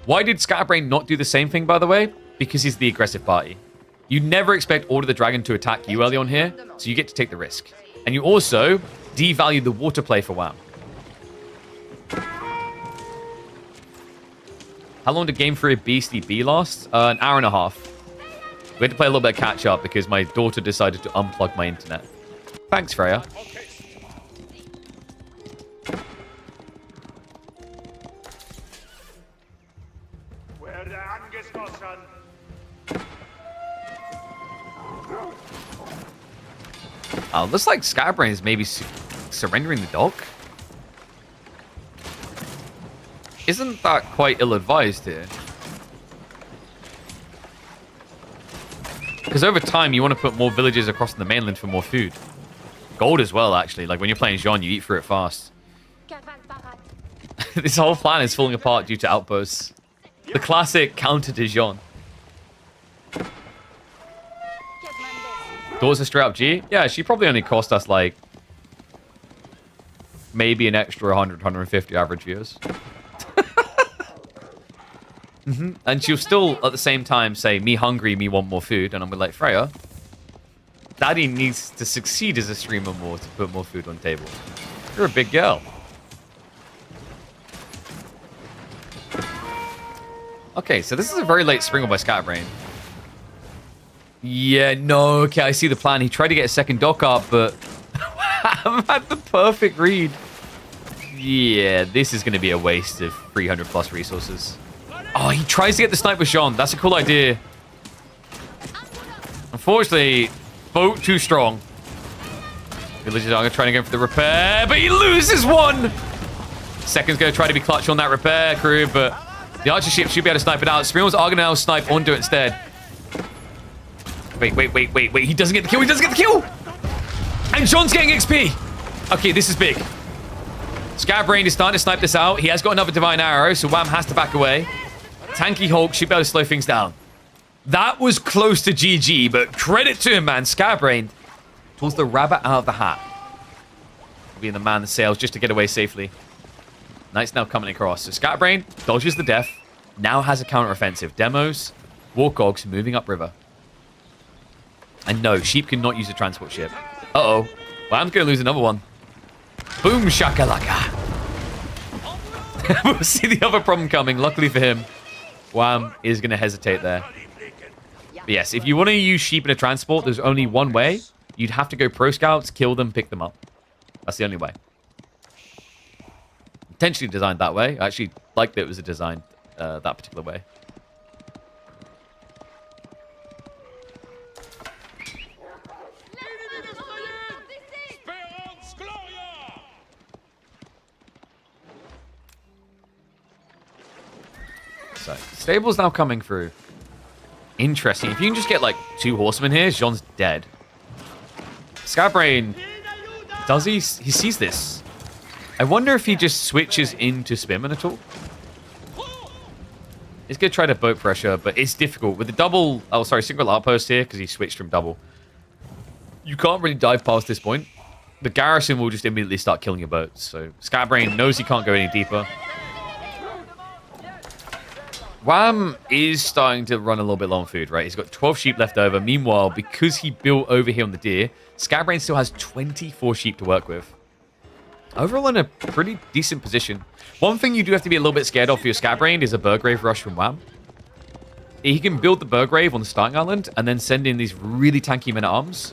Why did Scatterbrain not do the same thing, by the way? Because he's the aggressive party. You never expect Order the Dragon to attack you early on here, so you get to take the risk. And you also devalue the water play for WAM. How long did Game 3 of Beastie B last? An hour and a half. We had to play a little bit of catch up because my daughter decided to unplug my internet. Thanks, Freya. Oh, looks like Scatterbrain is maybe surrendering the dog. Isn't that quite ill-advised here? Because over time, you want to put more villages across the mainland for more food. Gold as well, actually. Like, when you're playing Jean, you eat through it fast. This whole plan is falling apart due to outposts. The classic counter to Jean. Doors a straight up G? Yeah, she probably only cost us, like, maybe an extra 100, 150 average viewers. And she'll still, at the same time, say, me hungry, me want more food. And I'm like, Freya, Daddy needs to succeed as a streamer more to put more food on the table. You're a big girl. Okay, so this is a very late sprinkle by Scatterbrain. Yeah, no, okay, I see the plan. He tried to get a second dock up, but I've had the perfect read. Yeah, this is going to be a waste of 300 plus resources. Oh, he tries to get the snipe with Jean. That's a cool idea. Unfortunately, boat too strong. Villagers are trying to go for the repair, but he loses one. Second's going to try to be clutch on that repair crew, but the archer ship should be able to snipe it out. Spirals are going to now snipe onto it instead. Wait. He doesn't get the kill. He doesn't get the kill. And Jean's getting XP. Okay, this is big. Scatterbrain is starting to snipe this out. He has got another Divine Arrow, so WAM has to back away. Tanky Hulk should be able to slow things down. That was close to GG, but credit to him, man. Scatterbrain pulls the rabbit out of the hat. Being the man that sails just to get away safely. Knight's now coming across. So Scatterbrain dodges the death. Now has a counter-offensive. Demos, Warcogs moving upriver. And no, sheep cannot use a transport ship. Uh-oh. WAM's going to lose another one. Boom shakalaka. We'll see the other problem coming. Luckily for him, WAM is going to hesitate there. But yes, if you want to use sheep in a transport, there's only one way. You'd have to go pro scouts, kill them, pick them up. That's the only way. Intentionally designed that way. I actually liked that it was designed that particular way. So, stable's now coming through. Interesting. If you can just get, like, 2 horsemen here, Jean's dead. Scatterbrain, does he? He sees this. I wonder if he just switches into Spearman at all. He's going to try to boat pressure, but it's difficult. With the double... Oh, sorry, single outpost here, because he switched from double. You can't really dive past this point. The garrison will just immediately start killing your boats. So, Scatterbrain knows he can't go any deeper. WAM is starting to run a little bit low on food, right? He's got 12 sheep left over. Meanwhile, because he built over here on the deer, Scatterbrain still has 24 sheep to work with. Overall in a pretty decent position. One thing you do have to be a little bit scared of for your Scatterbrain is a Burgrave rush from WAM. He can build the Burgrave on the starting island and then send in these really tanky men-at-arms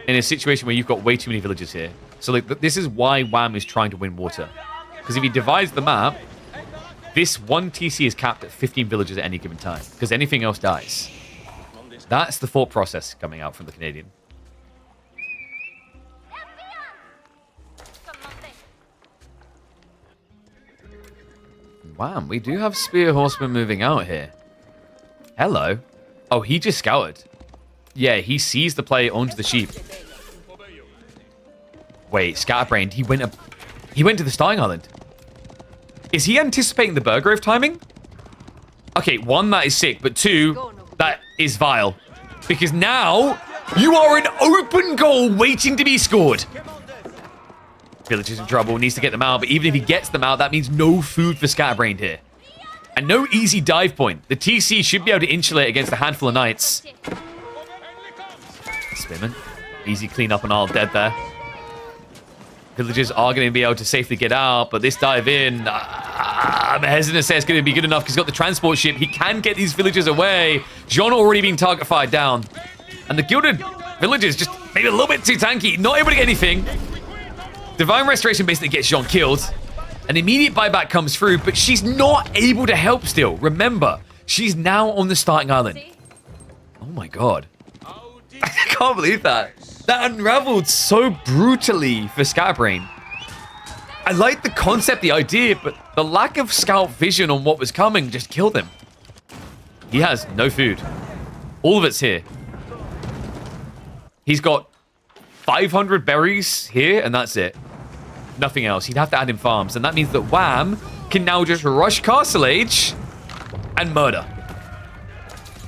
in a situation where you've got way too many villages here. So like, this is why WAM is trying to win water. Because if he divides the map, this one TC is capped at 15 villages at any given time, because anything else dies. That's the thought process coming out from the Canadian. Wow, we do have Spear Horsemen moving out here. Hello. Oh, he just scouted. Yeah, he sees the play onto the sheep. Wait, Scatterbrained. He went to the starting island. Is he anticipating the Burgrave timing? Okay, one, that is sick, but two, that is vile. Because now, you are an open goal waiting to be scored. Village is in trouble, needs to get them out, but even if he gets them out, that means no food for Scatterbrained here. And no easy dive point. The TC should be able to insulate against a handful of knights. Spinman. Easy cleanup and all dead there. Villagers are going to be able to safely get out, but this dive in, I'm hesitant to say it's going to be good enough because he's got the transport ship. He can get these villagers away. John already being target fired down. And the gilded villagers just maybe a little bit too tanky. Not able to get anything. Divine Restoration basically gets John killed. An immediate buyback comes through, but she's not able to help still. Remember, she's now on the starting island. Oh my god. I can't believe that. That unraveled so brutally for Scatterbrain. I like the concept, the idea, but the lack of scout vision on what was coming just killed him. He has no food. All of it's here. He's got 500 berries here, and that's it. Nothing else. He'd have to add in farms, and that means that Wham can now just rush Castle Age and murder.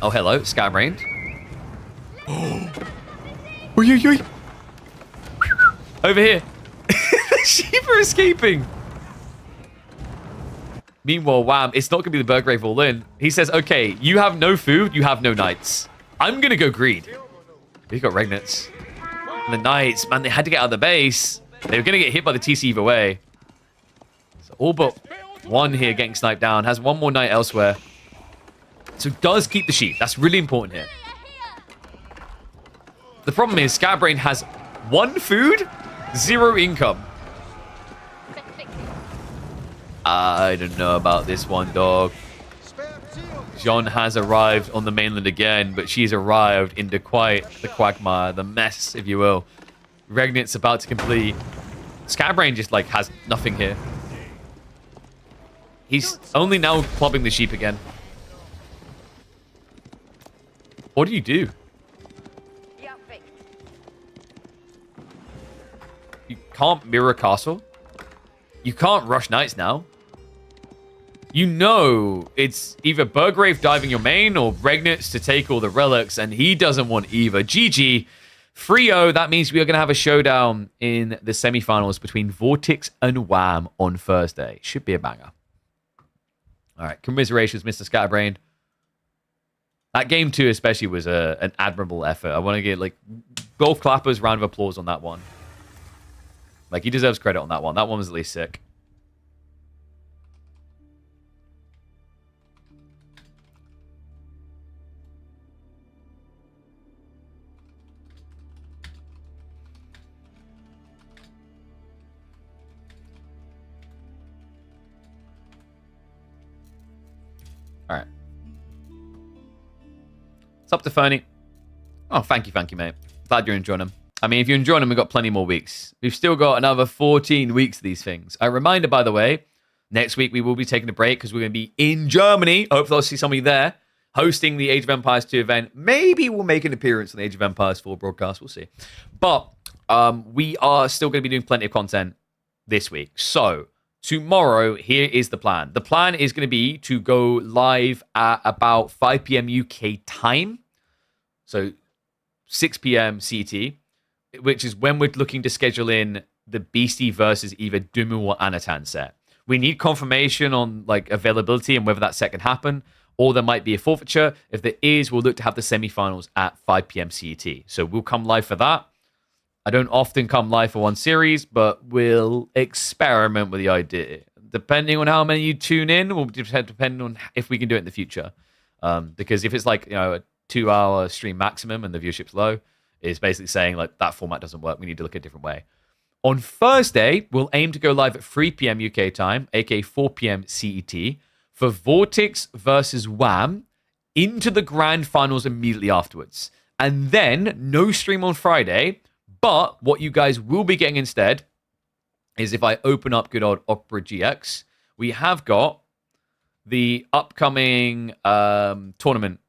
Oh, hello, Scatterbrained. Oh. Oy, oy, oy. Over here. The sheep are escaping. Meanwhile, Wham, it's not going to be the Burgrave all in. He says, okay, you have no food, you have no knights. I'm going to go greed. We've got Regnants. And the knights, man, they had to get out of the base. They were going to get hit by the TC either way. So all but one here getting sniped down. Has one more knight elsewhere. So does keep the sheep. That's really important here. The problem is Scatterbrain has 1 food, 0 income. I don't know about this one, dog. Jean has arrived on the mainland again, but she's arrived into quite the quagmire, the mess, if you will. Regnant's about to complete. Scatterbrain just, like, has nothing here. He's only now clubbing the sheep again. What do you do? You can't mirror castle. You can't rush knights now. You know it's either Burgrave diving your main or Regnants to take all the relics, and he doesn't want either. GG. 3-0, that means we are going to have a showdown in the semifinals between Vortex and Wham on Thursday. Should be a banger. All right, commiserations, Mr. Scatterbrained. That game 2 especially was an admirable effort. I want to get, like, both clappers, round of applause on that one. Like, he deserves credit on that one. That one was at least sick. All right. It's up to Fernie. Oh, thank you, mate. Glad you're enjoying them. I mean, if you're enjoying them, we've got plenty more weeks. We've still got another 14 weeks of these things. A reminder, by the way, next week we will be taking a break because we're going to be in Germany. Hopefully I'll see somebody there hosting the Age of Empires 2 event. Maybe we'll make an appearance on the Age of Empires 4 broadcast. We'll see. But we are still going to be doing plenty of content this week. So tomorrow, here is the plan. The plan is going to be to go live at about 5 p.m. UK time. So 6 p.m. CT, which is when we're looking to schedule in the Beastie versus either Dumu or Anatan set. We need confirmation on like availability and whether that set can happen, or there might be a forfeiture. If there is, we'll look to have the semifinals at 5 p.m. CET. So we'll come live for that. I don't often come live for one series, but we'll experiment with the idea. Depending on how many you tune in, will depend on if we can do it in the future. Because if it's like, you know, a 2-hour stream maximum and the viewership's low, it's basically saying like that format doesn't work. We need to look at a different way. On Thursday, we'll aim to go live at 3 p.m. UK time, aka 4 p.m. CET, for Vortex versus Wham into the grand finals immediately afterwards. And then no stream on Friday. But what you guys will be getting instead is if I open up good old Opera GX, we have got the upcoming tournament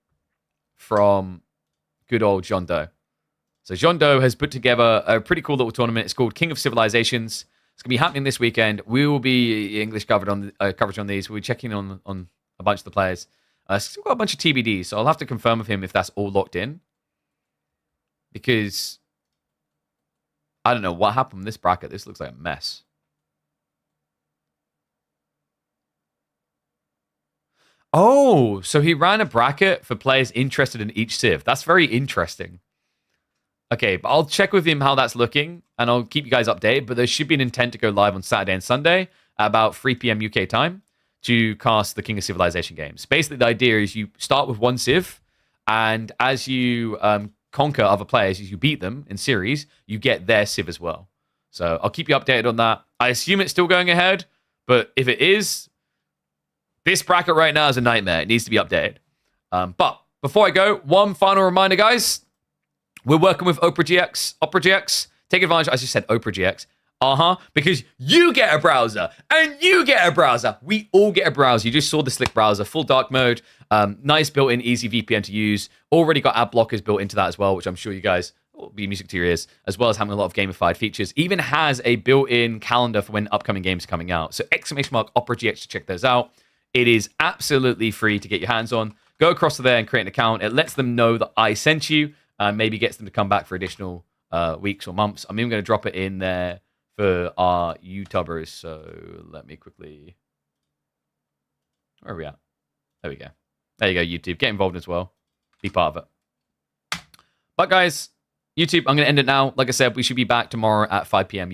from good old John Doe. So John Doe has put together a pretty cool little tournament. It's called King of Civilizations. It's going to be happening this weekend. We will be English coverage on these. We'll be checking on a bunch of the players. Still got a bunch of TBDs, so I'll have to confirm with him if that's all locked in. Because I don't know what happened in this bracket. This looks like a mess. Oh, so he ran a bracket for players interested in each civ. That's very interesting. Okay, but I'll check with him how that's looking, and I'll keep you guys updated. But there should be an intent to go live on Saturday and Sunday at about 3 p.m. UK time to cast the King of Civilization games. Basically, the idea is you start with one civ, and as you conquer other players, as you beat them in series, you get their civ as well. So I'll keep you updated on that. I assume it's still going ahead, but if it is, this bracket right now is a nightmare. It needs to be updated. But before I go, one final reminder, guys. We're working with Opera GX. Take advantage, as you said, Opera GX. Because you get a browser, and you get a browser. We all get a browser. You just saw the slick browser, full dark mode, nice built-in, easy VPN to use. Already got ad blockers built into that as well, which I'm sure you guys will be music to your ears, as well as having a lot of gamified features. Even has a built-in calendar for when upcoming games are coming out. So ! Opera GX to check those out. It is absolutely free to get your hands on. Go across to there and create an account. It lets them know that I sent you, and maybe gets them to come back for additional weeks or months. I'm even going to drop it in there for our YouTubers. So let me quickly... Where are we at? There we go. There you go, YouTube. Get involved as well. Be part of it. But guys, YouTube, I'm going to end it now. Like I said, we should be back tomorrow at 5 p.m.